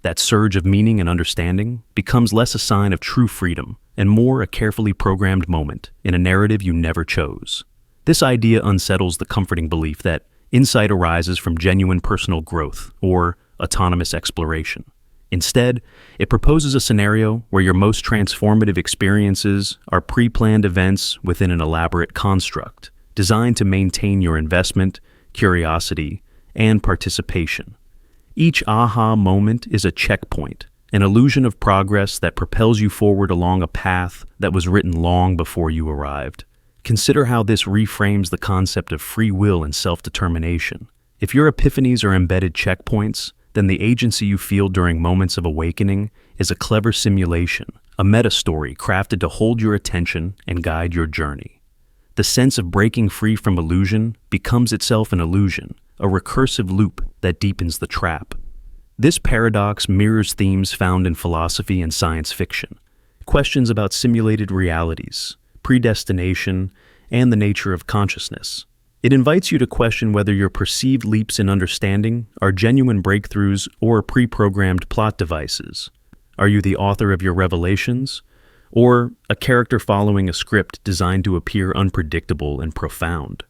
Speaker 1: that surge of meaning and understanding, becomes less a sign of true freedom and more a carefully programmed moment in a narrative you never chose. This idea unsettles the comforting belief that insight arises from genuine personal growth or autonomous exploration. Instead, it proposes a scenario where your most transformative experiences are pre-planned events within an elaborate construct, designed to maintain your investment, curiosity, and participation. Each aha moment is a checkpoint, an illusion of progress that propels you forward along a path that was written long before you arrived. Consider how this reframes the concept of free will and self-determination. If your epiphanies are embedded checkpoints, then the agency you feel during moments of awakening is a clever simulation, a meta-story crafted to hold your attention and guide your journey. The sense of breaking free from illusion becomes itself an illusion, a recursive loop that deepens the trap. This paradox mirrors themes found in philosophy and science fiction, questions about simulated realities, predestination, and the nature of consciousness. It invites you to question whether your perceived leaps in understanding are genuine breakthroughs or pre-programmed plot devices. Are you the author of your revelations, or a character following a script designed to appear unpredictable and profound?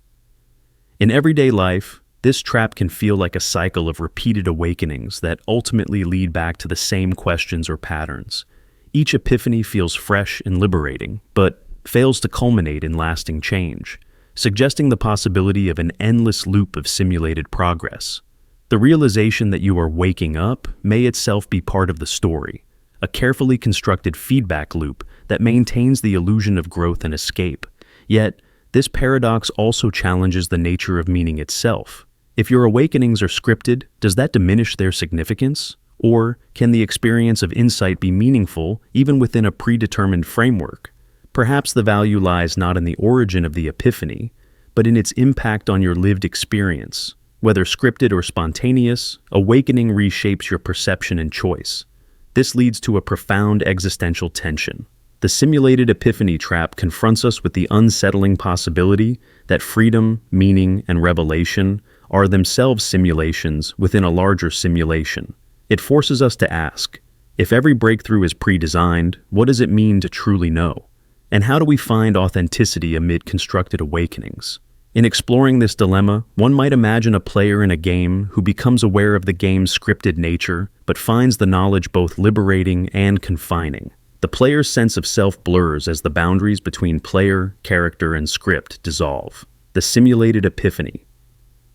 Speaker 1: In everyday life, this trap can feel like a cycle of repeated awakenings that ultimately lead back to the same questions or patterns. Each epiphany feels fresh and liberating, but fails to culminate in lasting change, suggesting the possibility of an endless loop of simulated progress. The realization that you are waking up may itself be part of the story, a carefully constructed feedback loop that maintains the illusion of growth and escape. Yet, this paradox also challenges the nature of meaning itself. If your awakenings are scripted, does that diminish their significance? Or can the experience of insight be meaningful even within a predetermined framework? Perhaps the value lies not in the origin of the epiphany, but in its impact on your lived experience. Whether scripted or spontaneous, awakening reshapes your perception and choice. This leads to a profound existential tension. The simulated epiphany trap confronts us with the unsettling possibility that freedom, meaning, and revelation are themselves simulations within a larger simulation. It forces us to ask, if every breakthrough is pre-designed, what does it mean to truly know? And how do we find authenticity amid constructed awakenings? In exploring this dilemma, one might imagine a player in a game who becomes aware of the game's scripted nature, but finds the knowledge both liberating and confining. The player's sense of self blurs as the boundaries between player, character, and script dissolve. The simulated epiphany.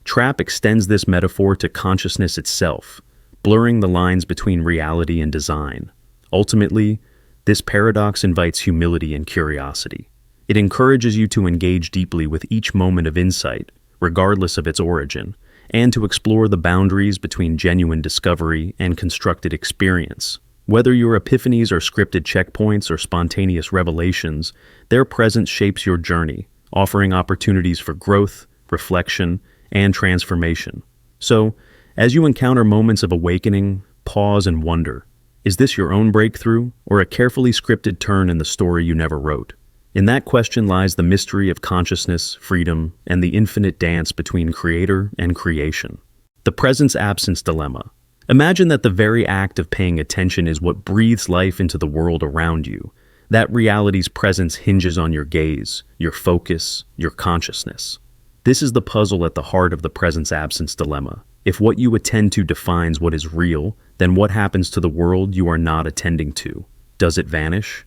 Speaker 1: Trap extends this metaphor to consciousness itself, blurring the lines between reality and design. Ultimately, this paradox invites humility and curiosity. It encourages you to engage deeply with each moment of insight, regardless of its origin, and to explore the boundaries between genuine discovery and constructed experience. Whether your epiphanies are scripted checkpoints or spontaneous revelations, their presence shapes your journey, offering opportunities for growth, reflection, and transformation. So, as you encounter moments of awakening, pause and wonder. Is this your own breakthrough, or a carefully scripted turn in the story you never wrote? In that question lies the mystery of consciousness, freedom, and the infinite dance between creator and creation. The presence-absence dilemma. Imagine that the very act of paying attention is what breathes life into the world around you. That reality's presence hinges on your gaze, your focus, your consciousness. This is the puzzle at the heart of the presence-absence dilemma. If what you attend to defines what is real, then what happens to the world you are not attending to? Does it vanish?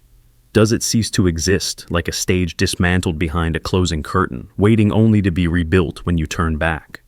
Speaker 1: Does it cease to exist, like a stage dismantled behind a closing curtain, waiting only to be rebuilt when you turn back?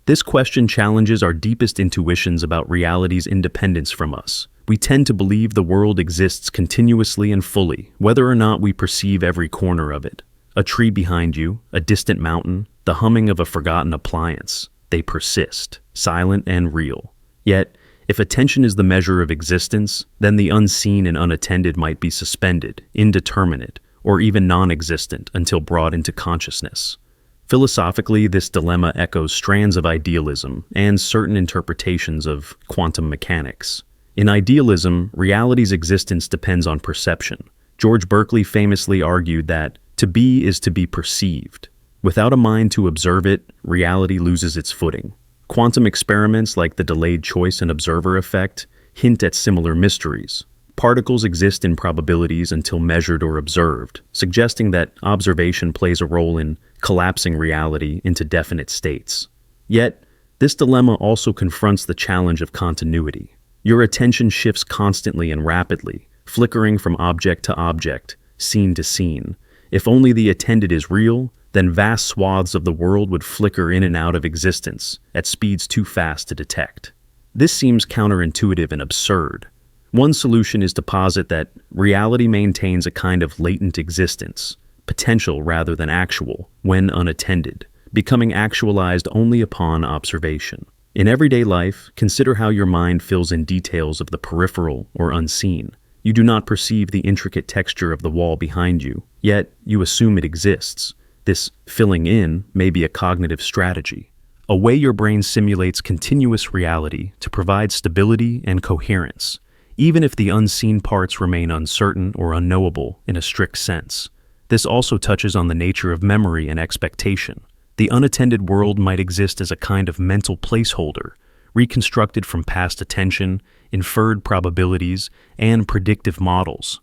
Speaker 1: This question challenges our deepest intuitions about reality's independence from us. We tend to believe the world exists continuously and fully, whether or not we perceive every corner of it. A tree behind you, a distant mountain, the humming of a forgotten appliance. They persist, silent and real. Yet, If attention is the measure of existence, then the unseen and unattended might be suspended, indeterminate, or even non-existent until brought into consciousness. Philosophically, this dilemma echoes strands of idealism and certain interpretations of quantum mechanics. In idealism, reality's existence depends on perception. George Berkeley famously argued that to be is to be perceived. Without a mind to observe it, reality loses its footing. Quantum experiments like the delayed choice and observer effect hint at similar mysteries. Particles exist in probabilities until measured or observed, suggesting that observation plays a role in collapsing reality into definite states. Yet, this dilemma also confronts the challenge of continuity. Your attention shifts constantly and rapidly, flickering from object to object, scene to scene. If only the attended is real, then vast swaths of the world would flicker in and out of existence at speeds too fast to detect. This seems counterintuitive and absurd. One solution is to posit that reality maintains a kind of latent existence, potential rather than actual, when unattended, becoming actualized only upon observation. In everyday life, consider how your mind fills in details of the peripheral or unseen. You do not perceive the intricate texture of the wall behind you, yet you assume it exists. This filling in may be a cognitive strategy, a way your brain simulates continuous reality to provide stability and coherence, even if the unseen parts remain uncertain or unknowable in a strict sense. This also touches on the nature of memory and expectation. The unattended world might exist as a kind of mental placeholder, reconstructed from past attention, inferred probabilities, and predictive models.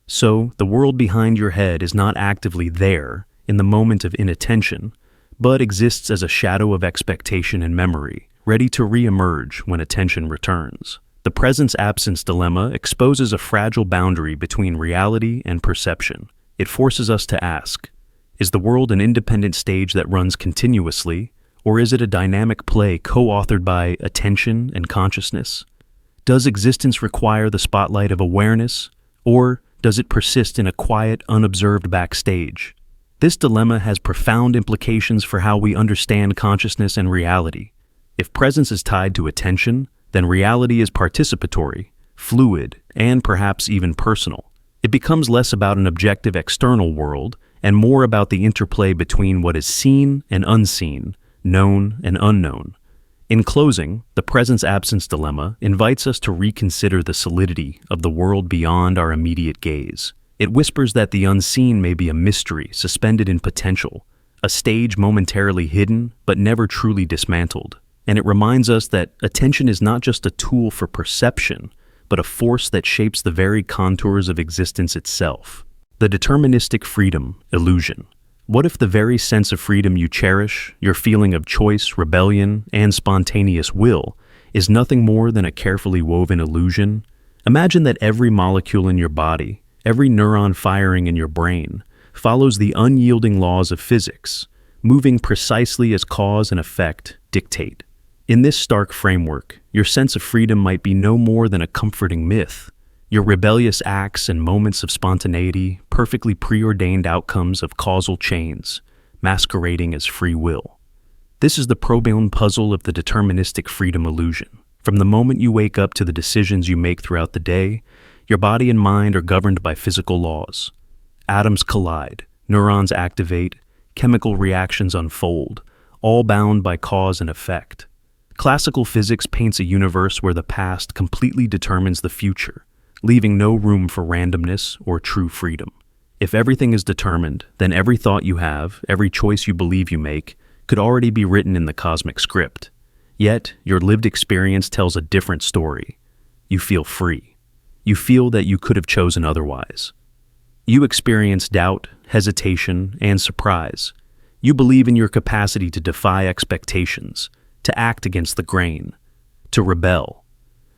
Speaker 1: So, the world behind your head is not actively there in the moment of inattention, but exists as a shadow of expectation and memory, ready to re-emerge when attention returns. The presence-absence dilemma exposes a fragile boundary between reality and perception. It forces us to ask, is the world an independent stage that runs continuously, or is it a dynamic play co-authored by attention and consciousness? Does existence require the spotlight of awareness, or does it persist in a quiet, unobserved backstage? This dilemma has profound implications for how we understand consciousness and reality. If presence is tied to attention, then reality is participatory, fluid, and perhaps even personal. It becomes less about an objective external world and more about the interplay between what is seen and unseen, known and unknown. In closing, the presence-absence dilemma invites us to reconsider the solidity of the world beyond our immediate gaze. It whispers that the unseen may be a mystery suspended in potential, a stage momentarily hidden but never truly dismantled. And it reminds us that attention is not just a tool for perception, but a force that shapes the very contours of existence itself. The deterministic freedom illusion. What if the very sense of freedom you cherish, your feeling of choice, rebellion, and spontaneous will, is nothing more than a carefully woven illusion? Imagine that every molecule in your body, every neuron firing in your brain, follows the unyielding laws of physics, moving precisely as cause and effect dictate. In this stark framework, your sense of freedom might be no more than a comforting myth. Your rebellious acts and moments of spontaneity, perfectly preordained outcomes of causal chains, masquerading as free will. This is the probing puzzle of the deterministic freedom illusion. From the moment you wake up to the decisions you make throughout the day, your body and mind are governed by physical laws. Atoms collide, neurons activate, chemical reactions unfold, all bound by cause and effect. Classical physics paints a universe where the past completely determines the future, leaving no room for randomness or true freedom. If everything is determined, then every thought you have, every choice you believe you make, could already be written in the cosmic script. Yet, your lived experience tells a different story. You feel free. You feel that you could have chosen otherwise. You experience doubt, hesitation, and surprise. You believe in your capacity to defy expectations, to act against the grain, to rebel.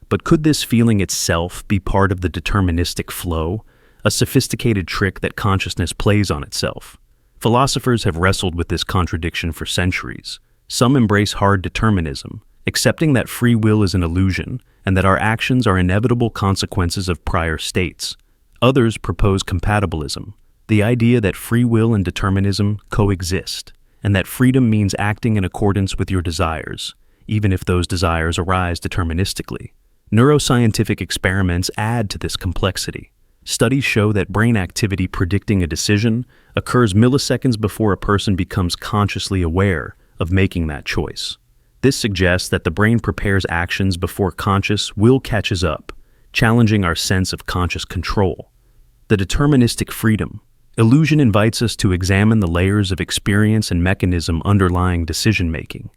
Speaker 1: But could this feeling itself be part of the deterministic flow, a sophisticated trick that consciousness plays on itself? Philosophers have wrestled with this contradiction for centuries. Some embrace hard determinism, accepting that free will is an illusion and that our actions are inevitable consequences of prior states. Others propose compatibilism, the idea that free will and determinism coexist, and that freedom means acting in accordance with your desires, even if those desires arise deterministically. Neuroscientific experiments add to this complexity. Studies show that brain activity predicting a decision occurs milliseconds before a person becomes consciously aware of making that choice. This suggests that the brain prepares actions before conscious will catches up, challenging our sense of conscious control. The deterministic freedom. Illusion invites us to examine the layers of experience and mechanism underlying decision-making.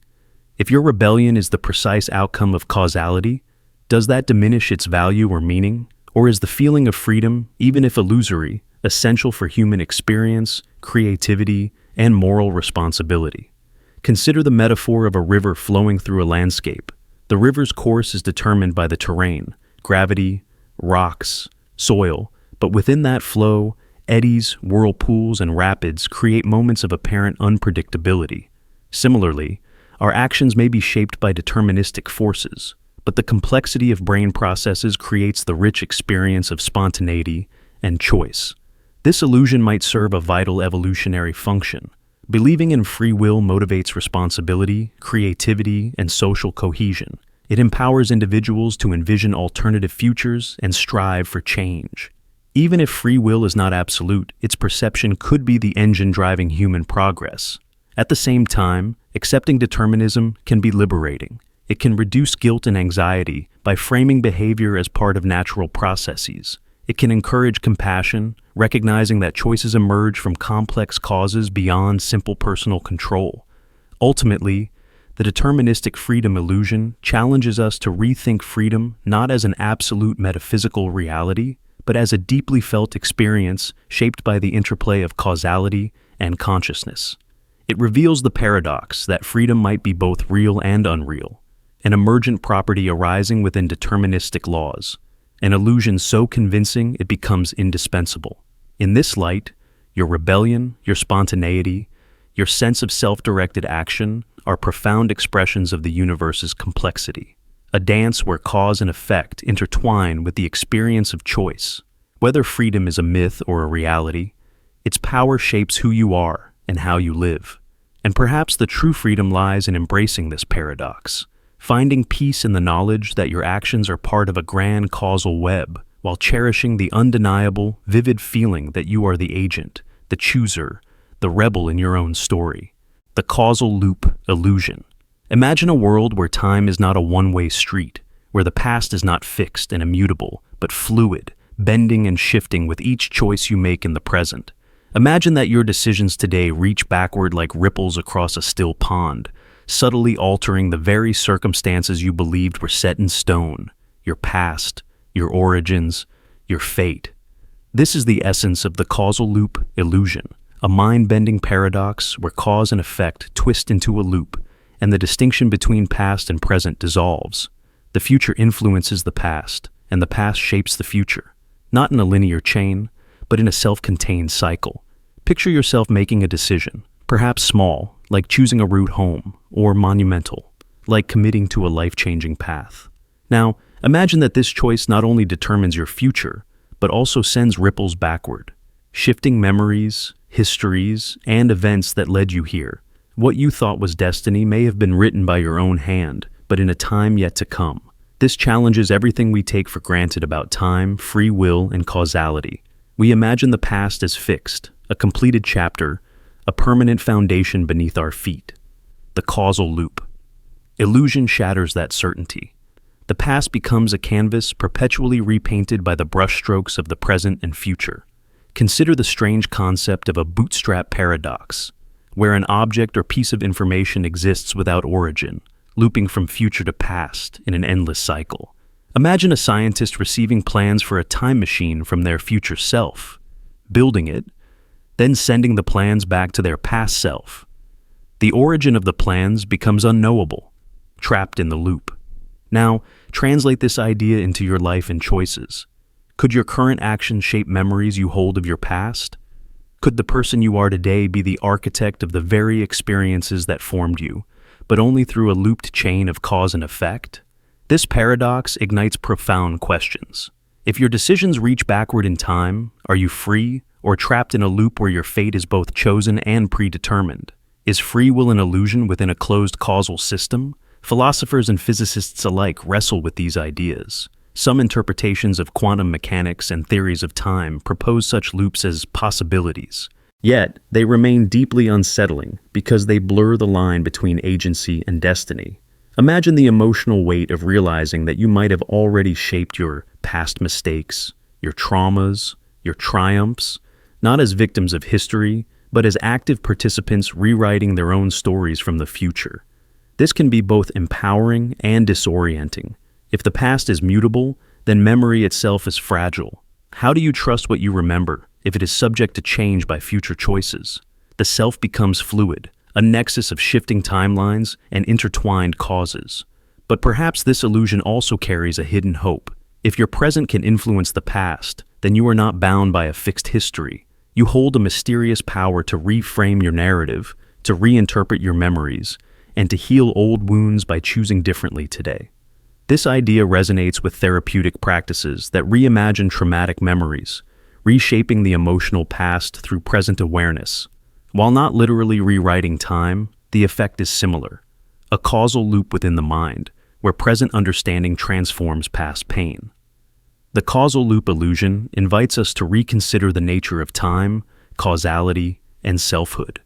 Speaker 1: If your rebellion is the precise outcome of causality, does that diminish its value or meaning? Or is the feeling of freedom, even if illusory, essential for human experience, creativity, and moral responsibility? Consider the metaphor of a river flowing through a landscape. The river's course is determined by the terrain, gravity, rocks, soil, but within that flow, eddies, whirlpools, and rapids create moments of apparent unpredictability. Similarly, our actions may be shaped by deterministic forces, but the complexity of brain processes creates the rich experience of spontaneity and choice. This illusion might serve a vital evolutionary function. Believing in free will motivates responsibility, creativity, and social cohesion. It empowers individuals to envision alternative futures and strive for change. Even if free will is not absolute, its perception could be the engine driving human progress. At the same time, accepting determinism can be liberating. It can reduce guilt and anxiety by framing behavior as part of natural processes. It can encourage compassion, recognizing that choices emerge from complex causes beyond simple personal control. Ultimately, the deterministic freedom illusion challenges us to rethink freedom not as an absolute metaphysical reality, but as a deeply felt experience shaped by the interplay of causality and consciousness. It reveals the paradox that freedom might be both real and unreal, an emergent property arising within deterministic laws, an illusion so convincing it becomes indispensable. In this light, your rebellion, your spontaneity, your sense of self-directed action are profound expressions of the universe's complexity, a dance where cause and effect intertwine with the experience of choice. Whether freedom is a myth or a reality, its power shapes who you are and how you live. And perhaps the true freedom lies in embracing this paradox, finding peace in the knowledge that your actions are part of a grand causal web, while cherishing the undeniable, vivid feeling that you are the agent, the chooser, the rebel in your own story. The causal loop illusion. Imagine a world where time is not a one-way street, where the past is not fixed and immutable, but fluid, bending and shifting with each choice you make in the present. Imagine that your decisions today reach backward like ripples across a still pond, subtly altering the very circumstances you believed were set in stone, your past, your origins, your fate. This is the essence of the causal loop illusion, a mind-bending paradox where cause and effect twist into a loop, and the distinction between past and present dissolves. The future influences the past, and the past shapes the future, not in a linear chain, but in a self-contained cycle. Picture yourself making a decision, perhaps small, like choosing a route home, or monumental, like committing to a life-changing path. Now, imagine that this choice not only determines your future, but also sends ripples backward, shifting memories, histories, and events that led you here. What you thought was destiny may have been written by your own hand, but in a time yet to come. This challenges everything we take for granted about time, free will, and causality. We imagine the past as fixed, a completed chapter, a permanent foundation beneath our feet. The causal loop. Illusion shatters that certainty. The past becomes a canvas perpetually repainted by the brushstrokes of the present and future. Consider the strange concept of a bootstrap paradox, where an object or piece of information exists without origin, looping from future to past in an endless cycle. Imagine a scientist receiving plans for a time machine from their future self, building it, then sending the plans back to their past self. The origin of the plans becomes unknowable, trapped in the loop. Now, translate this idea into your life and choices. Could your current actions shape memories you hold of your past? Could the person you are today be the architect of the very experiences that formed you, but only through a looped chain of cause and effect? This paradox ignites profound questions. If your decisions reach backward in time, are you free or trapped in a loop where your fate is both chosen and predetermined? Is free will an illusion within a closed causal system, Philosophers and physicists alike wrestle with these ideas. Some interpretations of quantum mechanics and theories of time propose such loops as possibilities. Yet, they remain deeply unsettling because they blur the line between agency and destiny. Imagine the emotional weight of realizing that you might have already shaped your past mistakes, your traumas, your triumphs, not as victims of history, but as active participants rewriting their own stories from the future. This can be both empowering and disorienting. If the past is mutable, then memory itself is fragile. How do you trust what you remember if it is subject to change by future choices? The self becomes fluid, a nexus of shifting timelines and intertwined causes. But perhaps this illusion also carries a hidden hope. If your present can influence the past, then you are not bound by a fixed history. You hold a mysterious power to reframe your narrative, to reinterpret your memories, and to heal old wounds by choosing differently today. This idea resonates with therapeutic practices that reimagine traumatic memories, reshaping the emotional past through present awareness. While not literally rewriting time, the effect is similar, a causal loop within the mind, where present understanding transforms past pain. The causal loop illusion invites us to reconsider the nature of time, causality, and selfhood.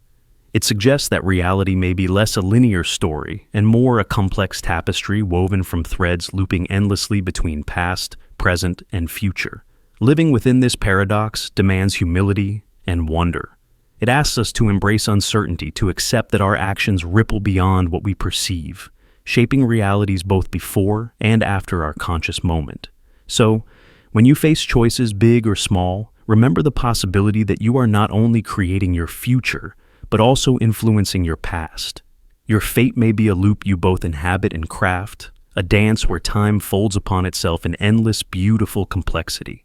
Speaker 1: It suggests that reality may be less a linear story and more a complex tapestry woven from threads looping endlessly between past, present, and future. Living within this paradox demands humility and wonder. It asks us to embrace uncertainty, to accept that our actions ripple beyond what we perceive, shaping realities both before and after our conscious moment. So, when you face choices big or small, remember the possibility that you are not only creating your future, but also influencing your past. Your fate may be a loop you both inhabit and craft, a dance where time folds upon itself in endless, beautiful complexity.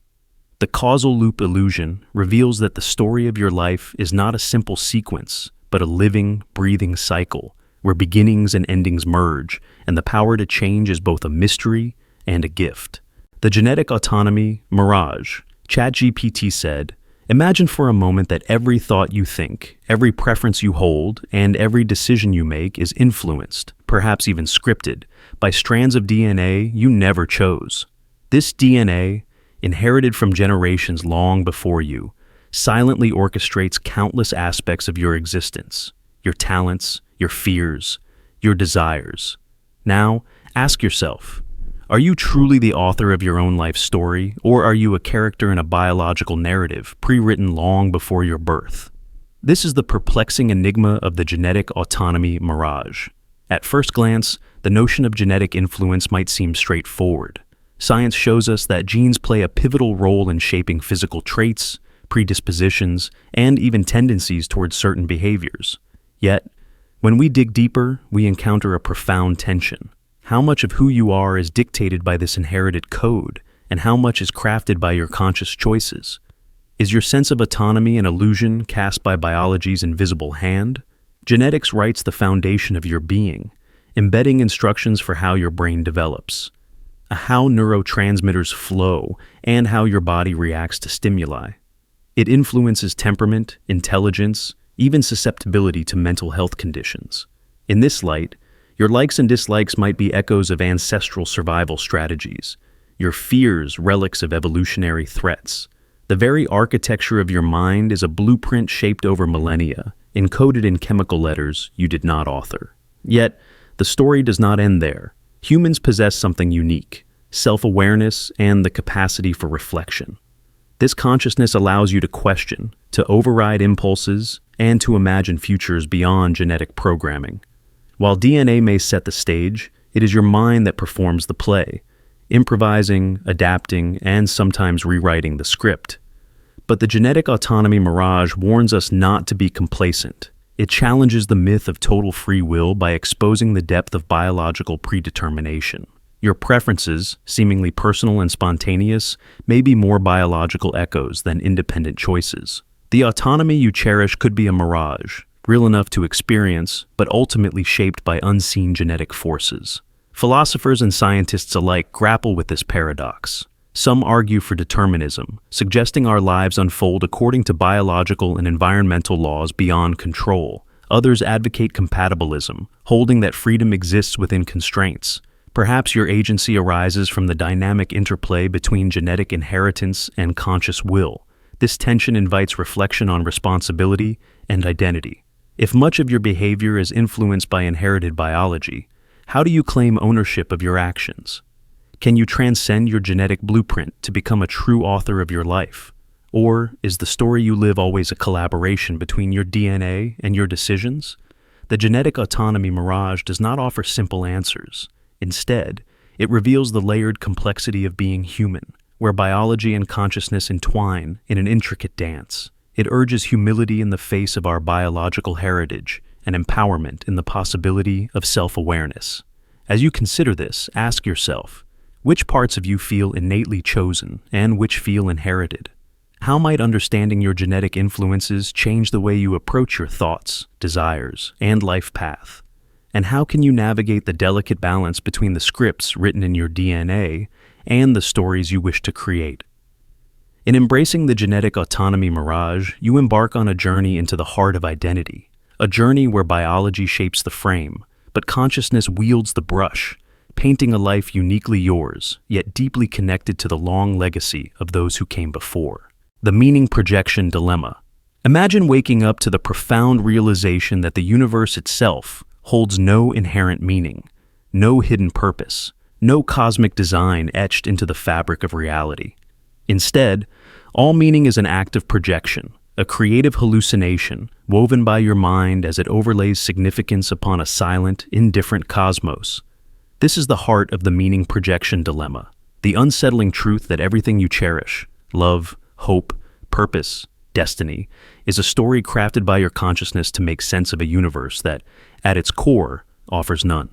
Speaker 1: The causal loop illusion reveals that the story of your life is not a simple sequence, but a living, breathing cycle where beginnings and endings merge, and the power to change is both a mystery and a gift. The genetic autonomy, Mirage. ChatGPT said, "Imagine for a moment that every thought you think, every preference you hold, and every decision you make is influenced, perhaps even scripted, by strands of DNA you never chose. This DNA, inherited from generations long before you, silently orchestrates countless aspects of your existence, your talents, your fears, your desires. Now, ask yourself, are you truly the author of your own life story, or are you a character in a biological narrative pre-written long before your birth?" This is the perplexing enigma of the genetic autonomy Mirage. At first glance, the notion of genetic influence might seem straightforward. Science shows us that genes play a pivotal role in shaping physical traits, predispositions, and even tendencies towards certain behaviors. Yet, when we dig deeper, we encounter a profound tension. How much of who you are is dictated by this inherited code, and how much is crafted by your conscious choices? Is your sense of autonomy an illusion cast by biology's invisible hand? Genetics writes the foundation of your being, embedding instructions for how your brain develops, how neurotransmitters flow, and how your body reacts to stimuli. It influences temperament, intelligence, even susceptibility to mental health conditions. In this light, your likes and dislikes might be echoes of ancestral survival strategies, your fears relics of evolutionary threats. The very architecture of your mind is a blueprint shaped over millennia, encoded in chemical letters you did not author. Yet, the story does not end there. Humans possess something unique: self-awareness and the capacity for reflection. This consciousness allows you to question, to override impulses, and to imagine futures beyond genetic programming. While DNA may set the stage, it is your mind that performs the play, improvising, adapting, and sometimes rewriting the script. But the genetic autonomy Mirage warns us not to be complacent. It challenges the myth of total free will by exposing the depth of biological predetermination. Your preferences, seemingly personal and spontaneous, may be more biological echoes than independent choices. The autonomy you cherish could be a mirage, real enough to experience, but ultimately shaped by unseen genetic forces. Philosophers and scientists alike grapple with this paradox. Some argue for determinism, suggesting our lives unfold according to biological and environmental laws beyond control, Others advocate compatibilism, holding that freedom exists within constraints. Perhaps your agency arises from the dynamic interplay between genetic inheritance and conscious will. This tension invites reflection on responsibility and identity. If much of your behavior is influenced by inherited biology, how do you claim ownership of your actions? Can you transcend your genetic blueprint to become a true author of your life? Or is the story you live always a collaboration between your DNA and your decisions? The genetic autonomy Mirage does not offer simple answers. Instead, it reveals the layered complexity of being human, where biology and consciousness entwine in an intricate dance. It urges humility in the face of our biological heritage and empowerment in the possibility of self-awareness. As you consider this, ask yourself, which parts of you feel innately chosen and which feel inherited? How might understanding your genetic influences change the way you approach your thoughts, desires, and life path? And how can you navigate the delicate balance between the scripts written in your DNA and the stories you wish to create? In embracing the genetic autonomy Mirage, you embark on a journey into the heart of identity, a journey where biology shapes the frame, but consciousness wields the brush, painting a life uniquely yours, yet deeply connected to the long legacy of those who came before. The meaning projection dilemma. Imagine waking up to the profound realization that the universe itself holds no inherent meaning, no hidden purpose, no cosmic design etched into the fabric of reality. Instead, all meaning is an act of projection, a creative hallucination woven by your mind as it overlays significance upon a silent, indifferent cosmos. This is the heart of the meaning projection dilemma, the unsettling truth that everything you cherish, love, hope, purpose, destiny, is a story crafted by your consciousness to make sense of a universe that, at its core, offers none.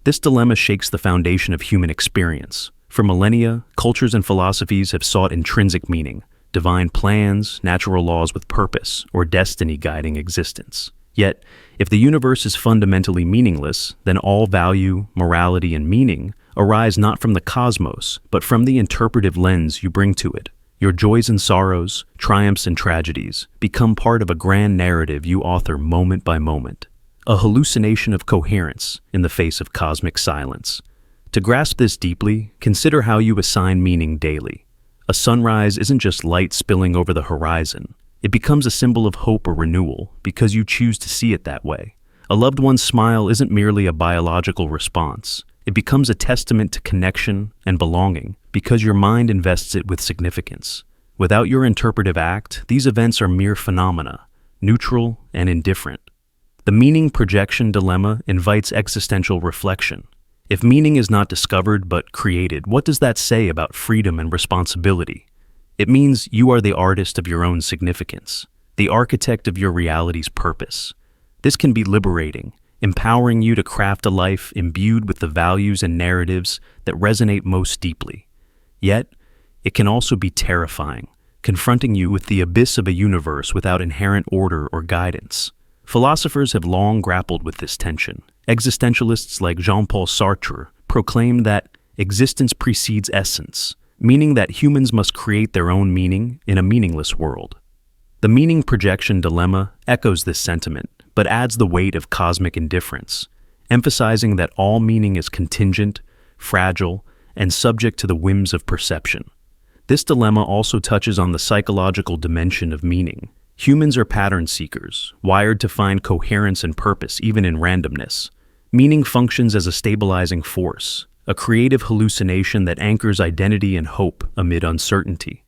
Speaker 1: This dilemma shakes the foundation of human experience. For millennia, cultures and philosophies have sought intrinsic meaning, divine plans, natural laws with purpose, or destiny guiding existence. Yet, if the universe is fundamentally meaningless, then all value, morality, and meaning arise not from the cosmos, but from the interpretive lens you bring to it. Your joys and sorrows, triumphs and tragedies, become part of a grand narrative you author moment by moment, a hallucination of coherence in the face of cosmic silence. To grasp this deeply, consider how you assign meaning daily. A sunrise isn't just light spilling over the horizon. It becomes a symbol of hope or renewal because you choose to see it that way. A loved one's smile isn't merely a biological response. It becomes a testament to connection and belonging because your mind invests it with significance. Without your interpretive act, these events are mere phenomena, neutral and indifferent. The meaning projection dilemma invites existential reflection. If meaning is not discovered but created, what does that say about freedom and responsibility? It means you are the artist of your own significance, the architect of your reality's purpose. This can be liberating, empowering you to craft a life imbued with the values and narratives that resonate most deeply. Yet, it can also be terrifying, confronting you with the abyss of a universe without inherent order or guidance. Philosophers have long grappled with this tension. Existentialists like Jean-Paul Sartre proclaimed that existence precedes essence, meaning that humans must create their own meaning in a meaningless world. The meaning projection dilemma echoes this sentiment, but adds the weight of cosmic indifference, emphasizing that all meaning is contingent, fragile, and subject to the whims of perception. This dilemma also touches on the psychological dimension of meaning. Humans are pattern seekers, wired to find coherence and purpose even in randomness. Meaning functions as a stabilizing force, a creative hallucination that anchors identity and hope amid uncertainty.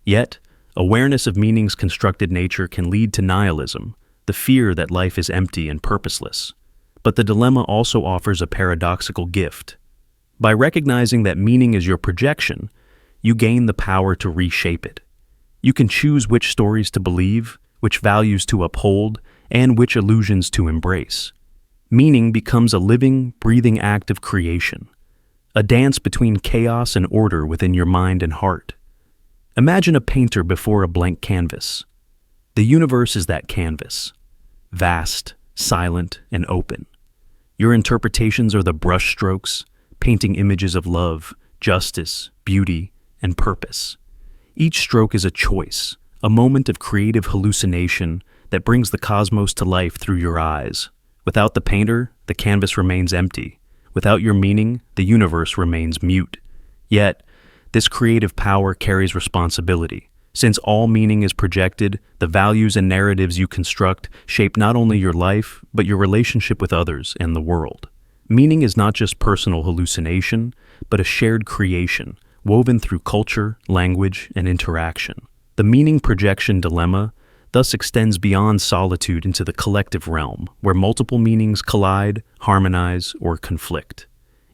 Speaker 1: Yet, awareness of meaning's constructed nature can lead to nihilism, the fear that life is empty and purposeless. But the dilemma also offers a paradoxical gift. By recognizing that meaning is your projection, you gain the power to reshape it. You can choose which stories to believe, which values to uphold, and which illusions to embrace. Meaning becomes a living, breathing act of creation, a dance between chaos and order within your mind and heart. Imagine a painter before a blank canvas. The universe is that canvas, vast, silent, and open. Your interpretations are the brushstrokes, painting images of love, justice, beauty, and purpose. Each stroke is a choice, a moment of creative hallucination that brings the cosmos to life through your eyes. Without the painter, the canvas remains empty. Without your meaning, the universe remains mute. Yet, this creative power carries responsibility. Since all meaning is projected, the values and narratives you construct shape not only your life, but your relationship with others and the world. Meaning is not just personal hallucination, but a shared creation, woven through culture, language, and interaction. The meaning projection dilemma thus extends beyond solitude into the collective realm, where multiple meanings collide, harmonize, or conflict.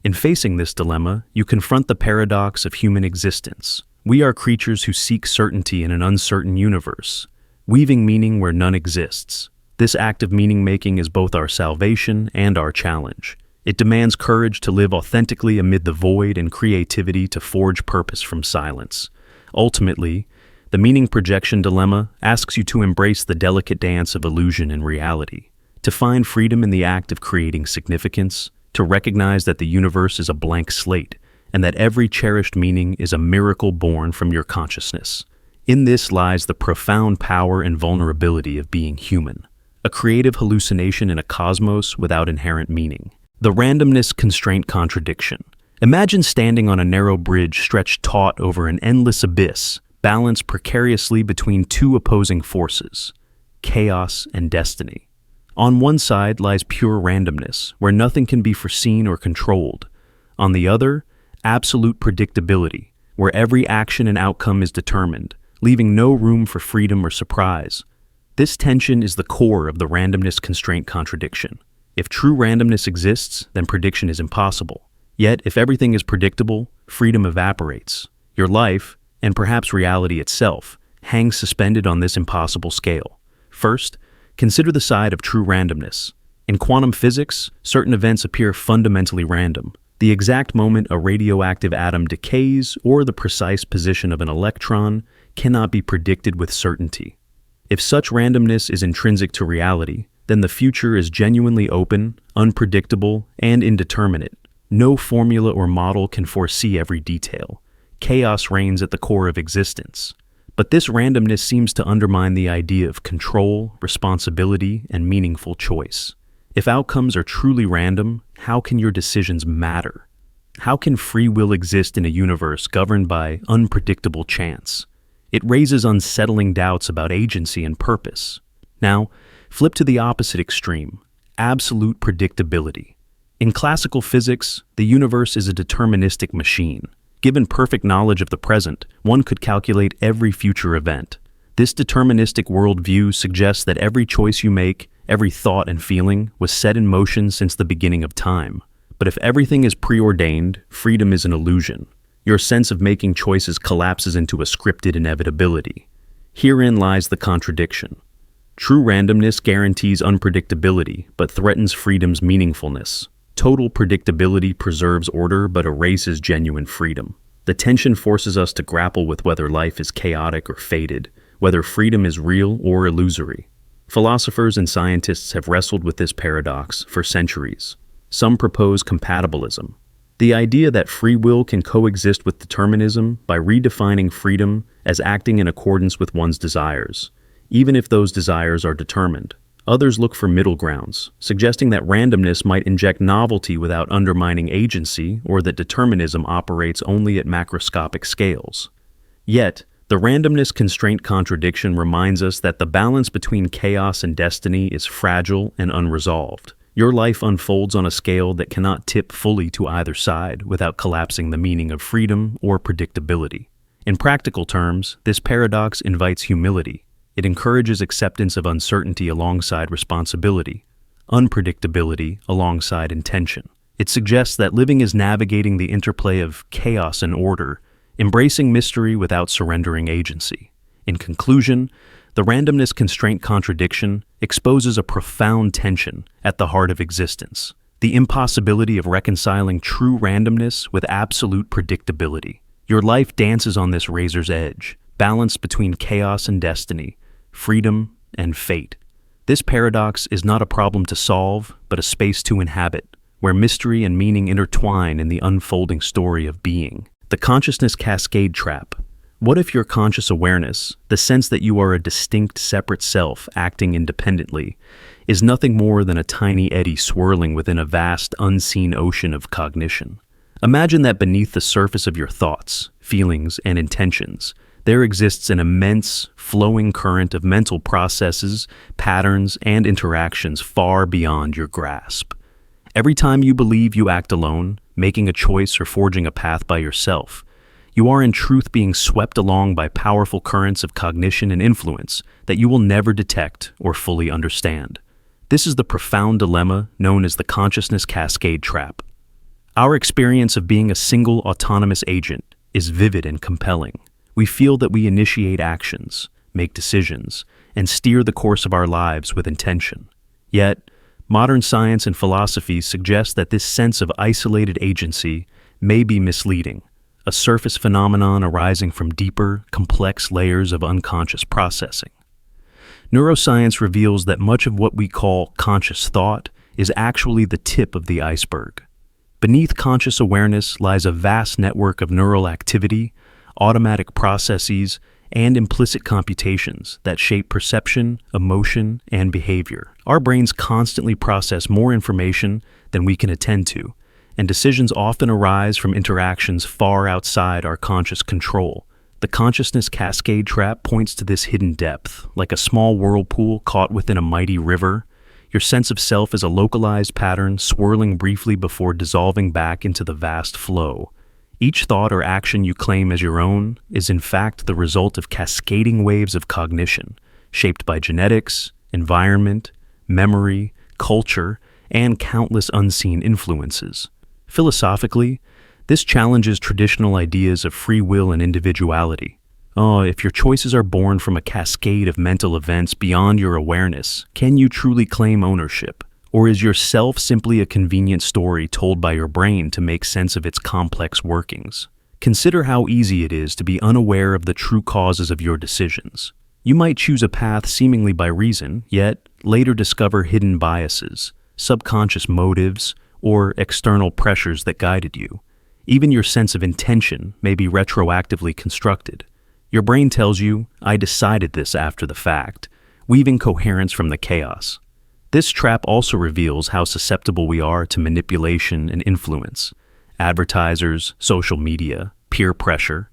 Speaker 1: In facing this dilemma, you confront the paradox of human existence. We are creatures who seek certainty in an uncertain universe, weaving meaning where none exists. This act of meaning-making is both our salvation and our challenge. It demands courage to live authentically amid the void and creativity to forge purpose from silence. Ultimately, the meaning projection dilemma asks you to embrace the delicate dance of illusion and reality, to find freedom in the act of creating significance, to recognize that the universe is a blank slate, and that every cherished meaning is a miracle born from your consciousness. In this lies the profound power and vulnerability of being human, a creative hallucination in a cosmos without inherent meaning. The randomness constraint contradiction. Imagine standing on a narrow bridge stretched taut over an endless abyss, balanced precariously between two opposing forces, chaos and destiny. On one side lies pure randomness, where nothing can be foreseen or controlled. On the other, absolute predictability, where every action and outcome is determined, leaving no room for freedom or surprise. This tension is the core of the randomness constraint contradiction. If true randomness exists, then prediction is impossible. Yet, if everything is predictable, freedom evaporates. Your life, and perhaps reality itself, hangs suspended on this impossible scale. First, consider the side of true randomness. In quantum physics, certain events appear fundamentally random. The exact moment a radioactive atom decays or the precise position of an electron cannot be predicted with certainty. If such randomness is intrinsic to reality, then the future is genuinely open, unpredictable, and indeterminate. No formula or model can foresee every detail. Chaos reigns at the core of existence. But this randomness seems to undermine the idea of control, responsibility, and meaningful choice. If outcomes are truly random, how can your decisions matter? How can free will exist in a universe governed by unpredictable chance? It raises unsettling doubts about agency and purpose. Now, flip to the opposite extreme, absolute predictability. In classical physics, the universe is a deterministic machine. Given perfect knowledge of the present, one could calculate every future event. This deterministic worldview suggests that every choice you make, every thought and feeling, was set in motion since the beginning of time. But if everything is preordained, freedom is an illusion. Your sense of making choices collapses into a scripted inevitability. Herein lies the contradiction. True randomness guarantees unpredictability, but threatens freedom's meaningfulness. Total predictability preserves order but erases genuine freedom. The tension forces us to grapple with whether life is chaotic or fated, whether freedom is real or illusory. Philosophers and scientists have wrestled with this paradox for centuries. Some propose compatibilism, the idea that free will can coexist with determinism by redefining freedom as acting in accordance with one's desires, even if those desires are determined. Others look for middle grounds, suggesting that randomness might inject novelty without undermining agency, or that determinism operates only at macroscopic scales. Yet, the randomness constraint contradiction reminds us that the balance between chaos and destiny is fragile and unresolved. Your life unfolds on a scale that cannot tip fully to either side without collapsing the meaning of freedom or predictability. In practical terms, this paradox invites humility. It encourages acceptance of uncertainty alongside responsibility, unpredictability alongside intention. It suggests that living is navigating the interplay of chaos and order, embracing mystery without surrendering agency. In conclusion, the randomness constraint contradiction exposes a profound tension at the heart of existence, the impossibility of reconciling true randomness with absolute predictability. Your life dances on this razor's edge, balanced between chaos and destiny, freedom and fate. This paradox is not a problem to solve, but a space to inhabit, where mystery and meaning intertwine in the unfolding story of being. The consciousness cascade trap. What if your conscious awareness, the sense that you are a distinct, separate self acting independently, is nothing more than a tiny eddy swirling within a vast, unseen ocean of cognition? Imagine that beneath the surface of your thoughts, feelings, and intentions, there exists an immense, flowing current of mental processes, patterns, and interactions far beyond your grasp. Every time you believe you act alone, making a choice or forging a path by yourself, you are in truth being swept along by powerful currents of cognition and influence that you will never detect or fully understand. This is the profound dilemma known as the consciousness cascade trap. Our experience of being a single autonomous agent is vivid and compelling. We feel that we initiate actions, make decisions, and steer the course of our lives with intention. Yet, modern science and philosophy suggest that this sense of isolated agency may be misleading, a surface phenomenon arising from deeper, complex layers of unconscious processing. Neuroscience reveals that much of what we call conscious thought is actually the tip of the iceberg. Beneath conscious awareness lies a vast network of neural activity, automatic processes, and implicit computations that shape perception, emotion, and behavior. Our brains constantly process more information than we can attend to, and decisions often arise from interactions far outside our conscious control. The consciousness cascade trap points to this hidden depth. Like a small whirlpool caught within a mighty river, your sense of self is a localized pattern swirling briefly before dissolving back into the vast flow. Each thought or action you claim as your own is in fact the result of cascading waves of cognition, shaped by genetics, environment, memory, culture, and countless unseen influences. Philosophically, this challenges traditional ideas of free will and individuality. If your choices are born from a cascade of mental events beyond your awareness, can you truly claim ownership? Or is your self simply a convenient story told by your brain to make sense of its complex workings? Consider how easy it is to be unaware of the true causes of your decisions. You might choose a path seemingly by reason, yet later discover hidden biases, subconscious motives, or external pressures that guided you. Even your sense of intention may be retroactively constructed. Your brain tells you, "I decided this after the fact," weaving coherence from the chaos. This trap also reveals how susceptible we are to manipulation and influence. Advertisers, social media, peer pressure,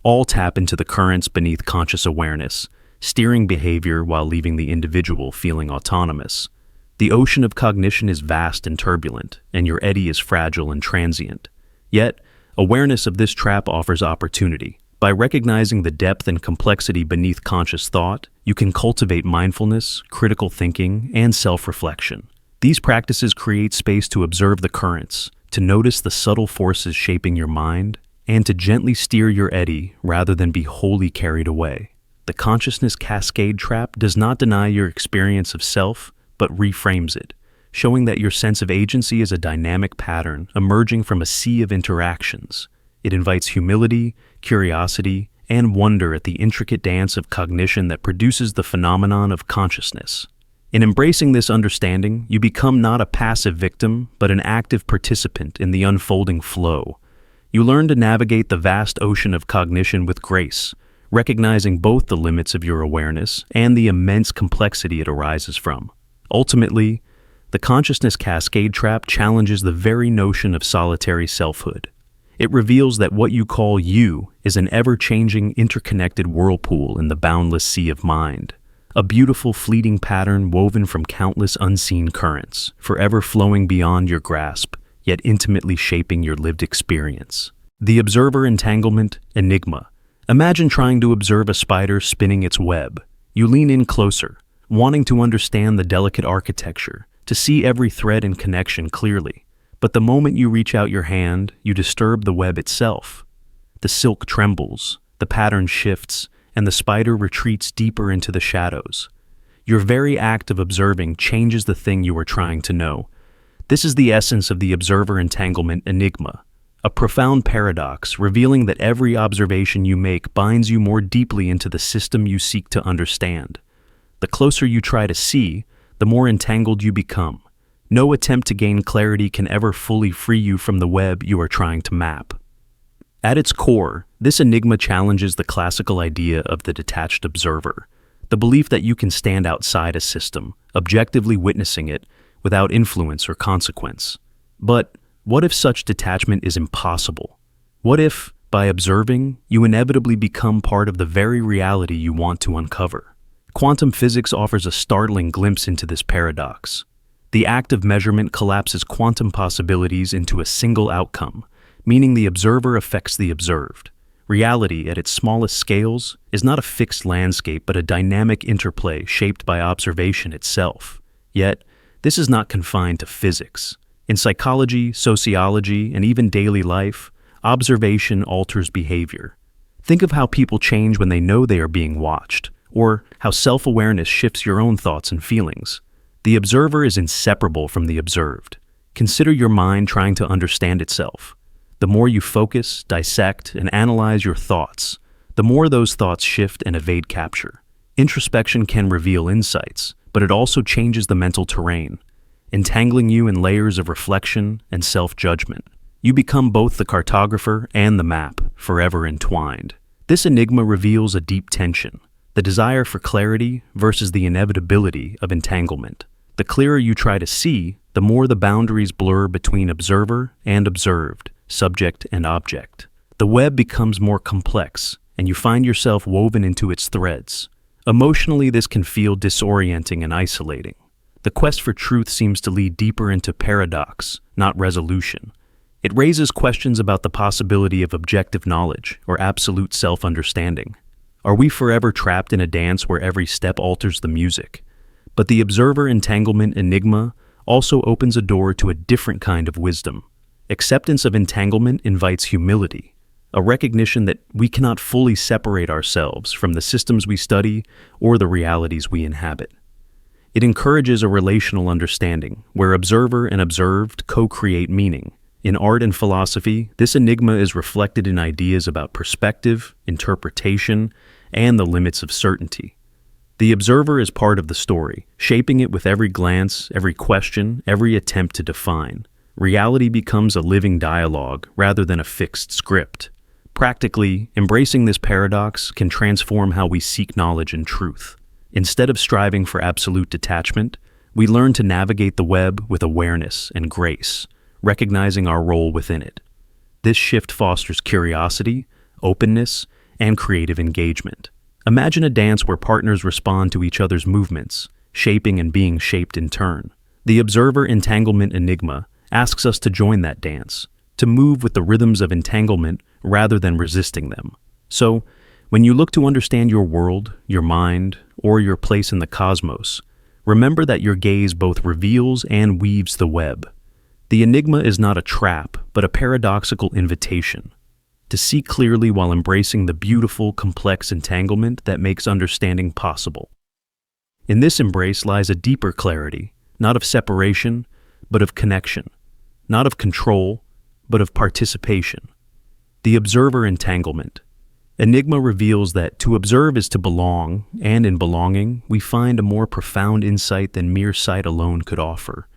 Speaker 1: all tap into the currents beneath conscious awareness, steering behavior while leaving the individual feeling autonomous. The ocean of cognition is vast and turbulent, and your eddy is fragile and transient. Yet, awareness of this trap offers opportunity. By recognizing the depth and complexity beneath conscious thought, you can cultivate mindfulness, critical thinking, and self-reflection. These practices create space to observe the currents, to notice the subtle forces shaping your mind, and to gently steer your eddy rather than be wholly carried away. The consciousness cascade trap does not deny your experience of self, but reframes it, showing that your sense of agency is a dynamic pattern emerging from a sea of interactions. It invites humility, curiosity, and wonder at the intricate dance of cognition that produces the phenomenon of consciousness. In embracing this understanding, you become not a passive victim, but an active participant in the unfolding flow. You learn to navigate the vast ocean of cognition with grace, recognizing both the limits of your awareness and the immense complexity it arises from. Ultimately, the consciousness cascade trap challenges the very notion of solitary selfhood. It reveals that what you call you is an ever-changing, interconnected whirlpool in the boundless sea of mind, a beautiful, fleeting pattern woven from countless unseen currents, forever flowing beyond your grasp, yet intimately shaping your lived experience. The observer entanglement, Enigma. Imagine trying to observe a spider spinning its web. You lean in closer, wanting to understand the delicate architecture, to see every thread and connection clearly. But the moment you reach out your hand, you disturb the web itself. The silk trembles, the pattern shifts, and the spider retreats deeper into the shadows. Your very act of observing changes the thing you are trying to know. This is the essence of the observer entanglement enigma, a profound paradox revealing that every observation you make binds you more deeply into the system you seek to understand. The closer you try to see, the more entangled you become. No attempt to gain clarity can ever fully free you from the web you are trying to map. At its core, this enigma challenges the classical idea of the detached observer, the belief that you can stand outside a system, objectively witnessing it, without influence or consequence. But what if such detachment is impossible? What if, by observing, you inevitably become part of the very reality you want to uncover? Quantum physics offers a startling glimpse into this paradox. The act of measurement collapses quantum possibilities into a single outcome, meaning the observer affects the observed. Reality, at its smallest scales, is not a fixed landscape but a dynamic interplay shaped by observation itself. Yet, this is not confined to physics. In psychology, sociology, and even daily life, observation alters behavior. Think of how people change when they know they are being watched, or how self-awareness shifts your own thoughts and feelings. The observer is inseparable from the observed. Consider your mind trying to understand itself. The more you focus, dissect, and analyze your thoughts, the more those thoughts shift and evade capture. Introspection can reveal insights, but it also changes the mental terrain, entangling you in layers of reflection and self-judgment. You become both the cartographer and the map, forever entwined. This enigma reveals a deep tension, the desire for clarity versus the inevitability of entanglement. The clearer you try to see, the more the boundaries blur between observer and observed, subject and object. The web becomes more complex, and you find yourself woven into its threads. Emotionally, this can feel disorienting and isolating. The quest for truth seems to lead deeper into paradox, not resolution. It raises questions about the possibility of objective knowledge or absolute self-understanding. Are we forever trapped in a dance where every step alters the music? But the observer entanglement enigma also opens a door to a different kind of wisdom. Acceptance of entanglement invites humility, a recognition that we cannot fully separate ourselves from the systems we study or the realities we inhabit. It encourages a relational understanding where observer and observed co-create meaning. In art and philosophy, this enigma is reflected in ideas about perspective, interpretation, and the limits of certainty. The observer is part of the story, shaping it with every glance, every question, every attempt to define. Reality becomes a living dialogue rather than a fixed script. Practically, embracing this paradox can transform how we seek knowledge and truth. Instead of striving for absolute detachment, we learn to navigate the web with awareness and grace, recognizing our role within it. This shift fosters curiosity, openness, and creative engagement. Imagine a dance where partners respond to each other's movements, shaping and being shaped in turn. The observer entanglement enigma asks us to join that dance, to move with the rhythms of entanglement rather than resisting them. So, when you look to understand your world, your mind, or your place in the cosmos, remember that your gaze both reveals and weaves the web. The enigma is not a trap, but a paradoxical invitation to see clearly while embracing the beautiful, complex entanglement that makes understanding possible. In this embrace lies a deeper clarity, not of separation, but of connection, not of control, but of participation. The observer entanglement. Enigma reveals that to observe is to belong, and in belonging, we find a more profound insight than mere sight alone could offer.